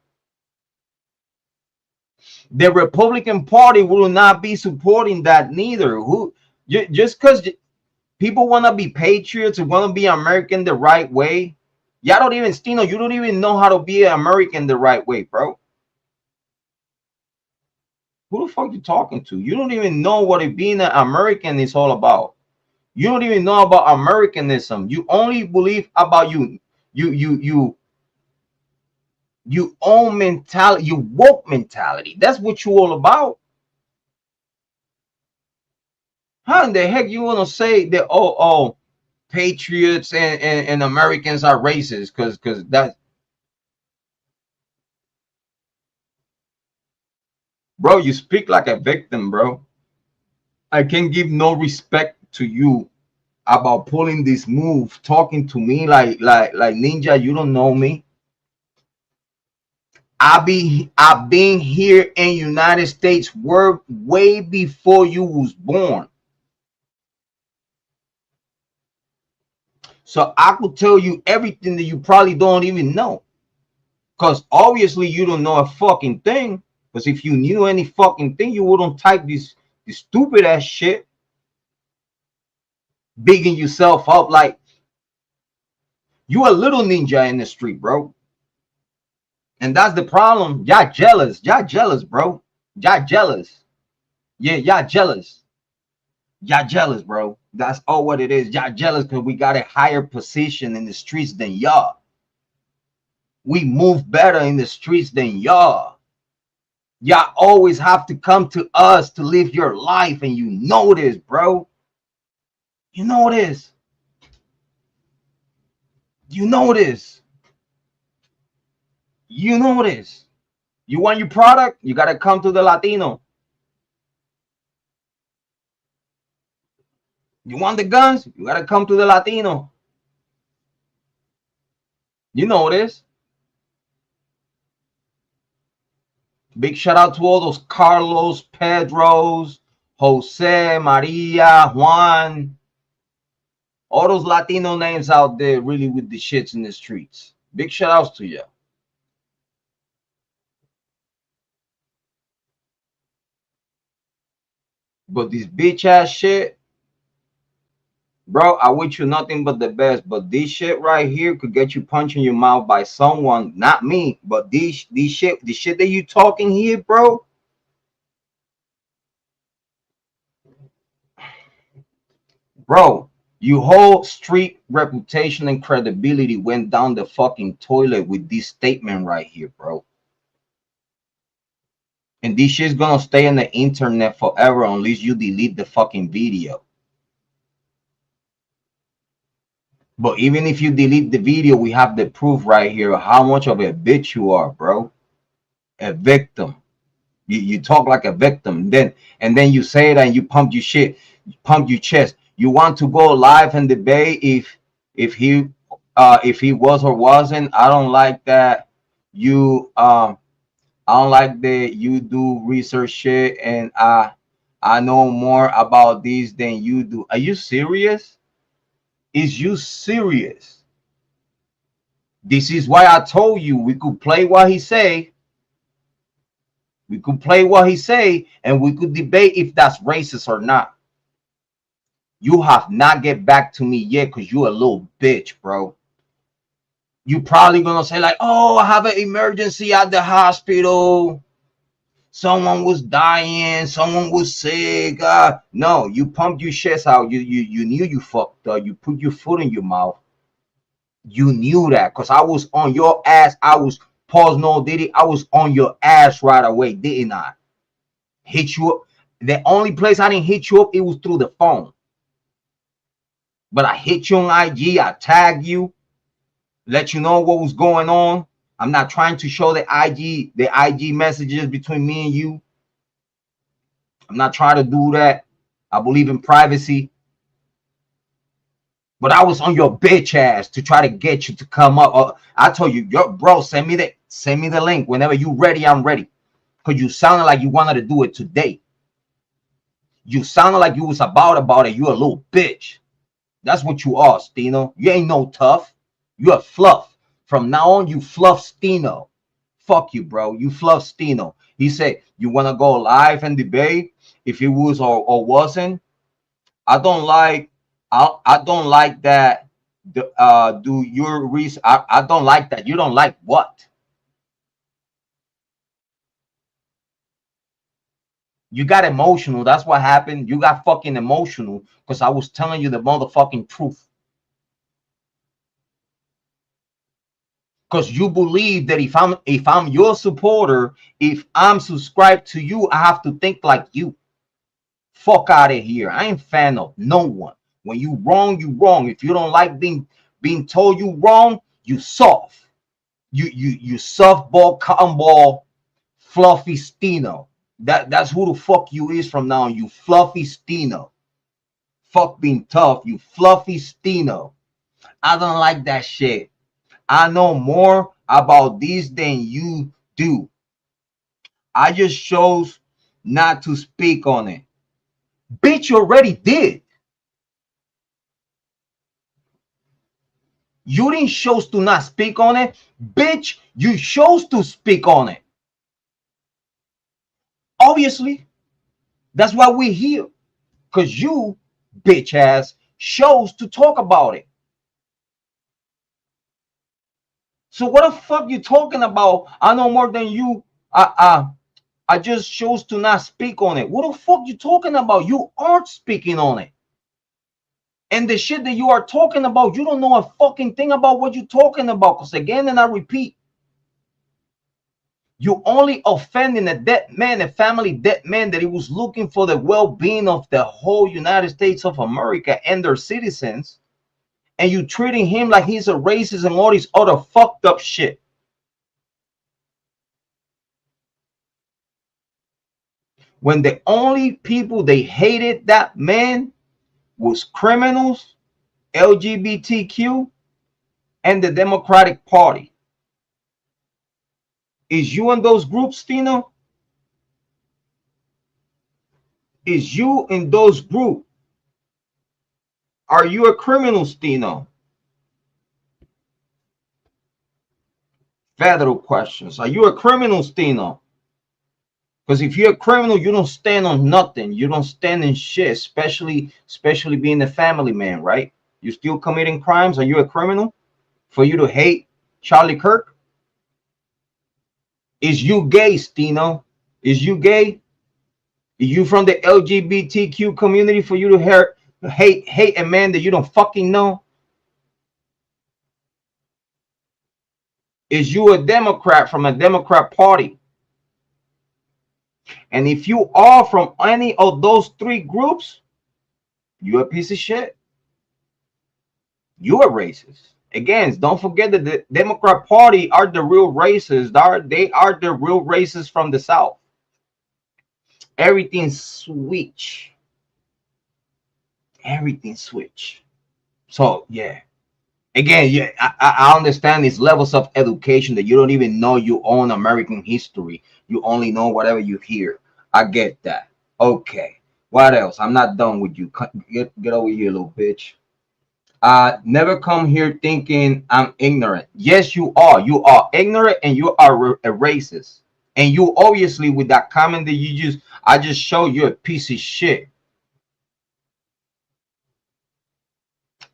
The Republican Party will not be supporting that neither. Who just because people want to be patriots and want to be American the right way, y'all don't even, Steeno, you don't even know how to be an American the right way, bro. Who the fuck you talking to? You don't even know what it being an American is all about. You don't even know about Americanism. You only believe about you own mentality, you woke mentality. That's what you all about. How in the heck you want to say that patriots and Americans are racist? Because that, bro, you speak like a victim, bro. I can give no respect to you about pulling this move, talking to me like ninja. You don't know me. I've been here in United States way before you was born. So I could tell you everything that you probably don't even know. Because obviously you don't know a fucking thing. Because if you knew any fucking thing, you wouldn't type this stupid ass shit, bigging yourself up like you a little ninja in the street, bro. And that's the problem. Y'all jealous. Y'all jealous, bro. Y'all jealous. Yeah, y'all jealous. Y'all jealous, bro. That's all what it is. Y'all jealous because we got a higher position in the streets than y'all. We move better in the streets than y'all. Y'all always have to come to us to live your life, and you know this, bro. You know this. You know this. You know this. You want your product? You gotta come to the Latino. You want the guns? You gotta come to the Latino. You know this. Big shout out to all those Carlos, Pedros, Jose, Maria, Juan, all those Latino names out there really with the shits in the streets. Big shout outs to you. But this bitch ass shit, bro, I wish you nothing but the best. But this shit right here could get you punched in your mouth by someone, not me. But the shit that you talking here, bro. Bro, your whole street reputation and credibility went down the fucking toilet with this statement right here, bro. And this shit's gonna stay on the internet forever unless you delete the fucking video. But even if you delete the video, we have the proof right here of how much of a bitch you are, bro. A victim. You talk like a victim. Then you say that and you pump your shit, you pump your chest. You want to go live and debate if he was or wasn't. I don't like that. I don't like that you do research shit and I know more about these than you do. Are you serious? Is you serious? This is why I told you we could play what he say. We could play what he say and we could debate if that's racist or not. You have not get back to me yet because you a little bitch, bro. You probably gonna say like, oh, I have an emergency at the hospital. Someone was dying, someone was sick. No, you pumped your chest out. You knew you fucked up. You put your foot in your mouth. You knew that because I was on your ass. I was pause no did it. I was on your ass right away, didn't I? Hit you up. The only place I didn't hit you up, it was through the phone. But I hit you on IG. I tagged you, let you know what was going on. I'm not trying to show the IG messages between me and you. I'm not trying to do that. I believe in privacy. But I was on your bitch ass to try to get you to come up. I told you, bro, send me the link. Whenever you ready, I'm ready. Because you sounded like you wanted to do it today. You sounded like you was about it. You a little bitch. That's what you are, Steeno. You ain't no tough. You a fluff. From now on, you fluff Steeno. Fuck you, bro. You fluff Steeno. He said, you want to go live and debate if it was or wasn't? I don't like that. Do your research. I don't like that. You don't like what? You got emotional. That's what happened. You got fucking emotional because I was telling you the motherfucking truth. Because you believe that if I'm your supporter, if I'm subscribed to you, I have to think like you. Fuck out of here. I ain't fan of no one. When you wrong, you wrong. If you don't like being told you wrong, you soft. You softball, cotton ball, fluffy Steeno. That's who the fuck you is from now on. You fluffy Steeno. Fuck being tough. You fluffy Steeno. I don't like that shit. I know more about this than you do. I just chose not to speak on it. Bitch, you already did. You didn't choose to not speak on it. Bitch, you chose to speak on it. Obviously, that's why we're here. Because you, bitch ass, chose to talk about it. So what the fuck you talking about? I know more than you. I just chose to not speak on it. What the fuck you talking about? You aren't speaking on it. And the shit that you are talking about, you don't know a fucking thing about what you're talking about. Because again, and I repeat, you only offending a dead man, a family dead man that he was looking for the well-being of the whole United States of America and their citizens. And you treating him like he's a racist and all this other fucked up shit. When the only people they hated that man was criminals, LGBTQ, and the Democratic Party. Is you in those groups, Steeno? Is you in those groups? Are you a criminal, Steeno? Federal questions. Are you a criminal, Steeno? Because if you're a criminal, you don't stand on nothing. You don't stand in shit, especially being a family man, right? You still committing crimes? Are you a criminal? For you to hate Charlie Kirk? Is you gay, Steeno? Is you gay? Is you from the LGBTQ community for you to hate a man that you don't fucking know? Is you a Democrat from a Democrat party? And if you are from any of those three groups, you're a piece of shit. You're a racist. Again, don't forget that the Democrat Party are the real racists. They are the real racists from the South. Everything switch. Everything switch. So yeah. Again, yeah, I understand these levels of education that you don't even know you own American history. You only know whatever you hear. I get that. Okay. What else? I'm not done with you. Get over here, little bitch. Never come here thinking I'm ignorant. Yes, you are. You are ignorant and you are a racist. And you obviously, with that comment that I just showed you a piece of shit.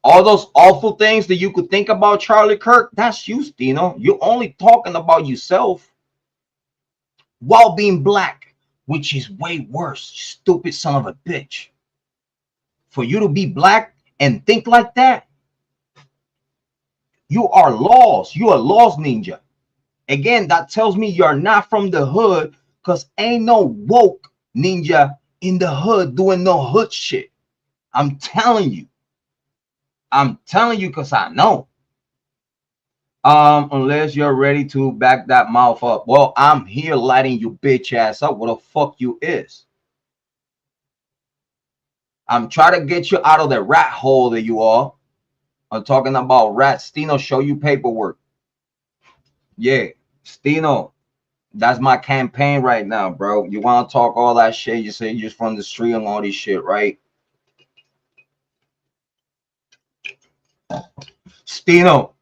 All those awful things that you could think about Charlie Kirk, that's you, Steeno. You're only talking about yourself while being black, which is way worse, stupid son of a bitch. For you to be black and think like that, you are lost. You are lost, ninja. Again, that tells me you're not from the hood, because ain't no woke ninja in the hood doing no hood shit. I'm telling you. I'm telling you because I know. Unless you're ready to back that mouth up. Well, I'm here lighting you bitch ass up. What the fuck you is? I'm trying to get you out of the rat hole that you are. I'm talking about rats. Steeno, show you paperwork. Yeah, Steeno, that's my campaign right now, bro. You want to talk all that shit? You say you're just from the street and all this shit, right? Steeno,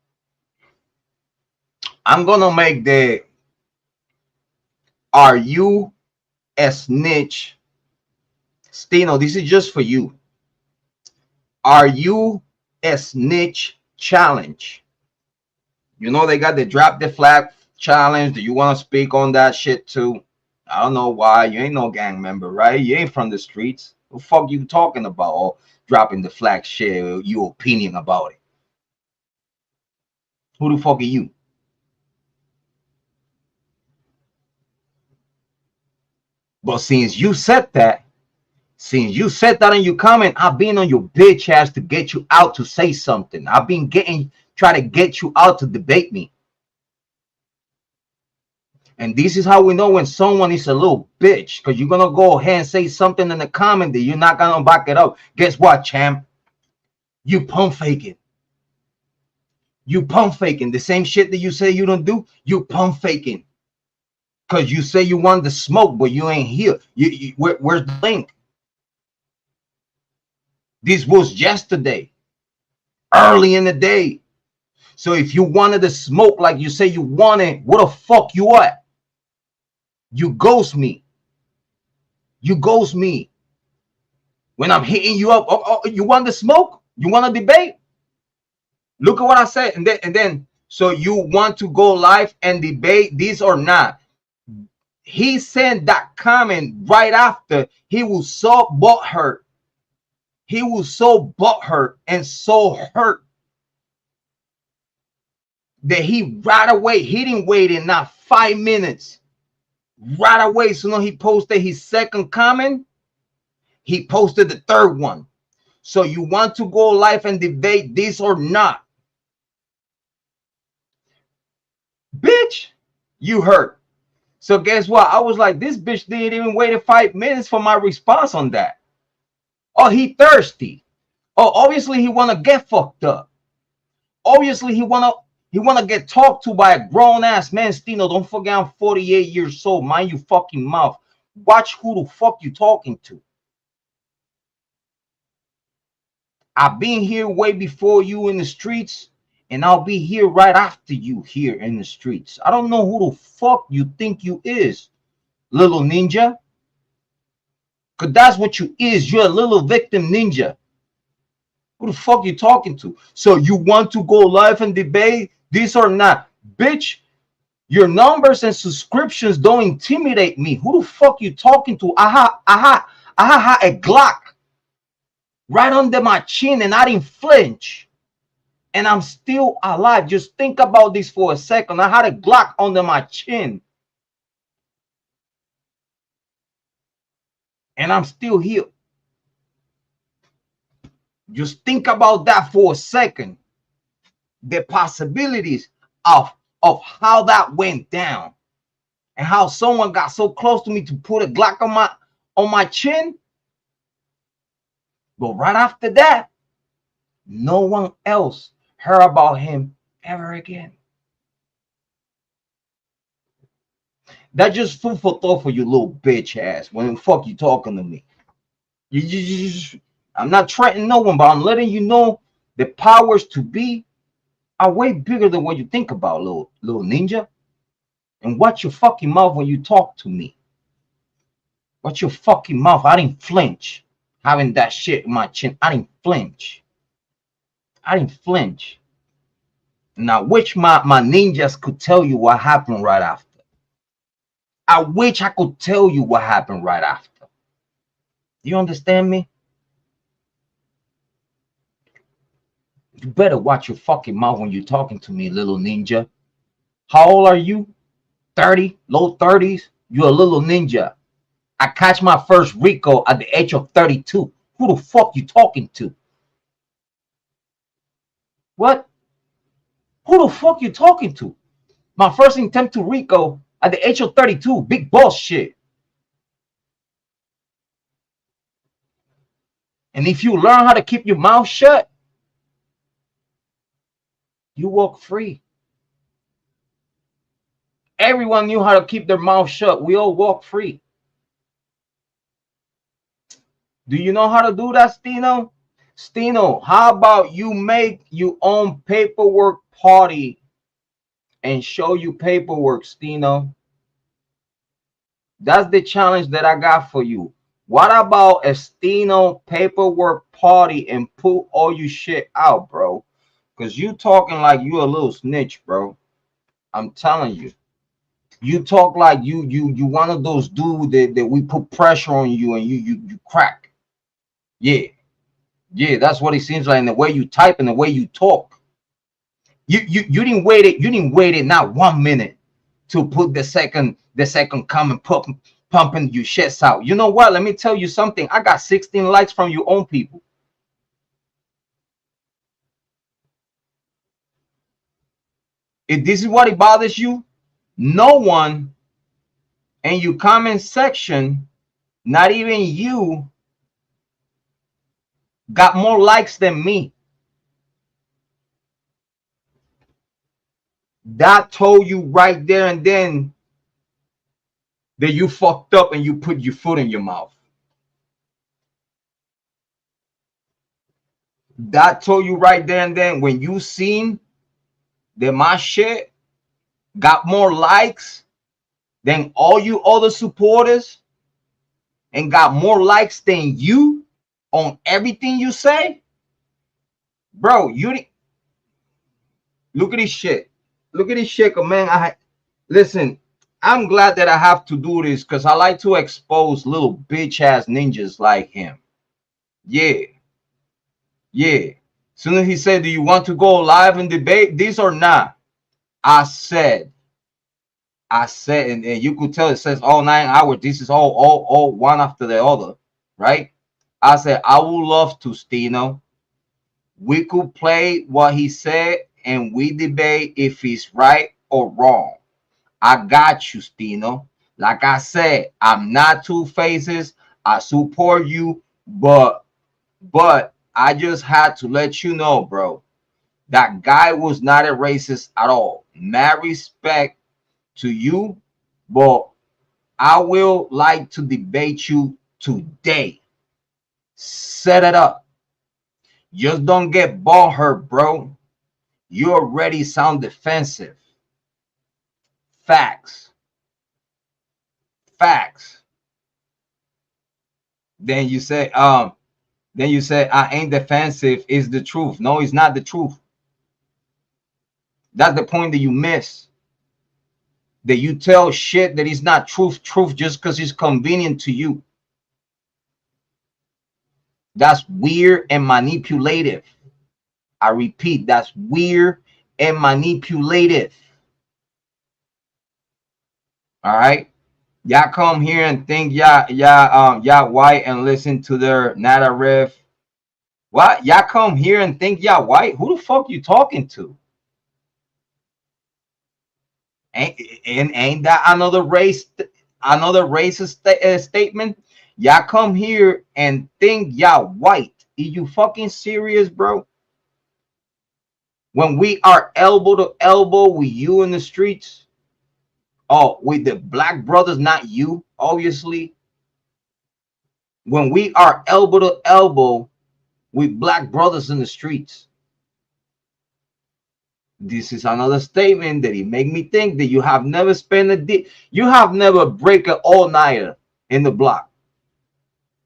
I'm gonna make the "Are you a snitch?" Steeno, this is just for you. Are you a snitch challenge? You know they got the drop the flag challenge. Do you want to speak on that shit too? I don't know why. You ain't no gang member, right? You ain't from the streets. What the fuck you talking about? Or dropping the flag shit, your opinion about it. Who the fuck are you? But since you said that in your comment, I've been on your bitch ass to get you out to say something. I've been trying to get you out to debate me. And this is how we know when someone is a little bitch, because you're going to go ahead and say something in the comment that you're not going to back it up. Guess what, champ? You pump faking. You pump faking. The same shit that you say you don't do, you pump faking. Because you say you want the smoke, but you ain't here. Where's the link? This was yesterday, early in the day. So if you wanted the smoke like you say you wanted, where the fuck you at? You ghost me. You ghost me. When I'm hitting you up, you want the smoke? You want to debate? Look at what I said. And then, so you want to go live and debate this or not? He sent that comment right after. He was so butthurt. He was so butthurt and so hurt that he right away, he didn't wait in not 5 minutes. Right away, so he posted his second comment. He posted the third one. So you want to go live and debate this or not? Bitch, you hurt. So guess what? I was like, this bitch didn't even wait 5 minutes for my response on that. Oh, he thirsty. Oh, obviously he want to get fucked up. Obviously he want to get talked to by a grown-ass man. Steeno, don't forget I'm 48 years old. Mind your fucking mouth. Watch who the fuck you talking to. I've been here way before you in the streets, and I'll be here right after you here in the streets. I don't know who the fuck you think you is, little ninja. Because that's what you is. You're a little victim ninja. Who the fuck you talking to? So you want to go live and debate this or not? Bitch, your numbers and subscriptions don't intimidate me. Who the fuck you talking to? I had a Glock right under my chin and I didn't flinch. And I'm still alive. Just think about this for a second. I had a Glock under my chin. And I'm still here. Just think about that for a second. The possibilities of how that went down. And how someone got so close to me to put a Glock on my chin. But right after that, no one else heard about him ever again. That's just food for thought for you little bitch ass. When the fuck you talking to me? I'm not threatening no one, but I'm letting you know the powers to be are way bigger than what you think about, little ninja. And watch your fucking mouth when you talk to me. Watch your fucking mouth. I didn't flinch. Having that shit in my chin, I didn't flinch. I didn't flinch. Now, which my ninjas could tell you what happened right after. I wish I could tell you what happened right after. You understand me? You better watch your fucking mouth when you're talking to me, little ninja. How old are you? 30? Low 30s? You're a little ninja. I catch my first Rico at the age of 32. Who the fuck you talking to? What? Who the fuck you talking to? My first attempt to Rico at the age of 32. Big boss shit. And if you learn how to keep your mouth shut, you walk free. Everyone knew how to keep their mouth shut. We all walk free. Do you know how to do that, Steeno? Steeno, how about you make your own paperwork party and show you paperwork, Steeno? That's the challenge that I got for you. What about a Steeno paperwork party and put all your shit out, bro? Because you talking like you a little snitch, bro. I'm telling you. You talk like you one of those dudes that we put pressure on you and you crack. Yeah. Yeah, that's what it seems like in the way you type and the way you talk. You didn't wait it. You didn't wait it not 1 minute to put the second comment pumping your shits out. You know what? Let me tell you something. I got 16 likes from your own people. If this is what it bothers you, no one in your comment section, not even you, got more likes than me. That told you right there and then that you fucked up and you put your foot in your mouth. That told you right there and then when you seen that my shit got more likes than all you other supporters and got more likes than you on everything you say, bro. You look at this shit. Look at this shit, man. Listen. I'm glad that I have to do this because I like to expose little bitch ass ninjas like him. Yeah. Soon as he said, "Do you want to go live and debate this or not?" I said, and you could tell it says all 9 hours. This is all one after the other, right? I said, I would love to, Steeno. We could play what he said and we debate if he's right or wrong. I got you, Steeno. Like I said, I'm not two faces. I support you, but I just had to let you know, bro. That guy was not a racist at all. Mad respect to you, but I will like to debate you today. Set it up. Just don't get ball hurt, bro. You already sound defensive. Facts. Then you say, I ain't defensive is the truth. No, it's not the truth. That's the point that you miss. That you tell shit that is not truth just because it's convenient to you. That's weird and manipulative. I repeat, that's weird and manipulative. All right. Y'all come here and think y'all white and listen to their narrative. What? Y'all come here and think y'all white? Who the fuck you talking to? Ain't that another racist statement? Y'all come here and think y'all white. Are you fucking serious, bro? When we are elbow to elbow with you in the streets, oh, with the black brothers, not you, obviously. When we are elbow to elbow with black brothers in the streets, this is another statement that it make me think that you have never spent you have never break an all-nighter in the block.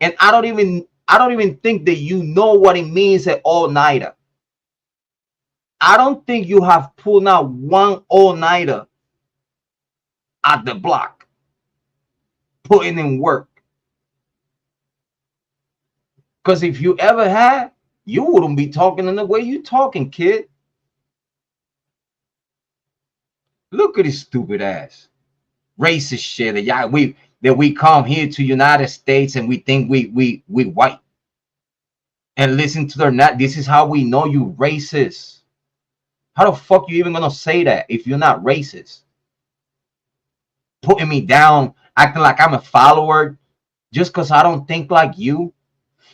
And I don't even think that you know what it means an all-nighter. I don't think you have pulled out one all-nighter at the block, putting in work. Because if you ever had, you wouldn't be talking in the way you talking, kid. Look at this stupid ass racist shit that we come here to United States and we think we white. And listen to their net. This is how we know you racist. How the fuck you even gonna say that if you're not racist? Putting me down, acting like I'm a follower just because I don't think like you.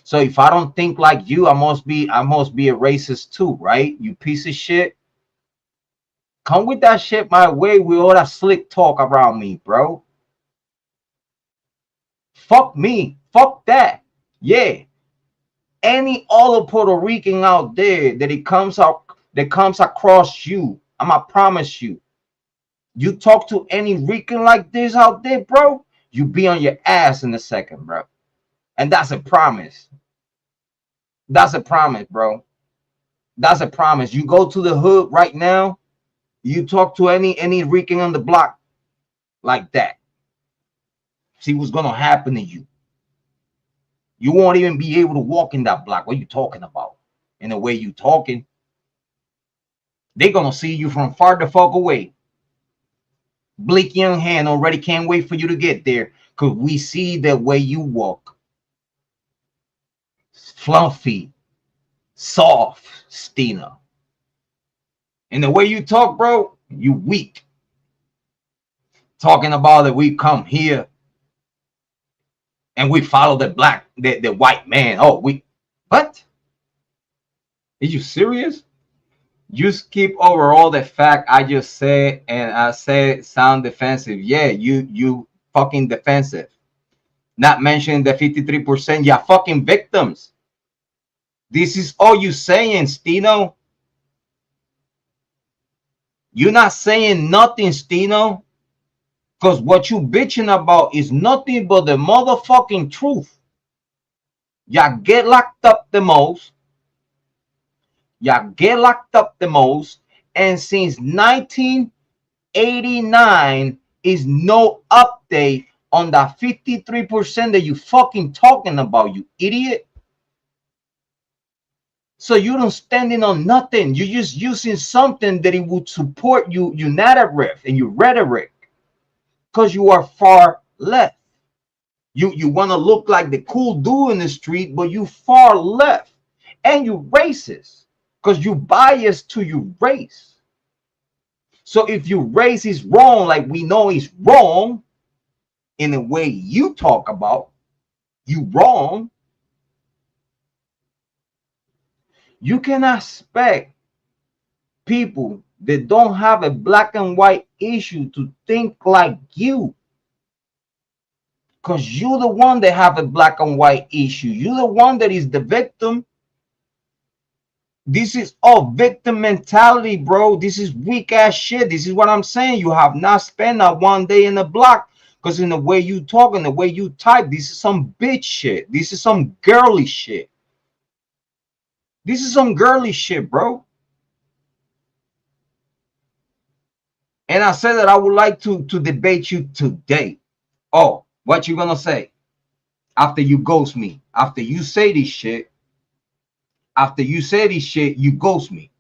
So if I don't think like you, I must be a racist too, right? You piece of shit. Come with that shit my way with all that slick talk around me, bro. Fuck me. Fuck that. Yeah. Any other Puerto Rican out there that comes across you, I'ma promise you, you talk to any Rican like this out there, bro, you be on your ass in a second, bro. And that's a promise. That's a promise, bro. That's a promise. You go to the hood right now, you talk to any Rican on the block like that. See what's gonna happen to you. You won't even be able to walk in that block. What are you talking about? In the way you talking, they're gonna see you from far the fuck away. Bleak young hand already can't wait for you to get there because we see the way you walk. Fluffy, soft, Steeno. And the way you talk, bro, you weak. Talking about that we come here and we follow the white man. Oh, what? Are you serious? You skip over all the fact I just said, and I said sound defensive. Yeah, you fucking defensive. Not mentioning the 53%, yeah, fucking victims. This is all you saying, Steeno. You're not saying nothing, Steeno. Because what you bitching about is nothing but the motherfucking truth. Y'all get locked up the most. Y'all get locked up the most. And since 1989 is no update on that 53% that you fucking talking about, you idiot. So you don't standing on nothing. You're just using something that it would support you, your narrative and your rhetoric. Because you are far left. You want to look like the cool dude in the street, but you far left. And you racist. Because you biased to your race. So if your race is wrong, like we know is wrong, in the way you talk about, you wrong, you can expect people that don't have a black and white issue to think like you. Because you're the one that have a black and white issue. You're the one that is the victim. This is all victim mentality, bro. This is weak ass shit. This is what I'm saying. You have not spent that one day in the block. Because in the way you talk and the way you type, this is some bitch shit. This is some girly shit. This is some girly shit, bro. And I said that I would like to debate you today. Oh, what you gonna say? After you ghost me. After you say this shit. After you say this shit, you ghost me.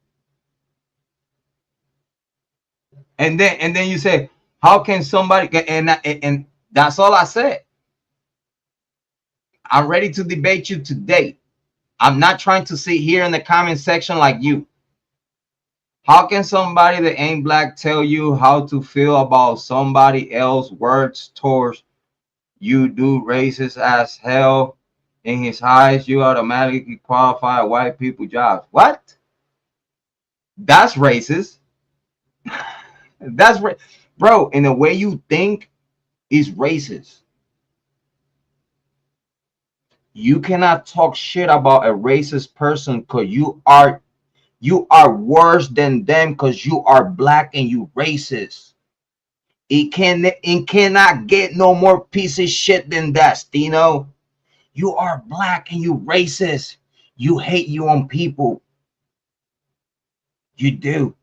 And then you say, how can somebody, and that's all I said. I'm ready to debate you today. I'm not trying to sit here in the comment section like you. How can somebody that ain't black tell you how to feel about somebody else's words towards you? Do racist as hell. In his eyes, you automatically qualify white people jobs. What? That's racist. That's right, bro. In the way you think is racist. You cannot talk shit about a racist person because you are worse than them because you are black and you racist. It cannot get no more piece of shit than that, Steeno. You are black and you racist. You hate your own people. You do.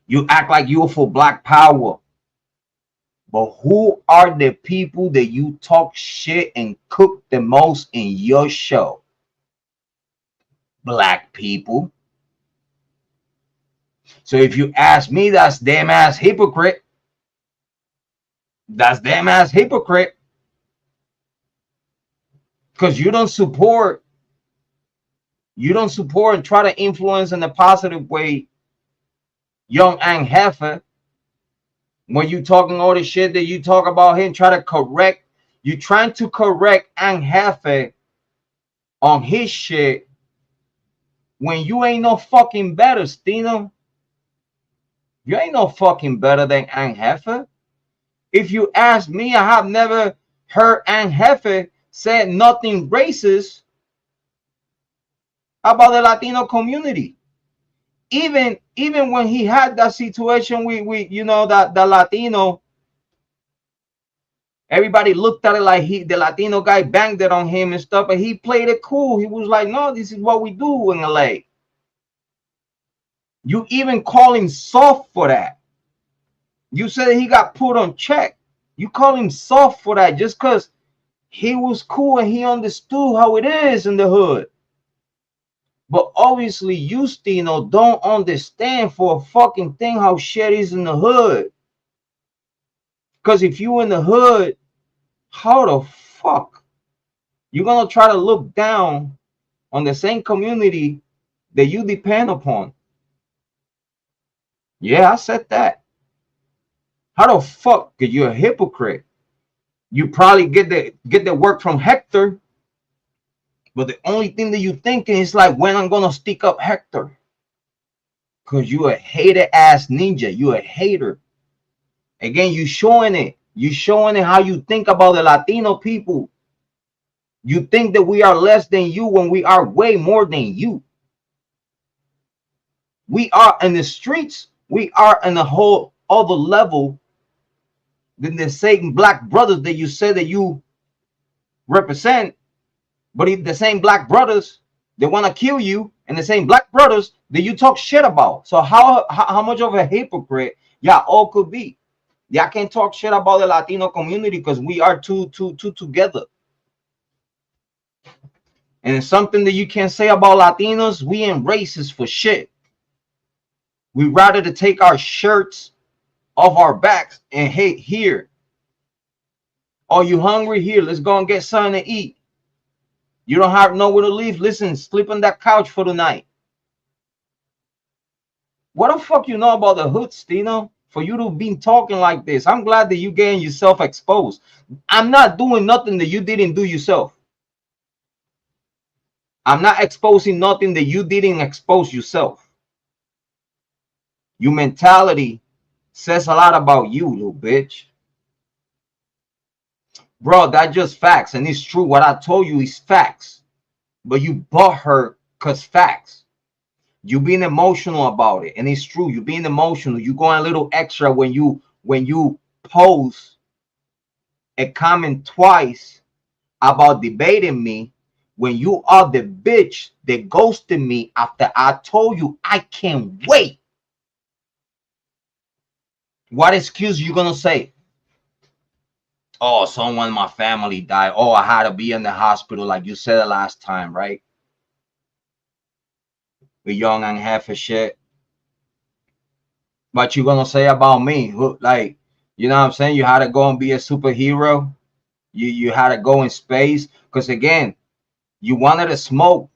You act like you're for black power. But who are the people that you talk shit and cook the most in your show? Black people. So if you ask me, that's damn ass hypocrite. That's damn ass hypocrite. Because you don't support and try to influence in a positive way young Ang Heifer. When you talking all the shit that you talk about him, you're trying to correct Ang Heifer on his shit when you ain't no fucking better, Steeno. You ain't no fucking better than Ang Heifer. If you ask me, I have never heard Ang Heifer say nothing racist about the Latino community. Even when he had that situation with you know, that the Latino, everybody looked at it like the Latino guy banged it on him and stuff, but he played it cool. He was like, no, this is what we do in LA. You even call him soft for that. You said he got put on check. You call him soft for that just because he was cool and he understood how it is in the hood. But obviously you, Steeno, don't understand for a fucking thing how shit is in the hood. Because if you in the hood, how the fuck you're gonna try to look down on the same community that you depend upon? Yeah, I said that. How the fuck? Because you're a hypocrite. You probably get the work from Hector, but the only thing that you thinking is like when I'm gonna stick up Hector. Because you a hater ass ninja. You a hater. Again, you showing it. You showing it how you think about the Latino people. You think that we are less than you when we are way more than you. We are in the streets. We are in a whole other level than the same black brothers that you say that you represent. But if the same black brothers they want to kill you, and the same black brothers that you talk shit about. So how much of a hypocrite y'all all could be? Y'all can't talk shit about the Latino community because we are two together. And it's something that you can't say about Latinos. We ain't racist for shit. We rather to take our shirts off our backs and hey, here. Are you hungry? Here, let's go and get something to eat. You don't have nowhere to live. Listen, sleep on that couch for the night. What the fuck you know about the hood, Steeno? For you to be talking like this. I'm glad that you getting yourself exposed. I'm not doing nothing that you didn't do yourself. I'm not exposing nothing that you didn't expose yourself. Your mentality says a lot about you, little bitch. Bro, that's just facts. And it's true. What I told you is facts. But you bought her because facts. You being emotional about it. And it's true. You being emotional. You going a little extra when you post a comment twice about debating me when you are the bitch that ghosted me after I told you I can't wait. What excuse you gonna say? Oh, someone in my family died. Oh, I had to be in the hospital like you said the last time, right? We young and half a shit. What you gonna say about me? Who, like, you know what I'm saying? You had to go and be a superhero. You had to go in space. Because again, you wanted to smoke.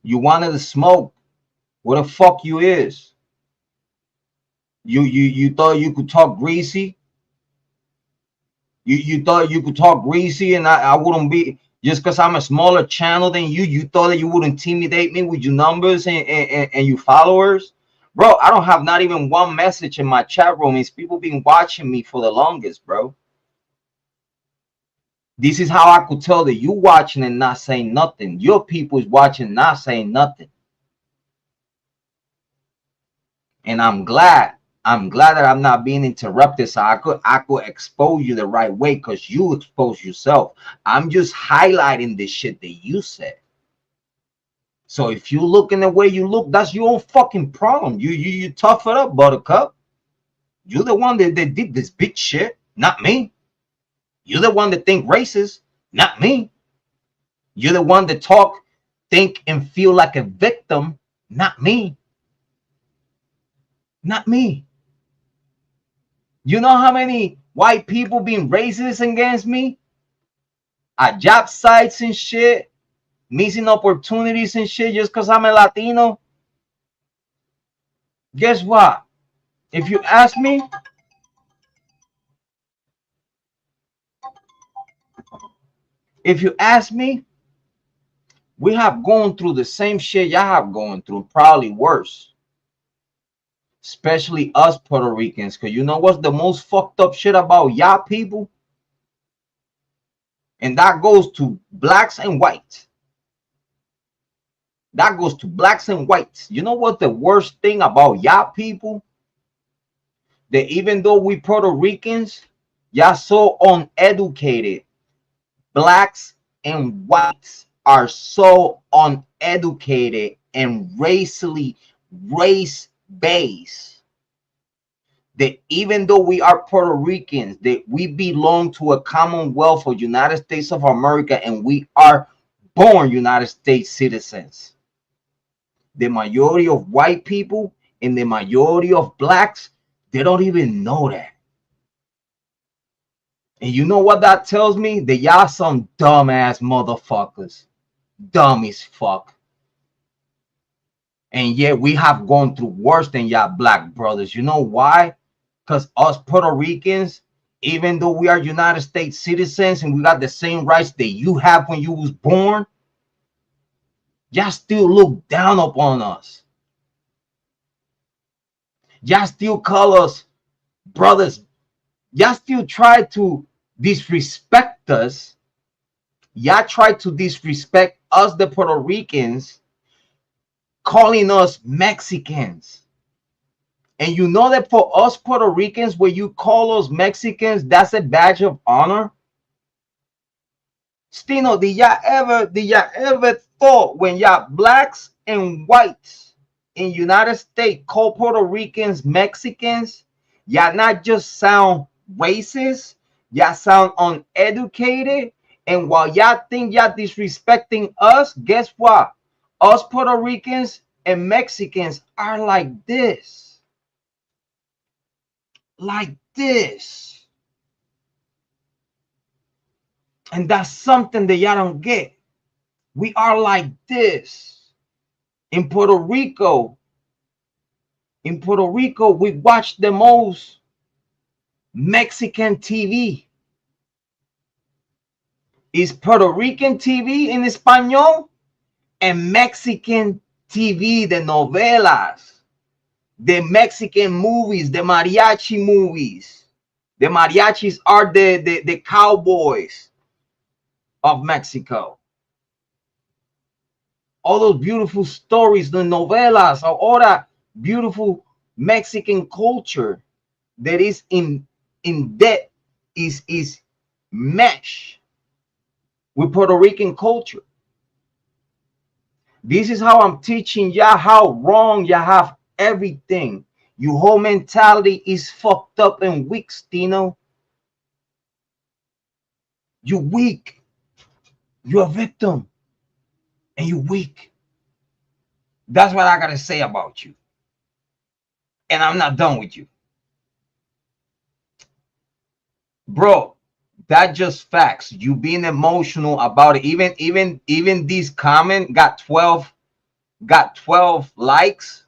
You wanted to smoke. What the fuck you is? You thought you could talk greasy? You thought you could talk greasy and I wouldn't be just because I'm a smaller channel than you thought that you would intimidate me with your numbers and your followers? Bro, I don't have not even one message in my chat room. It's people been watching me for the longest, bro. This is how I could tell that you watching and not saying nothing. Your people is watching, not saying nothing. And I'm glad that I'm not being interrupted, so I could expose you the right way because you expose yourself. I'm just highlighting the shit that you said. So if you look in the way you look, that's your own fucking problem. You tough it up, buttercup. You're the one that did this bitch shit, not me. You're the one that think racist, not me. You're the one that talk, think, and feel like a victim, not me. Not me. You know how many white people being racist against me at job sites and shit, missing opportunities and shit just because I'm a Latino? Guess what? If you ask me, we have gone through the same shit y'all have gone through, probably worse. Especially us Puerto Ricans, because you know what's the most fucked up shit about y'all people? And that goes to blacks and whites. That goes to blacks and whites. You know what the worst thing about y'all people? That even though we Puerto Ricans, y'all so uneducated. Blacks and whites are so uneducated and racially race-based that even though we are Puerto Ricans, that we belong to a Commonwealth of United States of America and we are born United States citizens. The majority of white people and the majority of blacks, they don't even know that. And you know what that tells me? That y'all some dumbass motherfuckers. Dumb as fuck. And yet we have gone through worse than y'all black brothers. You know why? Because us Puerto Ricans, even though we are United States citizens and we got the same rights that you have when you was born, y'all still look down upon us. Y'all still call us brothers Y'all still try to disrespect us. Y'all try to disrespect us, the Puerto Ricans, calling us Mexicans. And you know that for us Puerto Ricans, when you call us Mexicans, that's a badge of honor. Steeno, did y'all ever thought when y'all blacks and whites in United States call Puerto Ricans Mexicans, y'all not just sound racist, y'all sound uneducated. And while y'all think y'all disrespecting us, guess what? Us Puerto Ricans and Mexicans are like this. Like this. And that's something that y'all don't get. We are like this. In Puerto Rico, we watch the most Mexican TV. Is Puerto Rican TV in Espanol and Mexican TV, the novelas, the Mexican movies, the mariachi movies. The mariachis are the cowboys of Mexico. All those beautiful stories, the novelas, all that beautiful Mexican culture that is in debt is meshed with Puerto Rican culture. This is how I'm teaching y'all how wrong y'all have everything. Your whole mentality is fucked up and weak, Steeno. You're weak. You're a victim. And you're weak. That's what I gotta say about you. And I'm not done with you. Bro, that just facts. You being emotional about it. Even this comment got 12 likes,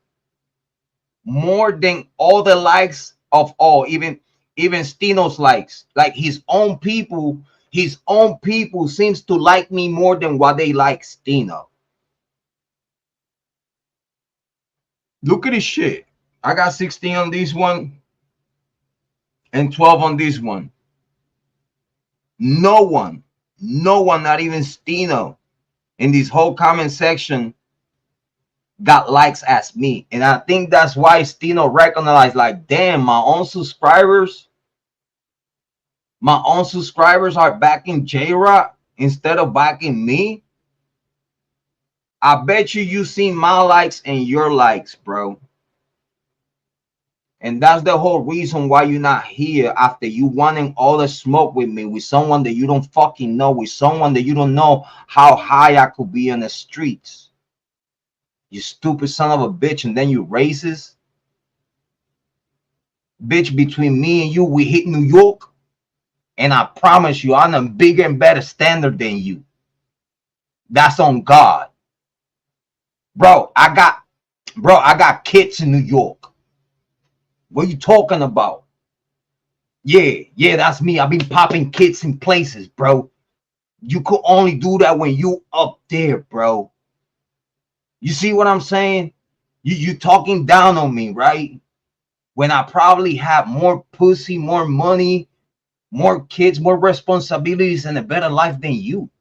more than all the likes of all, even Steeno's likes. Like his own people seems to like me more than what they like Steeno. Look at this shit. I got 16 on this one and 12 on this one. No one, not even Steeno, in this whole comment section got likes as me. And I think that's why Steeno recognized, like, damn, my own subscribers are backing Jrod instead of backing me. I bet you seen my likes and your likes, bro. And that's the whole reason why you're not here after you wanting all the smoke with me, with someone that you don't fucking know, with someone that you don't know how high I could be in the streets. You stupid son of a bitch, and then you racist. Bitch, between me and you, we hit New York. And I promise you, I'm a bigger and better standard than you. That's on God. Bro, I got kids in New York. What are you talking about? Yeah, that's me. I've been popping kids in places, bro. You could only do that when you up there, bro. You see what I'm saying? You talking down on me, right? When I probably have more pussy, more money, more kids, more responsibilities, and a better life than you.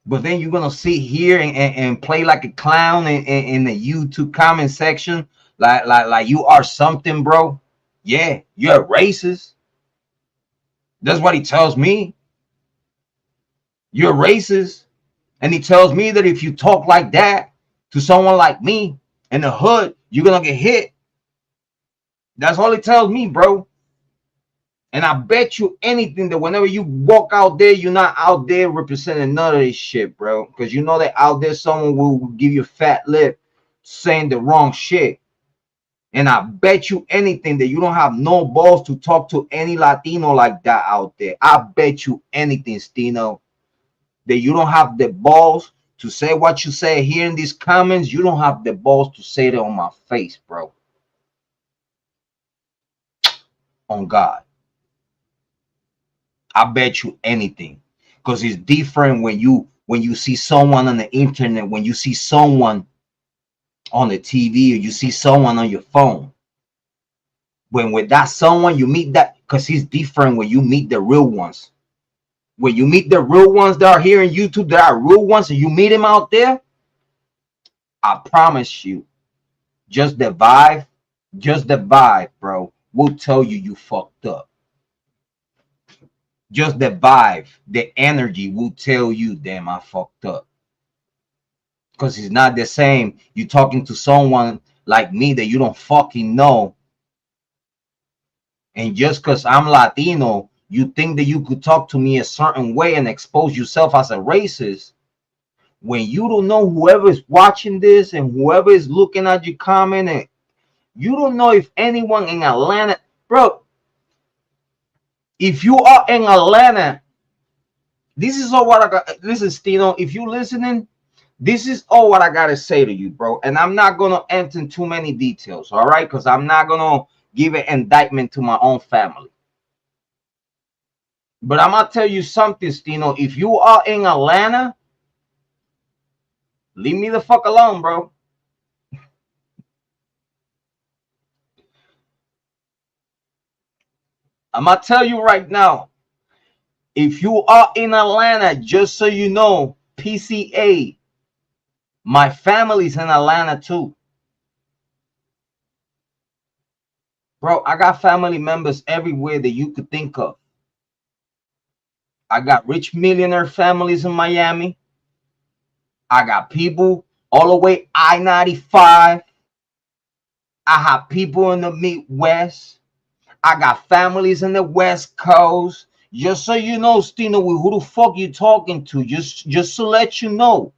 But then you're gonna sit here and play like a clown in the YouTube comment section, like you are something, bro. Yeah, you're a racist. That's what he tells me. You're a racist. And he tells me that if you talk like that to someone like me in the hood, you're gonna get hit. That's all he tells me, bro. And I bet you anything that whenever you walk out there, you're not out there representing none of this shit, bro. Because you know that out there someone will give you a fat lip saying the wrong shit. And I bet you anything that you don't have no balls to talk to any Latino like that out there. I bet you anything, Steeno, that you don't have the balls to say what you say here in these comments. You don't have the balls to say it on my face, bro. On God. I bet you anything. Because it's different when you see someone on the internet, when you see someone on the TV, or you see someone on your phone. When with that someone you meet that, because he's different when you meet the real ones. When you meet the real ones that are here in YouTube, that are real ones, and you meet him out there, I promise you, just the vibe, bro, will tell you you fucked up. Just the vibe, the energy will tell you, damn, I fucked up. Because it's not the same. You talking to someone like me that you don't fucking know, and just because I'm Latino, you think that you could talk to me a certain way and expose yourself as a racist, when you don't know whoever is watching this and whoever is looking at your comment, and you don't know if anyone in Atlanta, bro. If you are in Atlanta, this is all what I got. Listen, Steeno, if you listening, this is all what I gotta say to you, bro. And I'm not gonna enter in too many details, all right? Because I'm not gonna give an indictment to my own family. But I'm gonna tell you something, Steeno. If you are in Atlanta, leave me the fuck alone, bro. I'm gonna tell you right now. If you are in Atlanta, just so you know, PCA, my family's in Atlanta too. Bro, I got family members everywhere that you could think of. I got rich millionaire families in Miami. I got people all the way I-95. I have people in the Midwest. I got families in the West Coast. Just so you know, Steeno, who the fuck you talking to? Just to let you know.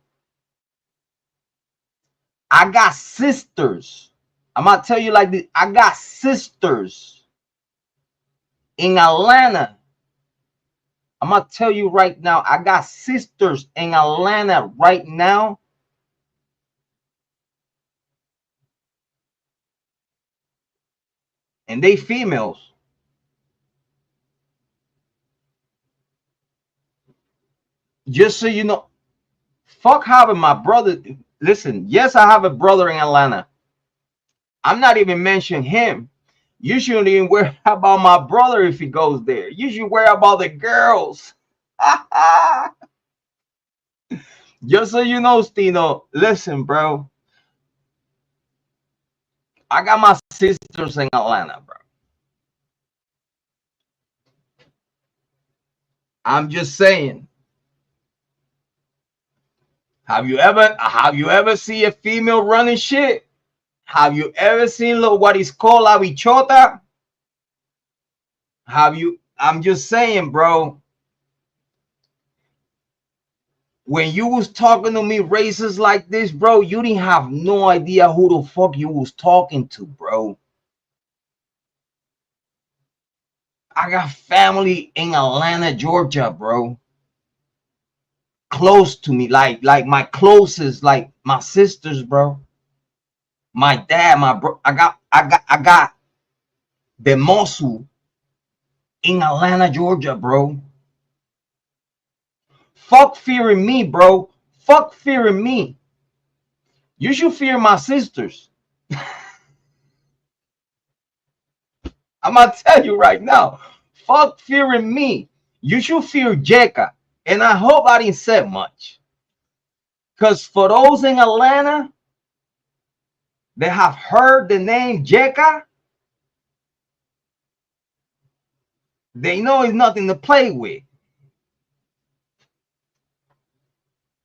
I got sisters. I'm gonna tell you like this. I got sisters in Atlanta. I'm gonna tell you right now. I got sisters in Atlanta right now. And they females. Just so you know, fuck having my brother. Listen, yes, I have a brother in Atlanta. I'm not even mentioning him. You shouldn't even worry about my brother if he goes there. You should worry about the girls. Just so you know, Steeno, listen, bro. I got my sisters in Atlanta, bro. I'm just saying. Have you ever seen a female running shit? Have you ever seen what is called la bichota? Have you? I'm just saying, bro. When you was talking to me racist like this, bro, you didn't have no idea who the fuck you was talking to, bro. I got family in Atlanta, Georgia, bro. Close to me, like my closest, like my sisters, bro. My dad, my bro. I got the muscle in Atlanta, Georgia, bro. Fuck fearing me, bro. Fuck fearing me. You should fear my sisters. I'm gonna tell you right now. Fuck fearing me. You should fear Jeka. And I hope I didn't say much. Because for those in Atlanta that have heard the name Jeka, they know it's nothing to play with.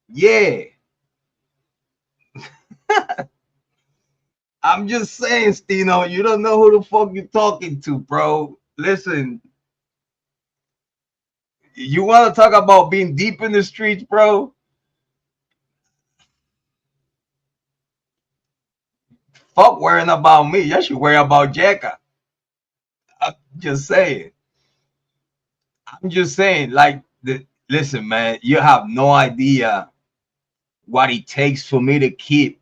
Yeah. I'm just saying, Steeno, you don't know who the fuck you're talking to, bro. Listen, you want to talk about being deep in the streets, bro? Fuck worrying about me. You should worry about Jeka. I'm just saying. I'm just saying, like, listen, man, you have no idea what it takes for me to keep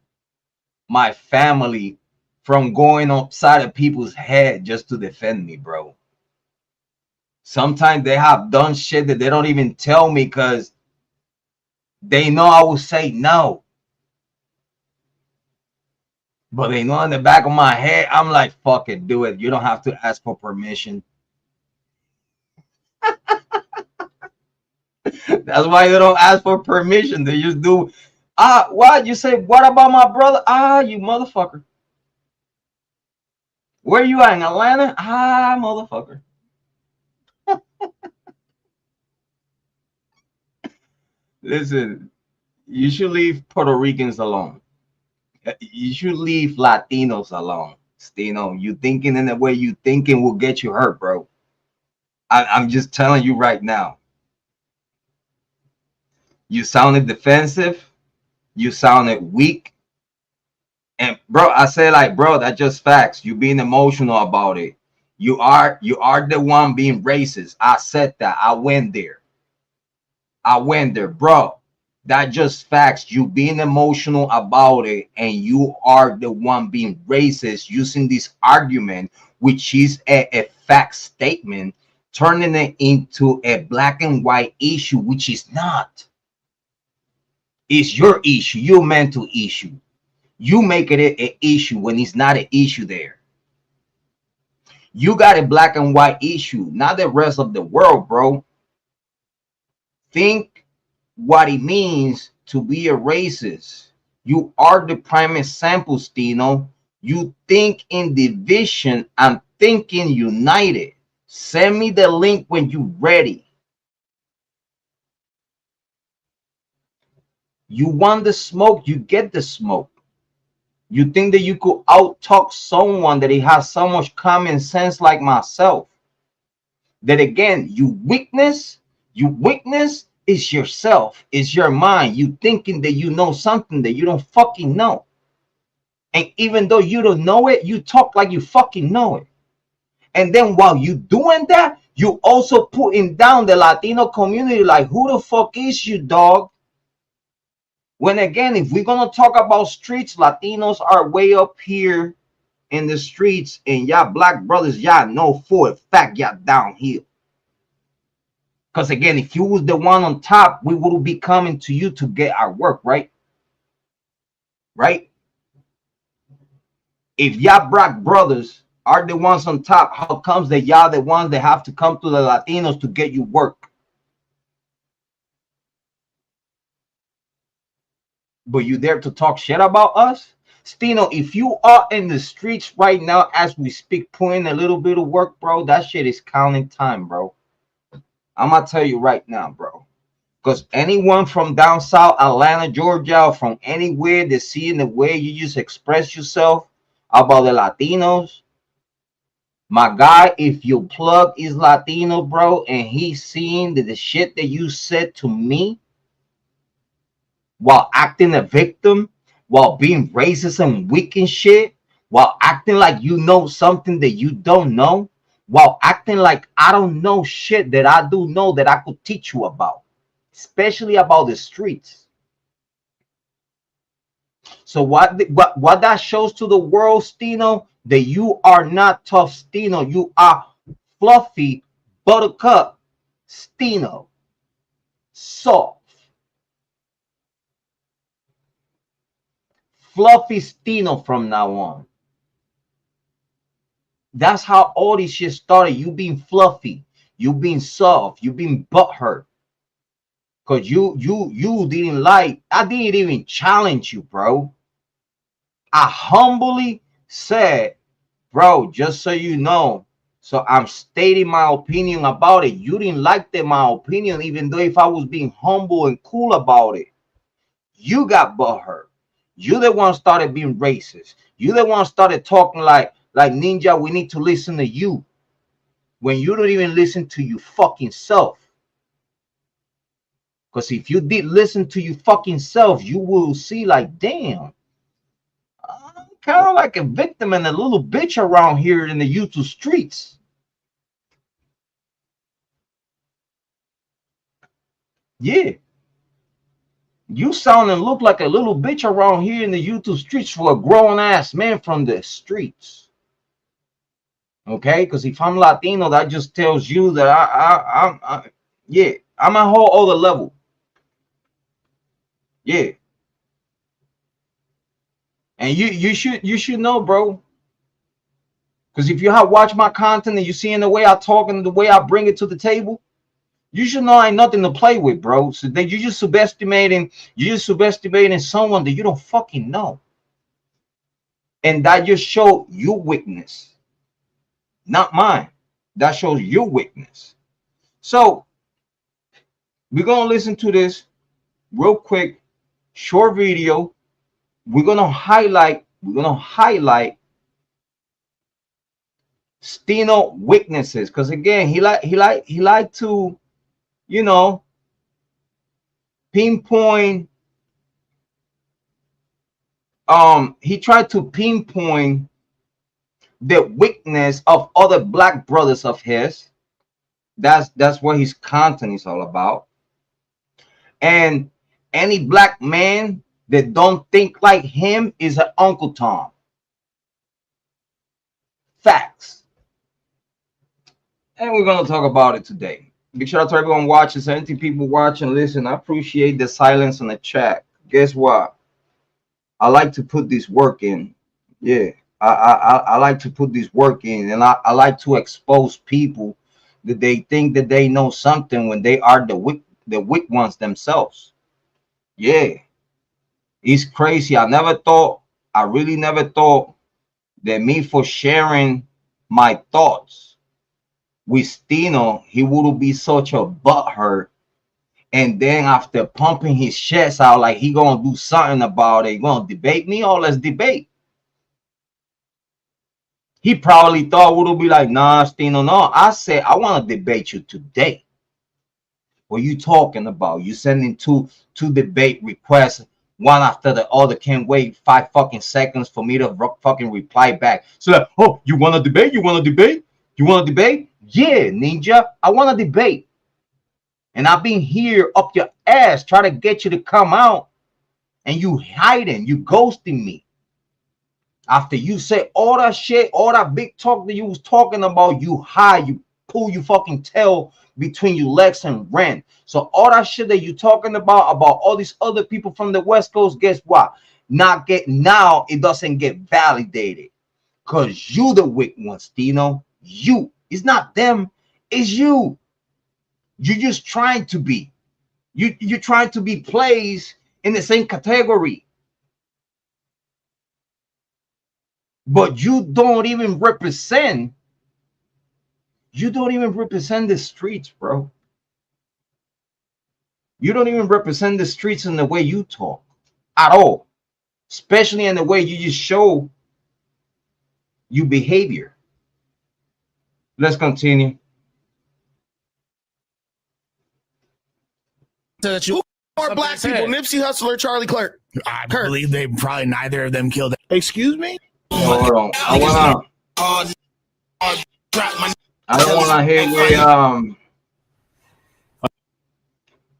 my family from going upside of people's head just to defend me, bro. Sometimes they have done shit that they don't even tell me because they know I will say no. But they know in the back of my head, I'm like, fuck it, do it. You don't have to ask for permission. That's why you don't ask for permission. They just do. What? You say, what about my brother? You motherfucker. Where you at in Atlanta? Motherfucker. Listen, you should leave Puerto Ricans alone. You should leave Latinos alone. Steeno, you thinking in the way you thinking will get you hurt, bro. I'm just telling you right now. You sounded defensive. You sounded weak. And bro, I say like, bro, that's just facts. You being emotional about it. You are the one being racist. I said that. I went there. Bro. That just facts. You being emotional about it, and you are the one being racist using this argument, which is a fact statement, turning it into a black and white issue, which is not. It's your issue, your mental issue. You make it an issue when it's not an issue there. You got a black and white issue, not the rest of the world, bro. Think what it means to be a racist. You are the prime example, Steeno. You think in division. I'm thinking united. Send me the link when you're ready. You want the smoke, you get the smoke. You think that you could out talk someone that he has so much common sense like myself. That again, you weakness is yourself, is your mind. You thinking that you know something that you don't fucking know. And even though you don't know it, you talk like you fucking know it. And then while you doing that, you also putting down the Latino community like, who the fuck is you, dog? When again, if we're gonna talk about streets, Latinos are way up here in the streets, and y'all black brothers, y'all know for a fact y'all downhill. Because again, if you was the one on top, we would be coming to you to get our work, right? Right? If y'all black brothers are the ones on top, how comes that y'all the ones that have to come to the Latinos to get you work? But you dare to talk shit about us? Steeno, if you are in the streets right now as we speak, putting a little bit of work, bro, that shit is counting time, bro. I'm gonna tell you right now, bro. Because anyone from down south, Atlanta, Georgia, from anywhere that's seeing the way you just express yourself about the Latinos, my guy, if your plug is Latino, bro, and he's seeing the shit that you said to me while acting a victim, while being racist and weak and shit, while acting like you know something that you don't know, while acting like I don't know shit that I do know that I could teach you about, especially about the streets. So what that shows to the world, Steeno, that you are not tough, Steeno. You are fluffy, buttercup, Steeno, soft, fluffy Steeno from now on. That's how all this shit started. You being fluffy, you being soft, you being butthurt. Cause you didn't like, I didn't even challenge you, bro. I humbly said, bro, just so you know. So I'm stating my opinion about it. You didn't like my opinion, even though if I was being humble and cool about it. You got butthurt. You the one started being racist. You the one started talking like Ninja, we need to listen to you. When you don't even listen to your fucking self. Because if you did listen to your fucking self, you will see like, damn, I'm kind of like a victim and a little bitch around here in the YouTube streets. Yeah. You sound and look like a little bitch around here in the YouTube streets for a grown ass man from the streets. Okay, because if I'm Latino, that just tells you that yeah, I'm a whole other level. Yeah. And you should know, bro. Because if you have watched my content and you see in the way I talk and the way I bring it to the table, you should know I ain't nothing to play with, bro. So that you're just subestimating someone that you don't fucking know. And that just show your weakness, not mine. That shows your weakness. So we're gonna listen to this real quick, short video. We're gonna highlight Steeno weaknesses. Because again, he like to, you know, pinpoint. He tried to pinpoint the weakness of other black brothers of his. That's what his content is all about. And any black man that don't think like him is an Uncle Tom. Facts. And we're gonna talk about it today. Big shout out to everyone watching, 70 people watching. Listen, I appreciate the silence in the chat. Guess what? I like to put this work in. Yeah, I like to put this work in, and I like to expose people that they think that they know something when they are the weak ones themselves. Yeah, it's crazy. I really never thought that me for sharing my thoughts with Steeno, he would be such a butthurt. And then after pumping his chest out like he gonna do something about it, he gonna debate me? Oh, let's debate. He probably thought would be like, nah, Steeno, no. I said, I want to debate you today. What you talking about? You sending two debate requests, one after the other. Can't wait 5 fucking seconds for me to fucking reply back. So, like, oh, you want to debate? You want to debate? You want to debate? Yeah, ninja, I want to debate. And I've been here up your ass trying to get you to come out, and you hiding, you ghosting me. After you say all that shit, all that big talk that you was talking about, you hide, you pull your fucking tail between your legs and ran. So all that shit that you talking about all these other people from the West Coast, guess what? Now it doesn't get validated. Cause you the weak one, Steeno. You. It's not them, it's you. You're just trying to be. You're trying to be placed in the same category. But you don't even represent the streets, bro. You don't even represent the streets in the way you talk at all, especially in the way you just show your behavior. Let's continue. That you are black people, Nipsey Hussle or Charlie Kirk. I believe they probably neither of them killed. Excuse me? Hold on. I don't wanna hit with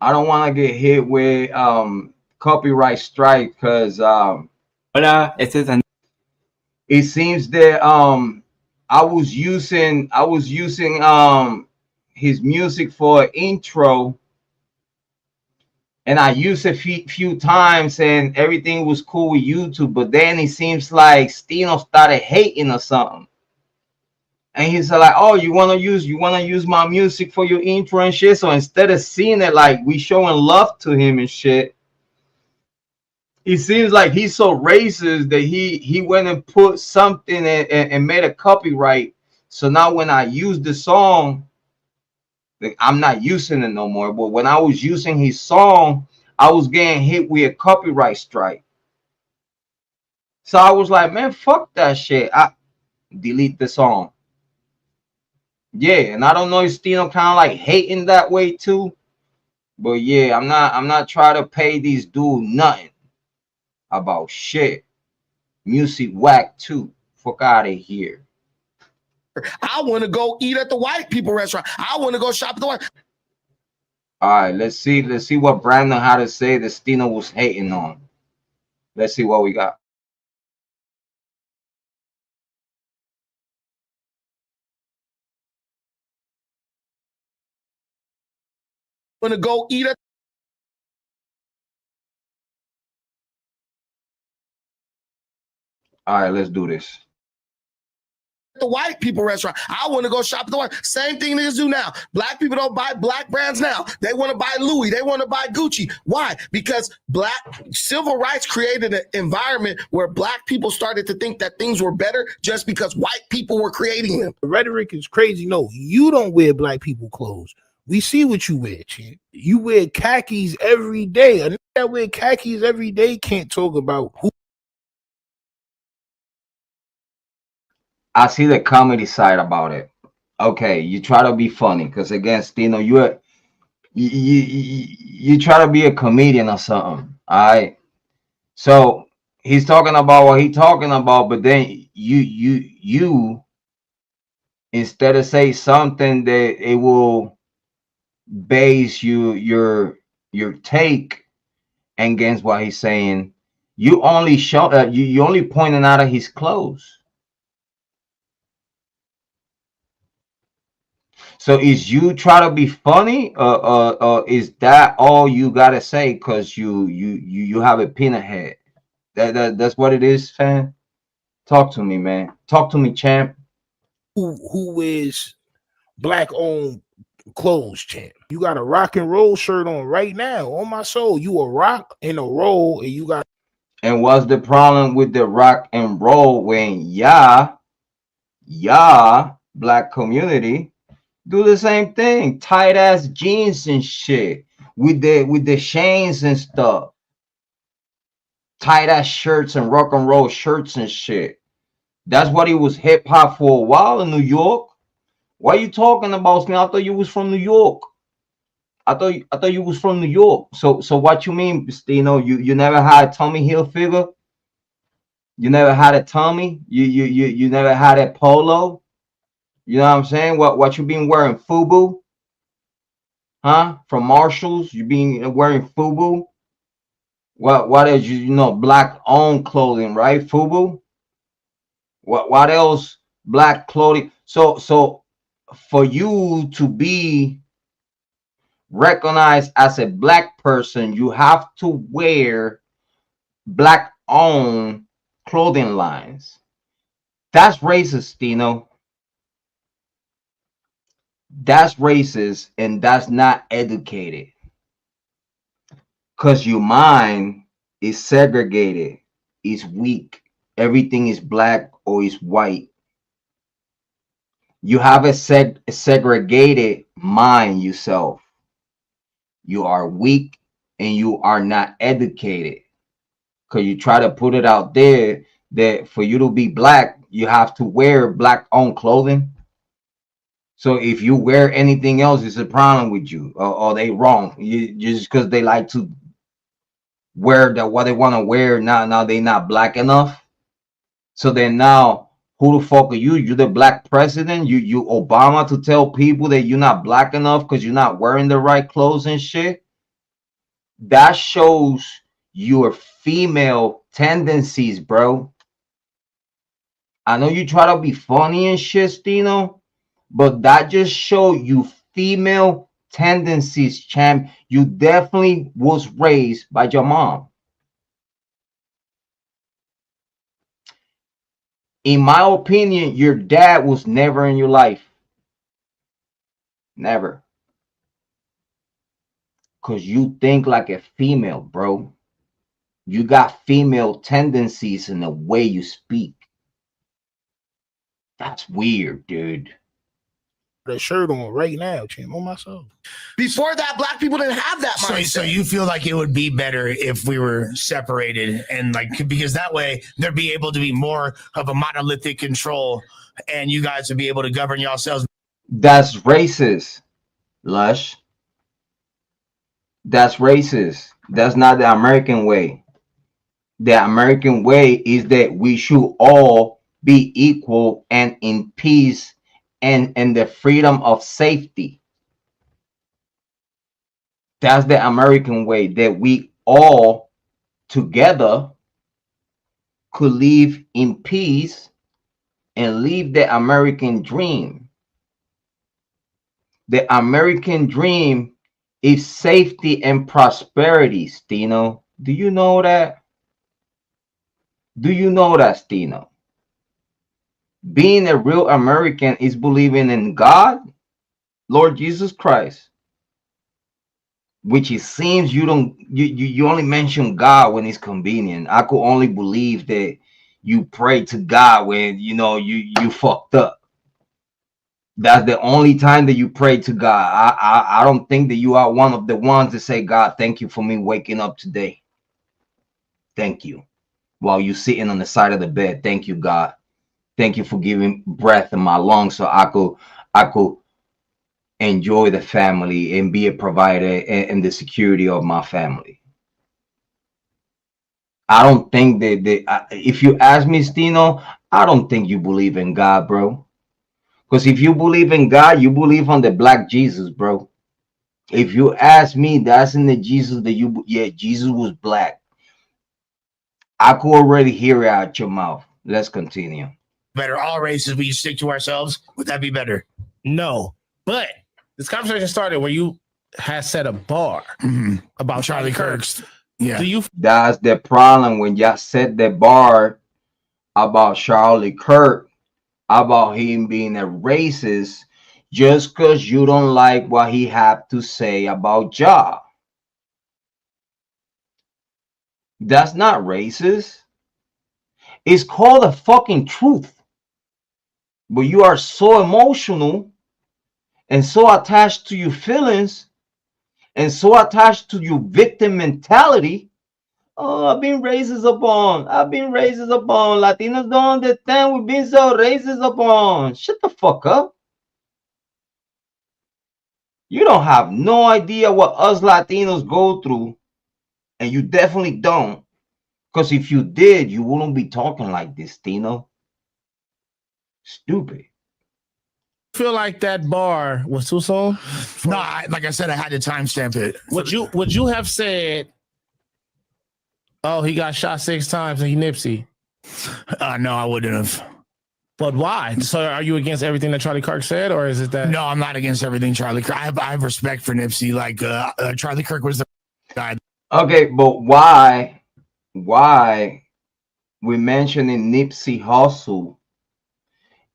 I don't wanna get hit with copyright strike because Hola, este es it seems that I was using his music for intro, and I used it few times and everything was cool with YouTube, but then it seems like Steeno started hating or something. And he's like, oh, you wanna use my music for your intro and shit. So instead of seeing it like we showing love to him and shit, it seems like he's so racist that he went and put something and made a copyright. So now when I use the song, like, I'm not using it no more. But when I was using his song, I was getting hit with a copyright strike. So I was like, man, fuck that shit. I delete the song. Yeah, and I don't know if Steeno kind of like hating that way too. But yeah, I'm not trying to pay these dudes nothing about shit. Music whack too. Fuck out of here. I want to go eat at the white people restaurant. I want to go shop at the white. All right, let's see what Brandon had to say that Steeno was hating on. Let's see what we got. Want to go eat at All right, let's do this. The white people restaurant. I want to go shop at the white. Same thing niggas do now. Black people don't buy black brands now. They want to buy Louis. They want to buy Gucci. Why? Because black civil rights created an environment where black people started to think that things were better just because white people were creating them. The rhetoric is crazy. No, you don't wear black people clothes. We see what you wear, champ. You wear khakis every day. A nigga that wear khakis every day can't talk about who. I see the comedy side about it. Okay, you try to be funny because again, Steeno, you try to be a comedian or something. All right. So he's talking about what he's talking about, but then you instead of say something that it will base your take against what he's saying, you only show you only pointing out of his clothes. So is you try to be funny, is that all you gotta say? Cause you have a peanut head. That's what it is, fam. Talk to me, man. Talk to me, champ. Who wears black owned clothes, champ? You got a rock and roll shirt on right now. On my soul, you a rock and a roll, and you got. And what's the problem with the rock and roll when y'all black community do the same thing? Tight ass jeans and shit with the chains and stuff. Tight ass shirts and rock and roll shirts and shit. That's what it was hip hop for a while in New York. What are you talking about, man? I thought you was from New York. I thought you was from New York. So what you mean, Steeno? You never had a Tommy Hilfiger? You never had a Tommy? You never had a polo? You know what I'm saying? What you been wearing? FUBU? Huh? From Marshalls? You been wearing FUBU? What is you know black owned clothing, right? FUBU? What else? Black clothing. So for you to be recognized as a black person, you have to wear black owned clothing lines. That's racist, Steeno. That's racist and that's not educated. Because your mind is segregated, is weak. Everything is black or is white. You have a segregated mind yourself. You are weak and you are not educated. Because you try to put it out there that for you to be black, you have to wear black owned clothing. So if you wear anything else, it's a problem with you, or they wrong. Just because they like to wear that what they want to wear, now they not black enough. So then now, who the fuck are you? You the black president? You Obama to tell people that you're not black enough because you're not wearing the right clothes and shit? That shows your female tendencies, bro. I know you try to be funny and shit, Steeno, but that just show you female tendencies, champ. You definitely was raised by your mom. In my opinion, your dad was never in your life. Never. Because you think like a female, bro. You got female tendencies in the way you speak. That's weird, dude. The shirt on right now, champ. On my soul. Before that, black people didn't have that mindset. So you feel like it would be better if we were separated and like because that way there'd be able to be more of a monolithic control and you guys would be able to govern yourselves. That's racist, Lush. That's racist. That's not the American way. The American way is that we should all be equal and in peace and in the freedom of safety. That's the American way, that we all together could live in peace and live the American dream. The American dream is safety and prosperity, Steeno. Do you know that? Do you know that, Steeno? Being a real American is believing in God, Lord Jesus Christ, which it seems you only mention God when it's convenient. I could only believe that you pray to God when you fucked up. That's the only time that you pray to God. I don't think that you are one of the ones that say, God, thank you for me waking up today. Thank you. While you're sitting on the side of the bed. Thank you, God. Thank you for giving breath in my lungs so I could enjoy the family and be a provider and the security of my family. I don't think that if you ask me, Steeno, I don't think you believe in God, bro. Because if you believe in God, you believe on the black Jesus, bro. If you ask me, that's in the Jesus that Jesus was black. I could already hear it out your mouth. Let's continue. Better all races, we stick to ourselves. Would that be better? No, but this conversation started where you had set a bar about Charlie Kirk's. Yeah. Do you That's the problem when y'all set the bar about Charlie Kirk, about him being a racist, just because you don't like what he had to say about Jrod. That's not racist. It's called a fucking truth. But you are so emotional and so attached to your feelings and so attached to your victim mentality. Oh, I've been racist upon. I've been racist upon. Latinos don't understand we've been so racist upon. Shut the fuck up. You don't have no idea what us Latinos go through. And you definitely don't. Because if you did, you wouldn't be talking like this, Steeno. Stupid. feel like that bar was too soon? No, like I said, I had to timestamp it. Would you have said, oh, he got shot 6 times and he Nipsey? No, I wouldn't have. But why? So are you against everything that Charlie Kirk said, or is it that? No, I'm not against everything Charlie Kirk. I have respect for Nipsey. Like Charlie Kirk was the guy. Okay, but why we mentioning Nipsey Hussle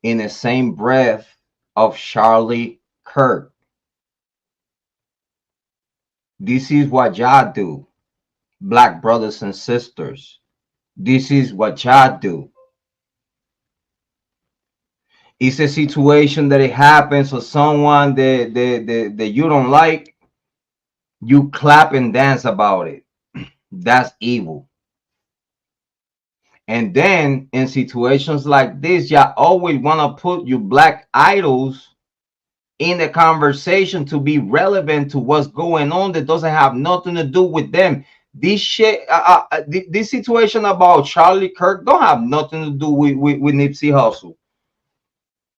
in the same breath of Charlie Kirk? This is what y'all do, black brothers and sisters. This is what y'all do. It's a situation that it happens for someone that you don't like. You clap and dance about it. That's evil. And then in situations like this, y'all always want to put your black idols in the conversation to be relevant to what's going on that doesn't have nothing to do with them. This shit, this situation about Charlie Kirk don't have nothing to do with Nipsey Hussle.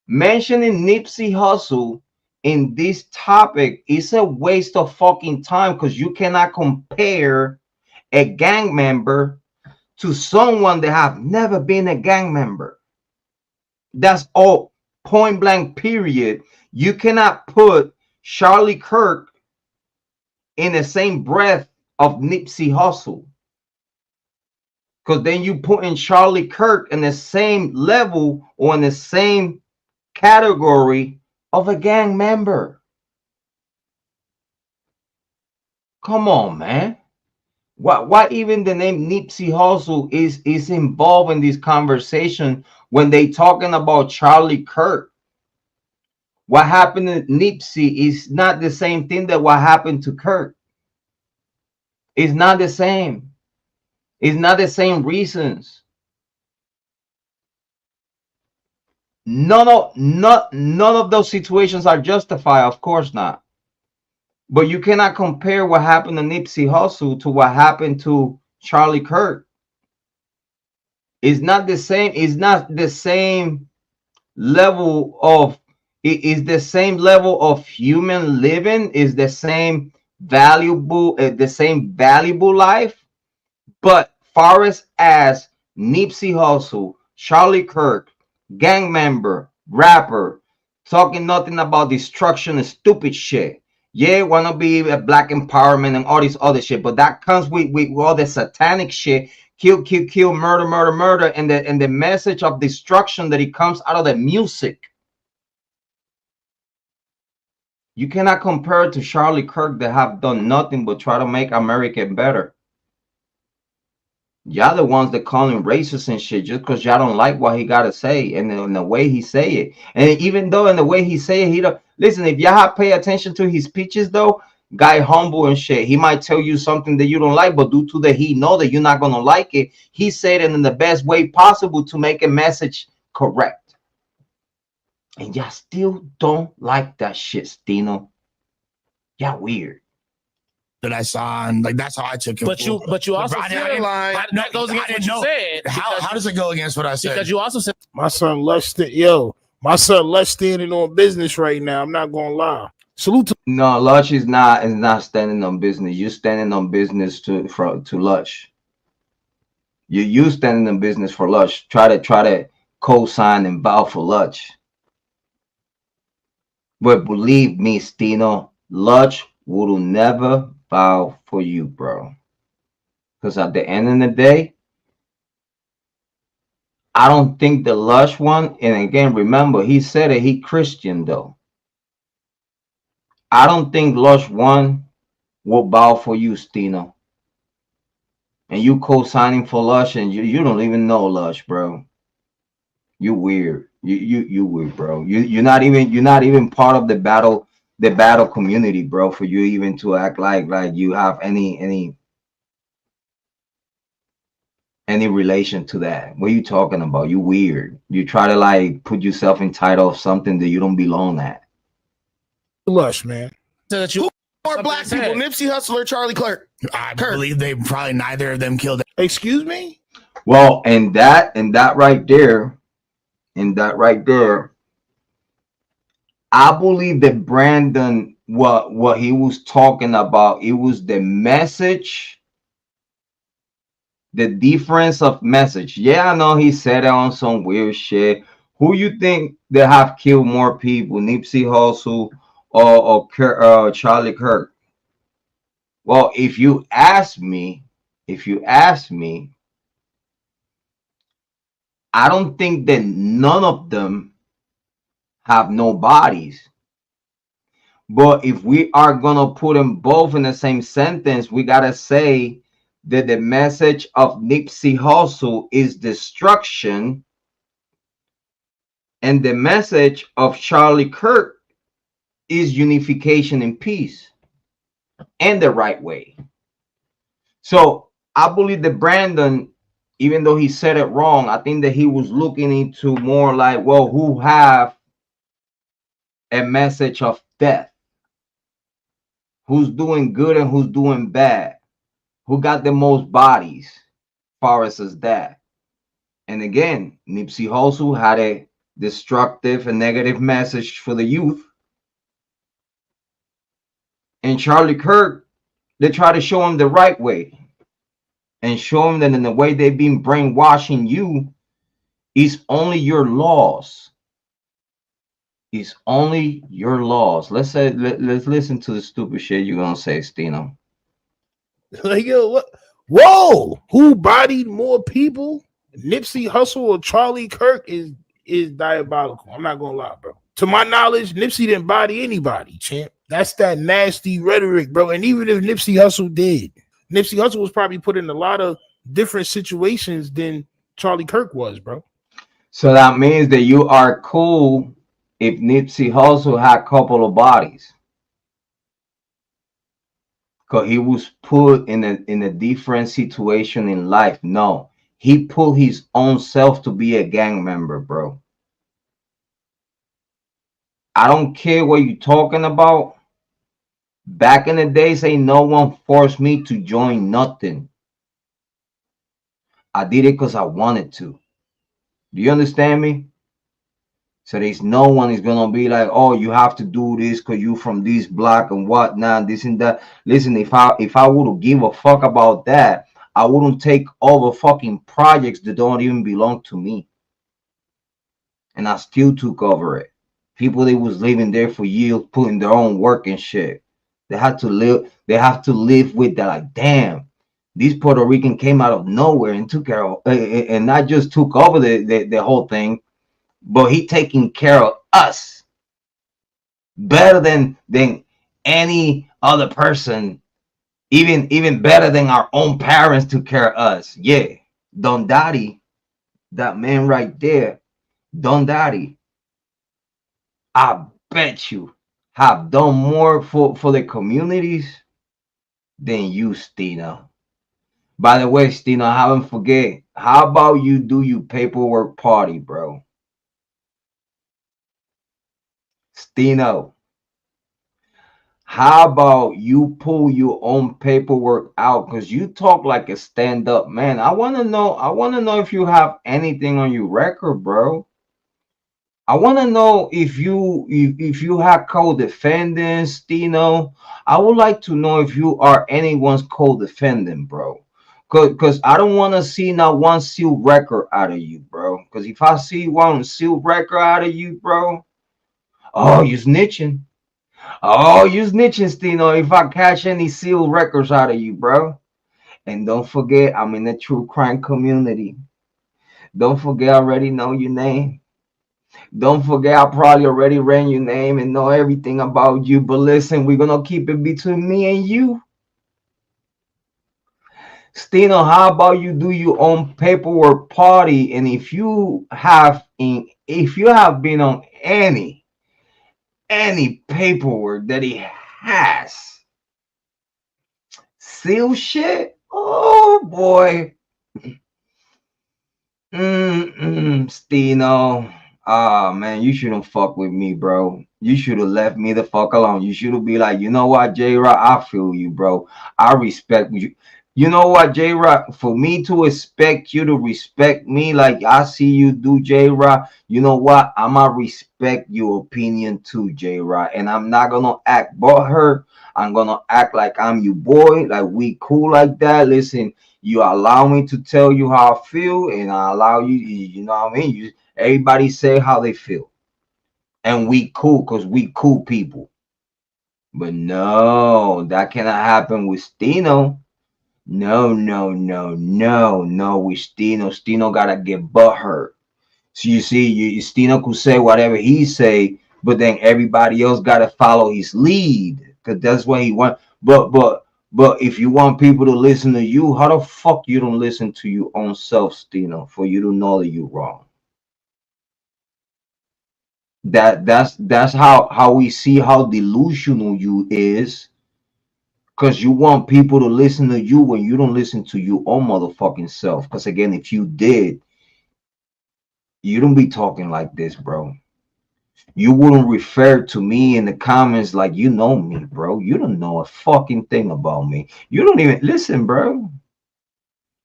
Mentioning Nipsey Hussle in this topic is a waste of fucking time because you cannot compare a gang member to someone that have never been a gang member. That's all, point blank, period. You cannot put Charlie Kirk in the same breath of Nipsey Hussle, because then you put in Charlie Kirk in the same level or in the same category of a gang member. Come on, man. Why even the name Nipsey Hussle is involved in this conversation when they talking about Charlie Kirk? What happened to Nipsey is not the same thing that what happened to Kirk. It's not the same. It's not the same reasons. None of those situations are justified, of course not. But you cannot compare what happened to Nipsey Hussle to what happened to Charlie Kirk. It's not the same. It's not the same level of. It is the same level of human living. Is the same valuable life. But far as Nipsey Hussle, Charlie Kirk, gang member, rapper, talking nothing about destruction and stupid shit. Yeah, wanna be a black empowerment and all this other shit, but that comes with all the satanic shit kill, murder, and the message of destruction that it comes out of the music. You cannot compare it to Charlie Kirk that have done nothing but try to make America better. Y'all the ones that call him racist and shit just because y'all don't like what he got to say and the way he say it. And even though in the way he say it, he don't listen. If y'all pay attention to his speeches, though, guy humble and shit. He might tell you something that you don't like, but due to that he know that you're not gonna like it, he said it in the best way possible to make a message correct. And y'all still don't like that shit, Steeno. Y'all weird. That I saw, and like that's how I took it. But you also I said that goes against what you said. How does it go against what I said? Because you also said My son Lush standing on business right now. I'm not gonna lie. Salute to No, Lush is not standing on business. You're standing on business to Lush. You standing in business for Lush. Try to co-sign and bow for Lush. But believe me, Steeno, Lush will never bow for you, bro. Because at the end of the day, I don't think the Lush one, and again, remember, he said it, he Christian though. I don't think Lush one will bow for you, Steeno. And you co-signing for Lush, and you don't even know Lush, bro. You weird. You weird, bro. You're not even part of the battle community, bro. For you even to act like you have any relation to that. What are you talking about? You weird. You try to like put yourself in title of something that you don't belong at. Lush, man. that you More black people, Nipsey Hussle or Charlie Kirk? I believe they probably neither of them killed. Excuse me? Well, and that right there, I believe that Brandon, what he was talking about, it was the message, the difference of message. Yeah, I know he said it on some weird shit. Who you think that have killed more people, Nipsey Hussle or Charlie Kirk? Well, if you ask me, I don't think that none of them have no bodies. But if we are gonna put them both in the same sentence, we gotta say that the message of Nipsey Hussle is destruction, and the message of Charlie Kirk is unification and peace, and the right way. So I believe that Brandon, even though he said it wrong, I think that he was looking into more like, well, who have a message of death? Who's doing good and who's doing bad? Who got the most bodies as far as that? And again, Nipsey Hussle had a destructive and negative message for the youth. And Charlie Kirk, they try to show him the right way and show him that in the way they've been brainwashing you is only your laws. It's only your laws. Let's listen to the stupid shit you're gonna say, Steeno. Like, yo, what? Whoa! Who bodied more people? Nipsey Hussle or Charlie Kirk is diabolical. I'm not gonna lie, bro. To my knowledge, Nipsey didn't body anybody, champ. That's that nasty rhetoric, bro. And even if Nipsey Hussle did, Nipsey Hussle was probably put in a lot of different situations than Charlie Kirk was, bro. So that means that you are cool if Nipsey Hussle had a couple of bodies, because he was put in a different situation in life. No, he put his own self to be a gang member, bro. I don't care what you're talking about. Back in the days, ain't no one forced me to join nothing. I did it because I wanted to. Do you understand me? So there's no one is gonna be like, oh, you have to do this because you from this block and whatnot, this and that. Listen, if I would give a fuck about that, I wouldn't take over fucking projects that don't even belong to me. And I still took over it. People that was living there for years, putting their own work and shit. They have to live with that. Like, damn, These Puerto Rican came out of nowhere and took care of, and not just took over the whole thing, but he taking care of us better than any other person, even better than our own parents took care of us. Yeah, Don Daddy, that man right there, Don Daddy, I bet you have done more for the communities than you, Steeno. By the way, Steeno, I haven't forget. How about you do your paperwork party, bro? Steeno, how about you pull your own paperwork out? Because you talk like a stand-up man. I wanna know if you have anything on your record, bro. I want to know if you have co-defendants, Stino. I would like to know if you are anyone's co-defendant, bro. Cause I don't want to see not one sealed record out of you, bro. Cause if I see one sealed record out of you, bro, oh, you snitching. Oh, you snitching, Stino. If I catch any sealed records out of you, bro. And don't forget, I'm in the true crime community. Don't forget, I already know your name. Don't forget, I probably already ran your name and know everything about you. But listen, we're gonna keep it between me and you. Stino, how about you do your own paperwork party? And if you have been on any paperwork that he has, seal shit. Oh boy. Stino. Ah man, you shouldn't fuck with me, bro. You should have left me the fuck alone. You should have be like, you know what, J-Rock, I feel you, bro. I respect you. You know what, J-Rock, for me to expect you to respect me like I see you do, J-Rock, you know what? I'ma respect your opinion too, J-Rock. And I'm not gonna act but her. I'm gonna act like I'm your boy, like we cool like that. Listen, you allow me to tell you how I feel, and I allow you, you know what I mean? Everybody say how they feel. And we cool because we cool people. But no, that cannot happen with Stino. No, no, no, no, no. With Stino, Stino gotta get butt hurt. So you see, Stino could say whatever he say, but then everybody else gotta follow his lead because that's what he want. But if you want people to listen to you, how the fuck you don't listen to your own self, Stino, for you to know that you're wrong? That's how we see how delusional you is, because you want people to listen to you when you don't listen to your own motherfucking self. Because again, if you did, you don't be talking like this, bro. You wouldn't refer to me in the comments like you know me, bro. You don't know a fucking thing about me. You don't even listen, bro.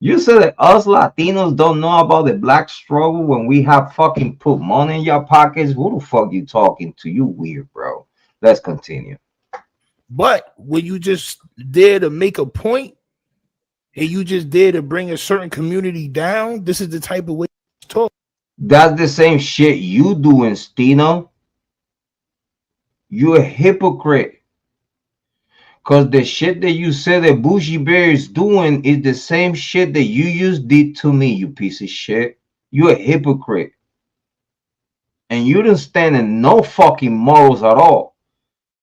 You said that us Latinos don't know about the black struggle when we have fucking put money in your pockets. Who the fuck you talking to? You weird, bro. Let's continue. But when you just there to make a point and you just there to bring a certain community down, this is the type of way you talk. That's the same shit you doing, Stino. You a hypocrite. Cause the shit that you said that Bougie Bear is doing is the same shit that you just did to me, you piece of shit. You a hypocrite. And you don't stand in no fucking morals at all.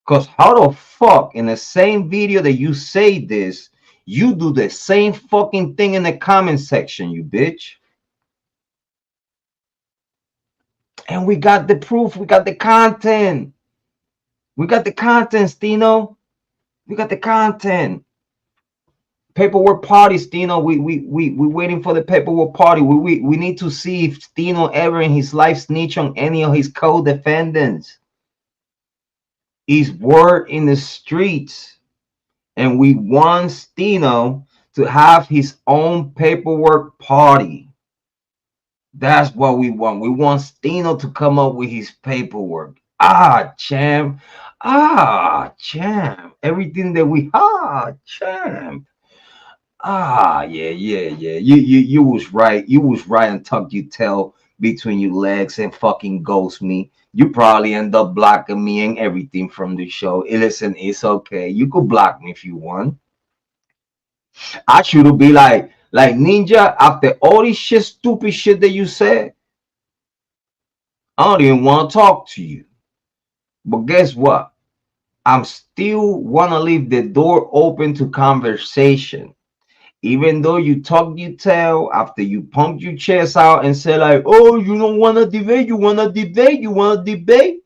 Cause how the fuck in the same video that you say this, you do the same fucking thing in the comment section, you bitch. And we got the proof, we got the content. We got the content, Stino. We got the content. Paperwork party, Stino. We waiting for the paperwork party. We need to see if Stino ever in his life snitch on any of his co-defendants. He's word in the streets, and we want Stino to have his own paperwork party. That's what we want. We want Stino to come up with his paperwork. Champ. Champ. Everything that champ. Yeah. You was right. You was right and tucked your tail between your legs and fucking ghost me. You probably end up blocking me and everything from the show. Listen, it's okay. You could block me if you want. I should be like Ninja, after all this shit, stupid shit that you said, I don't even want to talk to you. But guess what? I'm still want to leave the door open to conversation. Even though you talk you tell after you pump your chest out and say like, oh, you don't want to debate, you want to debate, you want to debate,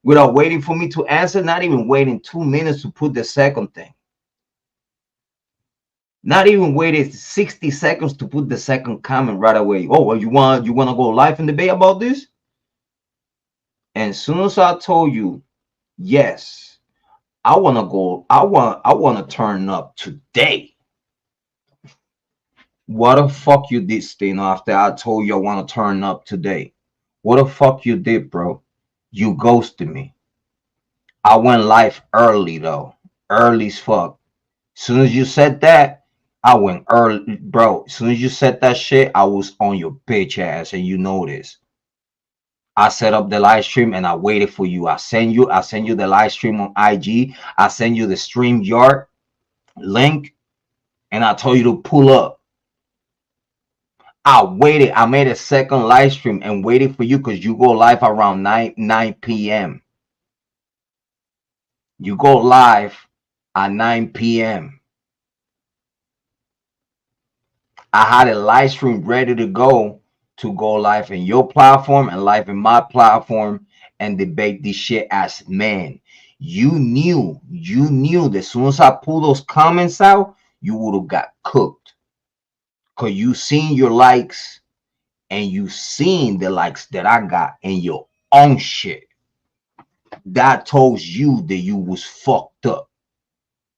without waiting for me to answer, not even waiting 2 minutes to put the second thing. Not even waited 60 seconds to put the second comment right away. Oh, well, you want to go live and debate about this? And as soon as I told you, yes, I want to go, I want to turn up today. What the fuck you did, Steeno, after I told you I want to turn up today? What the fuck you did, bro? You ghosted me. I went live early, though. Early as fuck. As soon as you said that, I went early, bro. As soon as you said that shit, I was on your bitch ass, and you know this. I set up the live stream and I waited for you. I send you the live stream on IG. I send you the StreamYard link, and I told you to pull up. I waited. I made a second live stream and waited for you because you go live around 9 p.m. You go live at 9 p.m. I had a live stream ready to go live in your platform and live in my platform and debate this shit as man. You knew that as soon as I pull those comments out, you would have got cooked. Because you seen your likes and you seen the likes that I got in your own shit. That told you that you was fucked up.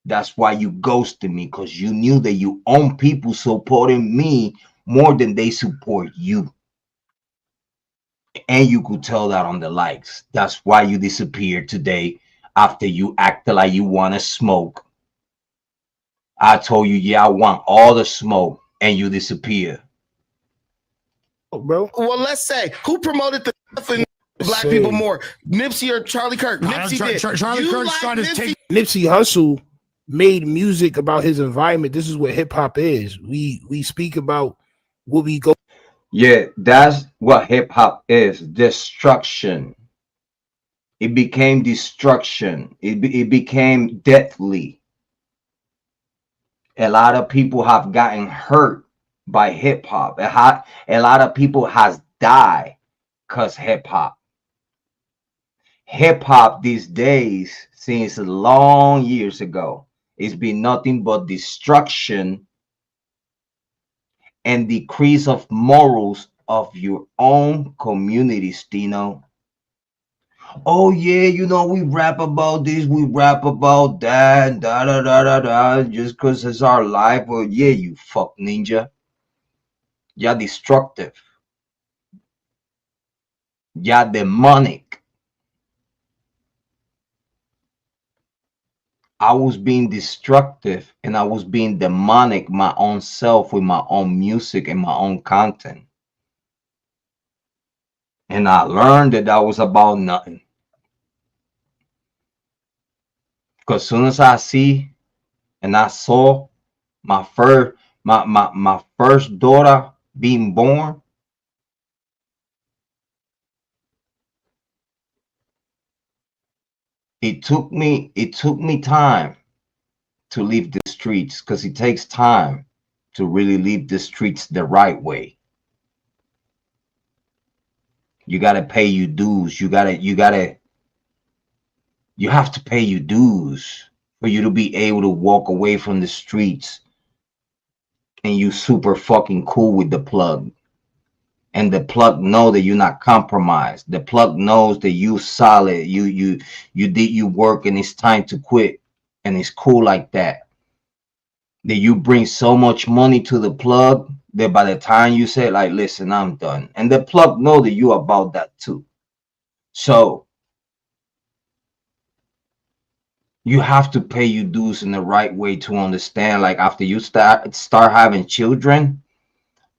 That's why you ghosted me, because you knew that you own people supporting me more than they support you. And you could tell that on the likes. That's why you disappeared today after you acted like you want to smoke. I told you, yeah, I want all the smoke, and you disappear. Oh, bro. Well, let's say who promoted the black people more, Nipsey or Charlie Kirk? Nipsey did. Charlie Kirk's trying to take Nipsey Hussle made music about his environment. This is what hip hop is. We speak about what we go. Yeah, that's what hip hop is. Destruction. It became destruction. It became deathly. A lot of people have gotten hurt by hip hop. A lot of people has died because hip hop. Hip hop these days, since long years ago, it's been nothing but destruction and decrease of morals of your own community, Steeno. Oh yeah, you know, we rap about this, we rap about that, da da da da da, just because it's our life. Well, yeah, you fuck ninja. You're destructive. You're demonic. I was being destructive and I was being demonic my own self with my own music and my own content. And I learned that was about nothing. Because as soon as I see and I saw my first daughter being born, it took me time to leave the streets, because it takes time to really leave the streets the right way. You gotta pay your dues. You have to pay your dues for you to be able to walk away from the streets and you super fucking cool with the plug. And the plug know that you're not compromised. The plug knows that you solid. You did your work and it's time to quit. And it's cool like that. That you bring so much money to the plug that by the time you say like, listen, I'm done. And the plug know that you about that too. So you have to pay your dues in the right way to understand. Like after you start having children,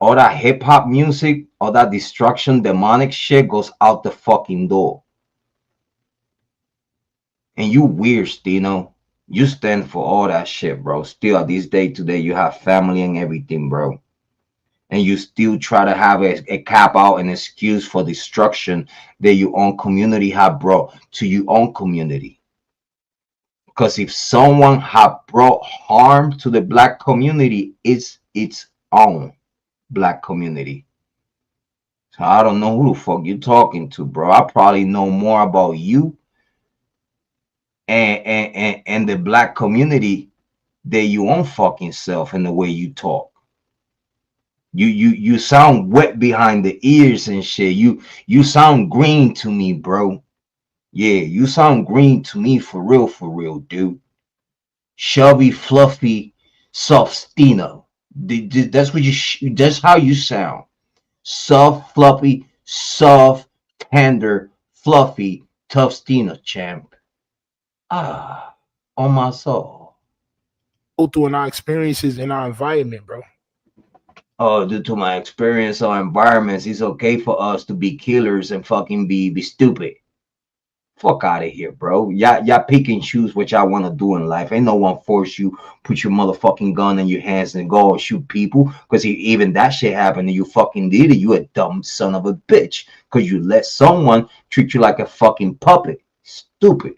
all that hip hop music, all that destruction, demonic shit goes out the fucking door. And you weird, Steeno. You stand for all that shit, bro. Still, at this day today, you have family and everything, bro. And you still try to have a cap out an excuse for destruction that your own community have brought to your own community. Because if someone have brought harm to the black community, it's its own black community. So I don't know who the fuck you talking to, bro. I probably know more about you and the black community than your own fucking self and the way you talk. You sound wet behind the ears and shit. You sound green to me, bro. Yeah, you sound green to me for real, dude. Shelby, fluffy, soft Steeno. That's what that's how you sound. Soft, fluffy, soft, tender, fluffy, tough Steeno, champ. Ah, on my soul. Go through in our experiences in our environment, bro. Oh, due to my experience or environments, it's okay for us to be killers and fucking be stupid. Fuck out of here, bro. Y'all pick and choose what y'all want to do in life. Ain't no one force you put your motherfucking gun in your hands and go and shoot people. Because even that shit happened and you fucking did it, you a dumb son of a bitch. Because you let someone treat you like a fucking puppet. Stupid.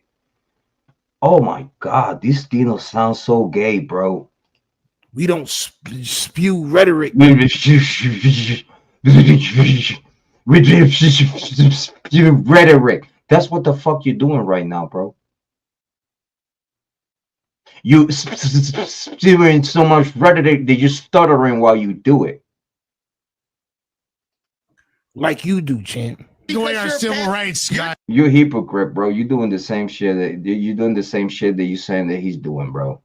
Oh my God, this Steeno sounds so gay, bro. We don't spew rhetoric. Rhetoric. That's what the fuck you're doing right now, bro. You spewing so much rhetoric that you're stuttering while you do it. Like you do, champ. Doing our civil rights, guy. You're a hypocrite, bro. You're doing the same shit that you're saying that he's doing, bro.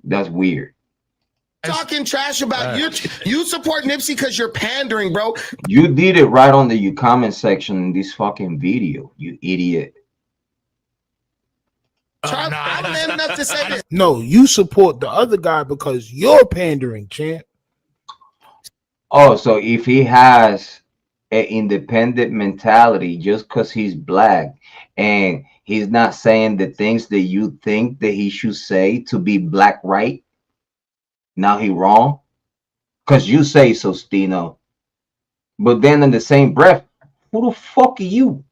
That's weird. Talking trash about you. You support Nipsey because you're pandering, bro. You did it right on the comment section in this fucking video, you idiot. Charlie, I'm man enough to say this. No, you support the other guy because you're pandering, champ. Oh, so if he has an independent mentality just because he's black and he's not saying the things that you think that he should say to be black right, now he wrong? Because you say so, Steeno. But then in the same breath, who the fuck are you?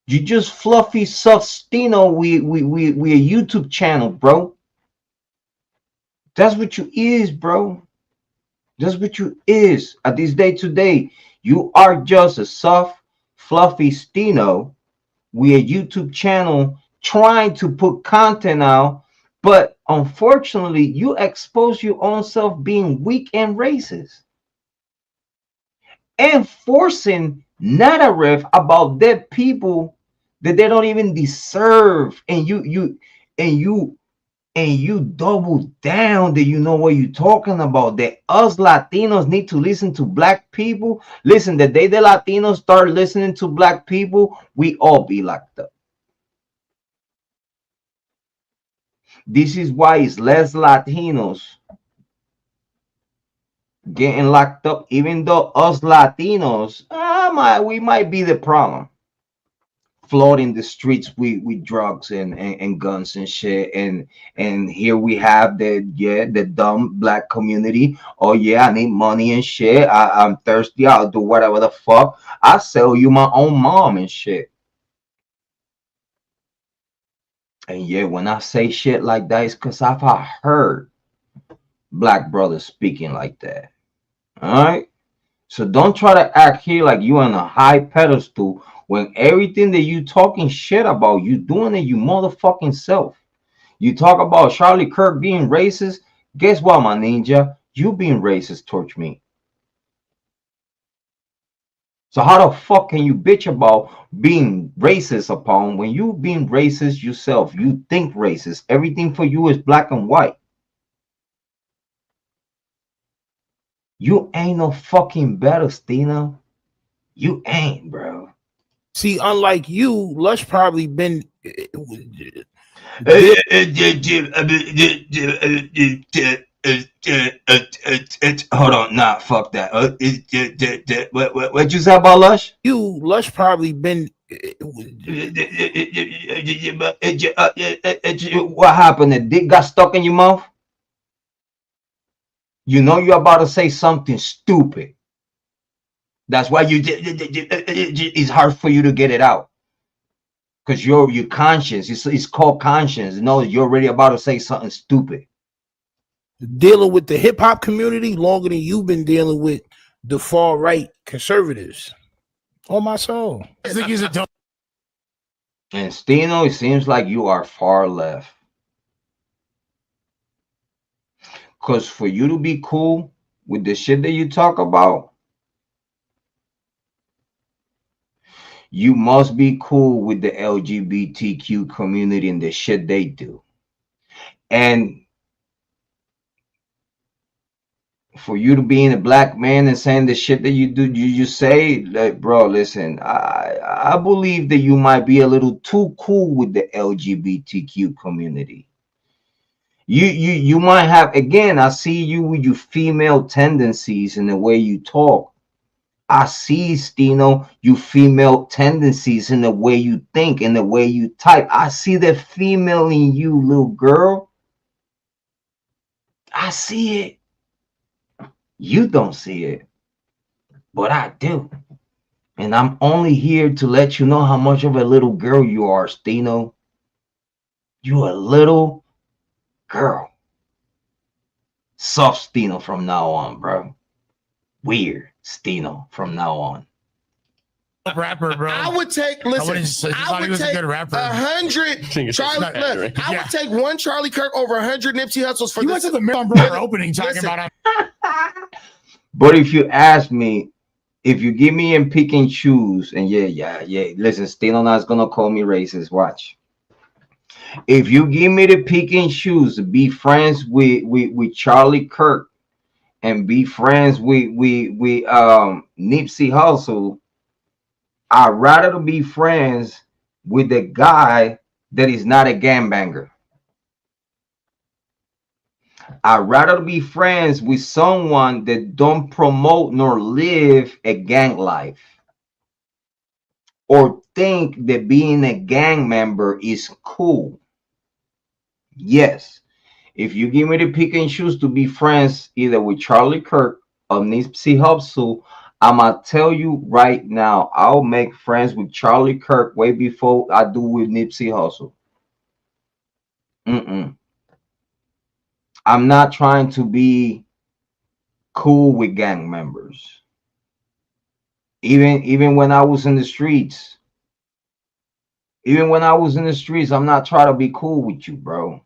You just fluffy, soft Steeno. We a YouTube channel, bro. That's what you is, bro. That's what you is. At this day today, you are just a soft, fluffy Steeno. We a YouTube channel trying to put content out, but unfortunately, you expose your own self being weak and racist. And forcing narrative about dead people that they don't even deserve. And you double down that you know what you're talking about, that us Latinos need to listen to black people. Listen, the day the Latinos start listening to black people, we all be locked up. This is why it's less Latinos getting locked up, even though us Latinos, we might be the problem. Flooding the streets with drugs and guns and shit, and here we have the dumb black community. Oh yeah, I need money and shit. I'm thirsty. I'll do whatever the fuck. I sell you my own mom and shit. And yeah, when I say shit like that, it's because I've heard black brothers speaking like that. All right, so don't try to act here like you on a high pedestal when everything that you talking shit about, you doing it you motherfucking self. You talk about Charlie Kirk being racist. Guess what, my ninja? You being racist towards me. So how the fuck can you bitch about being racist upon when you being racist yourself? You think racist. Everything for you is black and white. You ain't no fucking better, Steeno. You ain't, bro. See, unlike you, Lush probably been. Hold on, nah, fuck that. What you say about Lush? Lush probably been What happened? The dick got stuck in your mouth? You know you're about to say something stupid. That's why it's hard for you to get it out. Because your conscience, it's called conscience. You know, you're already about to say something stupid. Dealing with the hip hop community longer than you've been dealing with the far right conservatives. On my soul. I think he's a dope. And Steeno, it seems like you are far left. Because for you to be cool with the shit that you talk about, you must be cool with the LGBTQ community and the shit they do. And for you to being a black man and saying the shit that you do, you just say, like, bro, listen, I believe that you might be a little too cool with the LGBTQ community. You might have, again, I see you with your female tendencies and the way you talk. I see, Steeno, you female tendencies in the way you think and the way you type. I see the female in you, little girl. I see it. You don't see it, but I do. And I'm only here to let you know how much of a little girl you are, Steeno. You a little girl. Soft Steeno from now on, bro. Weird Steeno from now on. Rapper, bro. I would take, listen, I would take 100 Charlie. Look, I would take one Charlie Kirk over 100 Nipsey Hussles for You went to the Marathon Burger opening talking about But if you ask me, if you give me and pick and choose, and yeah, listen, Steeno not gonna call me racist. Watch. If you give me the pick and choose to be friends with Charlie Kirk and be friends with Nipsey Hussle, I'd rather to be friends with the guy that is not a gangbanger. I'd rather be friends with someone that don't promote nor live a gang life or think that being a gang member is cool. Yes, if you give me the pick and choose to be friends either with Charlie Kirk or Nipsey Hussle, I'm gonna tell you right now, I'll make friends with Charlie Kirk way before I do with Nipsey Hussle. I'm not trying to be cool with gang members. Even when I was in the streets, I'm not trying to be cool with you, bro.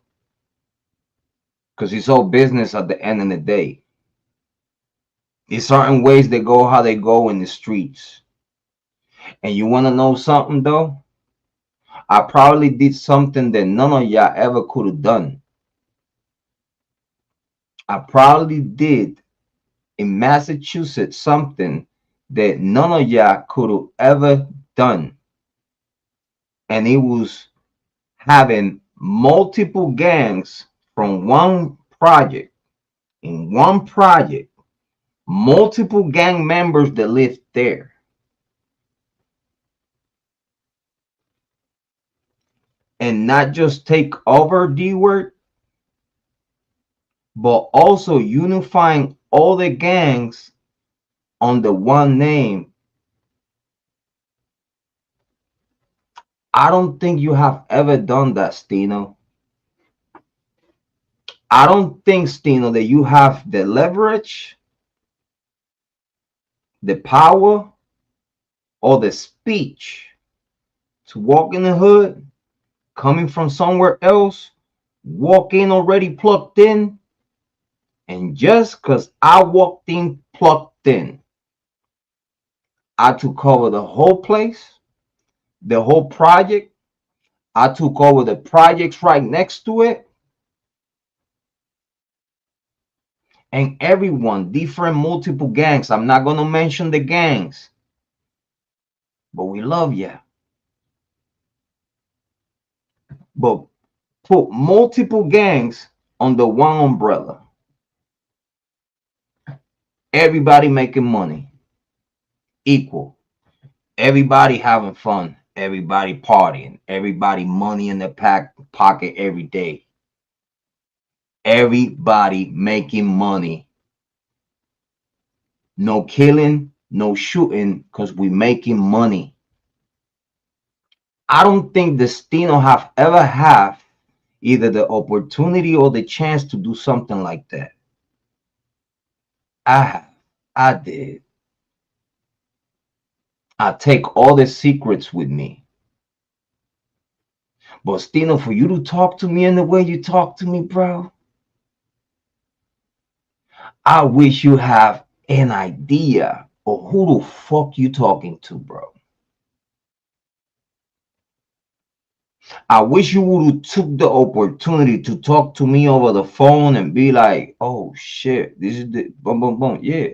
Because it's all business at the end of the day. There's certain ways they go how they go in the streets. And you want to know something, though? I probably did something that none of y'all ever could have done. I probably did in Massachusetts something that none of y'all could have ever done. And it was having multiple gangs from one project. In one project, multiple gang members that lived there. And not just take over D-word, but also unifying all the gangs under one name. I don't think you have ever done that, Steeno. I don't think, Steeno, that you have the leverage, the power, or the speech to walk in the hood, coming from somewhere else, walk in already plugged in, and just because I walked in plugged in, I took over the whole place, the whole project. I took over the projects right next to it. And everyone, different multiple gangs. I'm not going to mention the gangs, but we love you. But put multiple gangs under one umbrella. Everybody making money. Equal. Everybody having fun. Everybody partying, everybody money in the pocket every day. Everybody making money. No killing, no shooting, because we making money. I don't think the Steeno have ever have either the opportunity or the chance to do something like that. I have. I did. I take all the secrets with me. But Steeno, for you to talk to me in the way you talk to me, bro, I wish you have an idea of who the fuck you talking to, bro. I wish you would have took the opportunity to talk to me over the phone and be like, oh shit, this is the boom boom boom. Yeah.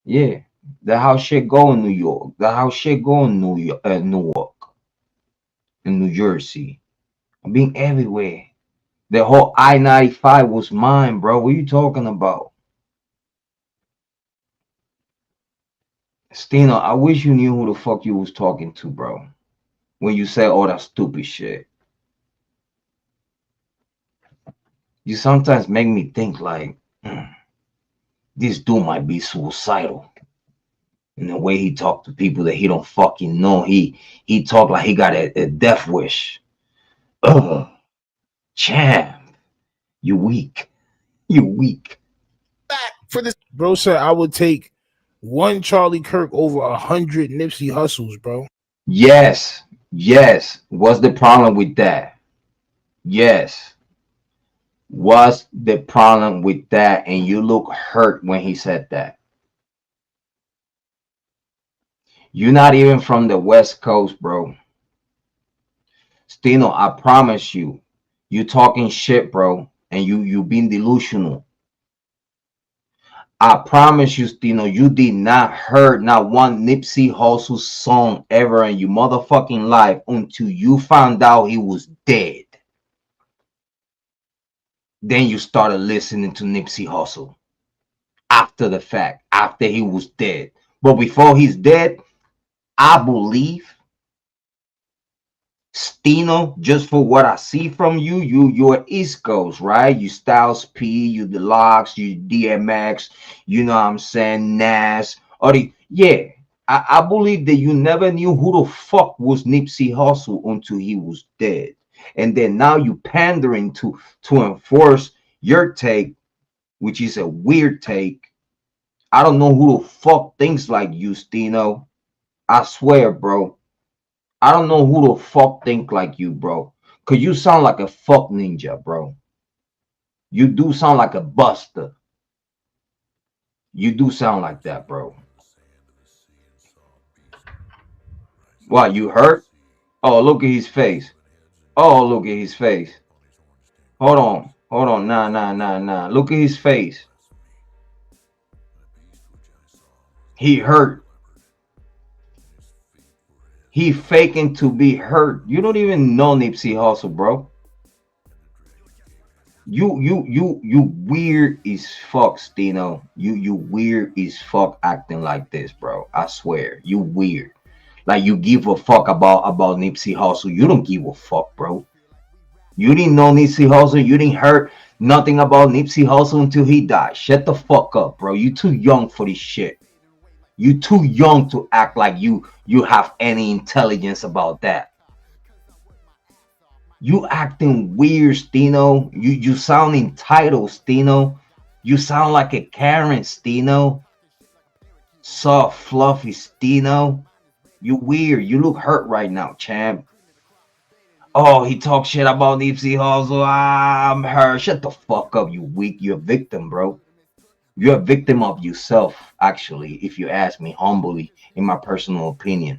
Yeah. That's how shit go in New York. That's how shit go in Newark, in New Jersey. I've been everywhere. The whole I-95 was mine, bro. What are you talking about? Steeno, I wish you knew who the fuck you was talking to, bro. When you say all that stupid shit. You sometimes make me think like, this dude might be suicidal. In the way he talk to people that he don't fucking know. He talk like he got a death wish. Ugh. Champ. You weak. You weak. Back for this. Bro said I would take one Charlie Kirk over 100 Nipsey Hustles, bro. Yes. Yes. What's the problem with that? Yes. What's the problem with that? And you look hurt when he said that. You're not even from the West Coast, bro. Steeno, I promise you, you talking shit, bro, and you being delusional. I promise you, Steeno, you did not heard not one Nipsey Hussle song ever in your motherfucking life until you found out he was dead. Then you started listening to Nipsey Hussle after the fact, after he was dead. But before he's dead, I believe, Steeno, just for what I see from you, you're East Coast, right? You Styles P, you Deluxe, you DMX, you know what I'm saying, Nas, or yeah. I believe that you never knew who the fuck was Nipsey Hussle until he was dead. And then now you pandering to enforce your take, which is a weird take. I don't know who the fuck thinks like you, Steeno. I swear, bro. I don't know who the fuck think like you, bro. Cause you sound like a fuck ninja, bro. You do sound like a buster. You do sound like that, bro. What, you hurt? Oh, look at his face. Oh, look at his face. Hold on. Hold on. Nah. Look at his face. He hurt. He faking to be hurt. You don't even know Nipsey Hussle, bro. You weird as fuck, Steeno. You weird as fuck acting like this, bro. I swear, you weird. Like you give a fuck about Nipsey Hussle. You don't give a fuck, bro. You didn't know Nipsey Hussle. You didn't heard nothing about Nipsey Hussle until he died. Shut the fuck up, bro. You too young for this shit. You too young to act like you have any intelligence about that. You acting weird, Steeno. You sound entitled, Steeno. You sound like a Karen, Steeno. Soft, fluffy, Steeno. You weird. You look hurt right now, champ. Oh, he talks shit about Nipsey Hussle. I'm hurt. Shut the fuck up, you weak. You're a victim, bro. You're a victim of yourself, actually, if you ask me humbly, in my personal opinion.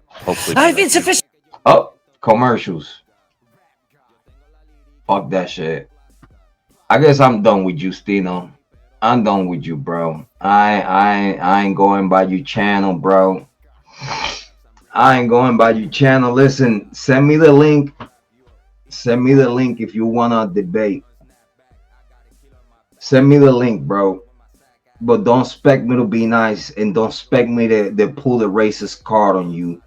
Hopefully. I've been sufficient. Oh, commercials. Fuck that shit. I guess I'm done with you, Steeno. I'm done with you, bro. I ain't going by your channel, bro. I ain't going by your channel. Listen, send me the link. Send me the link if you wanna debate. Send me the link, bro. but don't expect me to be nice, and don't expect me to pull the racist card on you.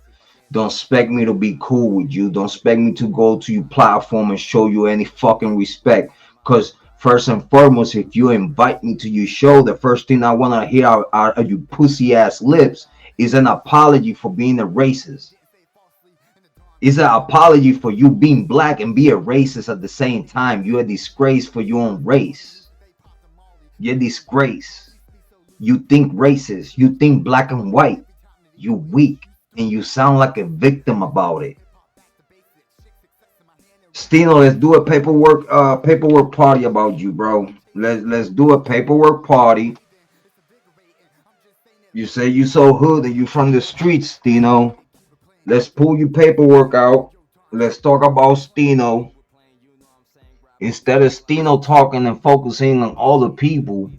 Don't expect me to be cool with you. Don't expect me to go to your platform and show you any fucking respect. Because first and foremost, if you invite me to your show, the first thing I want to hear out of your pussy ass lips is an apology for being a racist. It's an apology for you being black and be a racist at the same time. You're a disgrace for your own race. You're a disgrace. You think racist. You think black and white. You weak. And you sound like a victim about it. Steeno, let's do a paperwork party about you, bro. Let's do a paperwork party. You say you so hood and you from the streets, Steeno. Let's pull your paperwork out. Let's talk about Steeno. Instead of Steeno talking and focusing on all the people,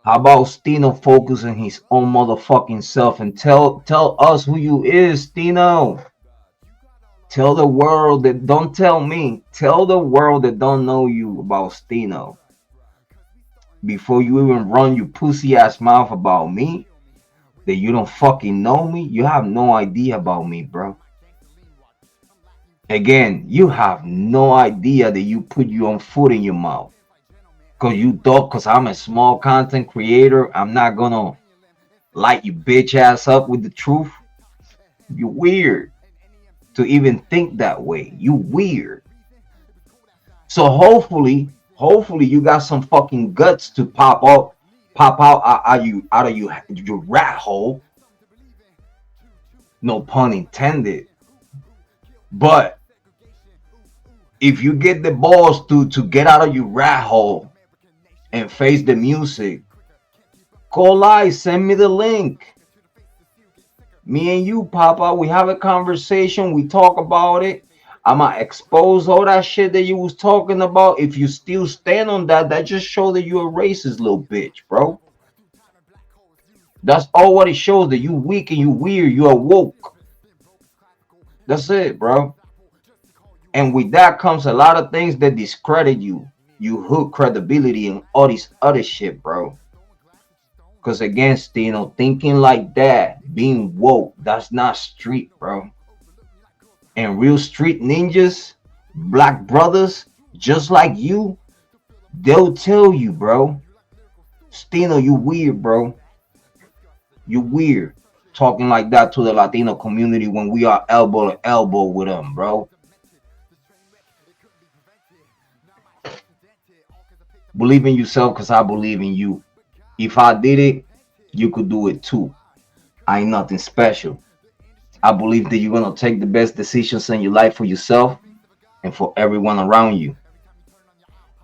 how about Steeno focus on his own motherfucking self and tell us who you is, Steeno. Tell the world that don't tell me. Tell the world that don't know you about Steeno. Before you even run your pussy ass mouth about me, that you don't fucking know me, you have no idea about me, bro. Again, you have no idea that you put your own foot in your mouth. Cause you thought, cause I'm a small content creator, I'm not gonna light your bitch ass up with the truth. You weird to even think that way. You weird. So hopefully you got some fucking guts to pop out out of your rat hole. No pun intended. But if you get the balls to get out of your rat hole and face the music, go live, send me the link. Me and you, Papa, we have a conversation, we talk about it. I'ma expose all that shit that you was talking about. If you still stand on that, that just shows that you're a racist little bitch, bro. That's all what it shows, that you weak and you weird, you're woke. That's it, bro. And with that comes a lot of things that discredit you. You hook credibility and all this other shit, bro. Because again, Steeno, thinking like that, being woke, that's not street, bro. And real street ninjas, black brothers, just like you, they'll tell you, bro. Steeno, you weird, bro. You weird. Talking like that to the Latino community when we are elbow to elbow with them, bro. Believe in yourself because I believe in you. If I did it, you could do it too. I ain't nothing special. I believe that you're going to take the best decisions in your life for yourself and for everyone around you.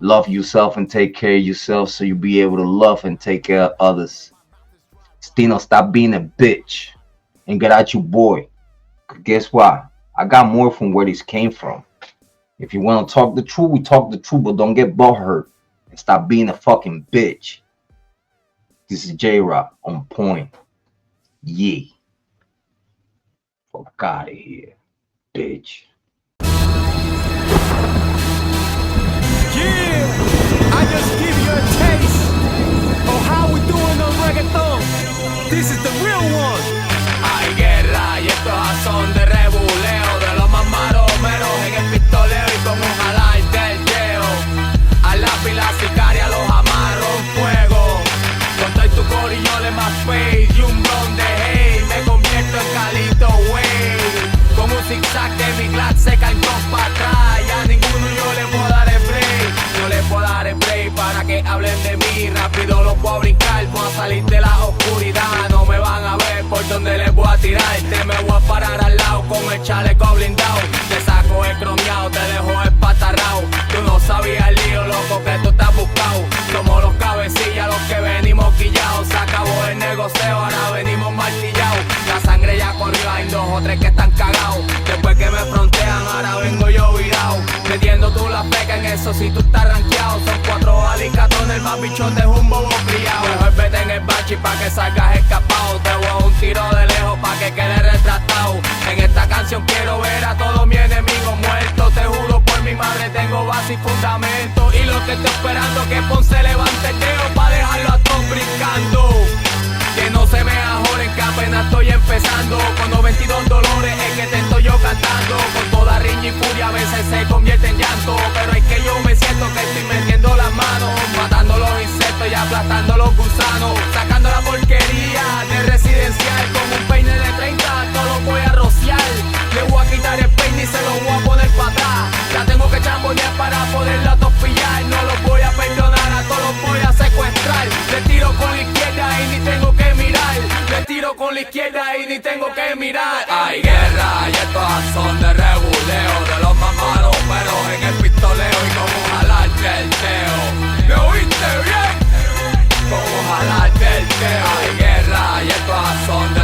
Love yourself and take care of yourself so you'll be able to love and take care of others. Steeno, stop being a bitch and get out your boy. Guess what? I got more from where this came from. If you want to talk the truth, we talk the truth, but don't get butthurt. And stop being a fucking bitch. This is Jrod on point. Yeah. Fuck out of here, bitch. Yeah, I just give you a taste of how we doing on reggaeton. This is the real one. Hay guerra y estos son de rebuleo, de los más maromeros en el pistoleo y con un jalay del yeo. Al lápiz la sicaria los amarro en fuego. Cuando hay tu corillo le más face y un blon de hate, me convierto en Calito, wey. Con un zigzag de mi glad se caen todos para atrás. Y a ninguno yo le puedo dar el break. Yo le puedo dar el break para que hablen de mí. Rápido los voy a brincar, voy a salir de la oscuridad. No me van a ver por donde les voy a tirar. Te me voy a parar al lado con el chaleco blindado. Te saco el cromeado, te dejo espatarrao. Tú no sabías el lío, loco, que tú estás buscado. Somos los cabecillas, los que venimos quillados. Se acabó el negocio, ahora venimos martillados. La sangre ya corrió, hay 2 o 3 que están cagados. Después que me frontean, ahora vengo yo virado. Metiendo tú la peca en eso si tú estás rankeado. Son 4 alicatones, el más bichón de un bobo criado. Mejor vete en el bachi pa' que salgas escapado. Te voy a un tiro de lejos pa' que quede retratado. En esta canción quiero ver a todos mis enemigos muertos. Te juro por mi madre tengo base y fundamento. Y lo que estoy esperando que Ponce levante el dedo pa' dejarlo a todos matando los gusanos, sacando la porquería de residencial. Con un peine de 30 todos los voy a rociar. Le voy a quitar el peine y se lo voy a poner para atrás. La tengo que chambonear para poderla topillar. No los voy a perdonar, a todos los voy a secuestrar. Le tiro con la izquierda y ni tengo que mirar. Le tiro con la izquierda y ni tengo que mirar. Hay guerra y estos son de rebuleo, de los más malos pero en el pistoleo y como jalarte el teo. ¿Me oíste bien? Como jalarte el teo. Hay guerra y estos son de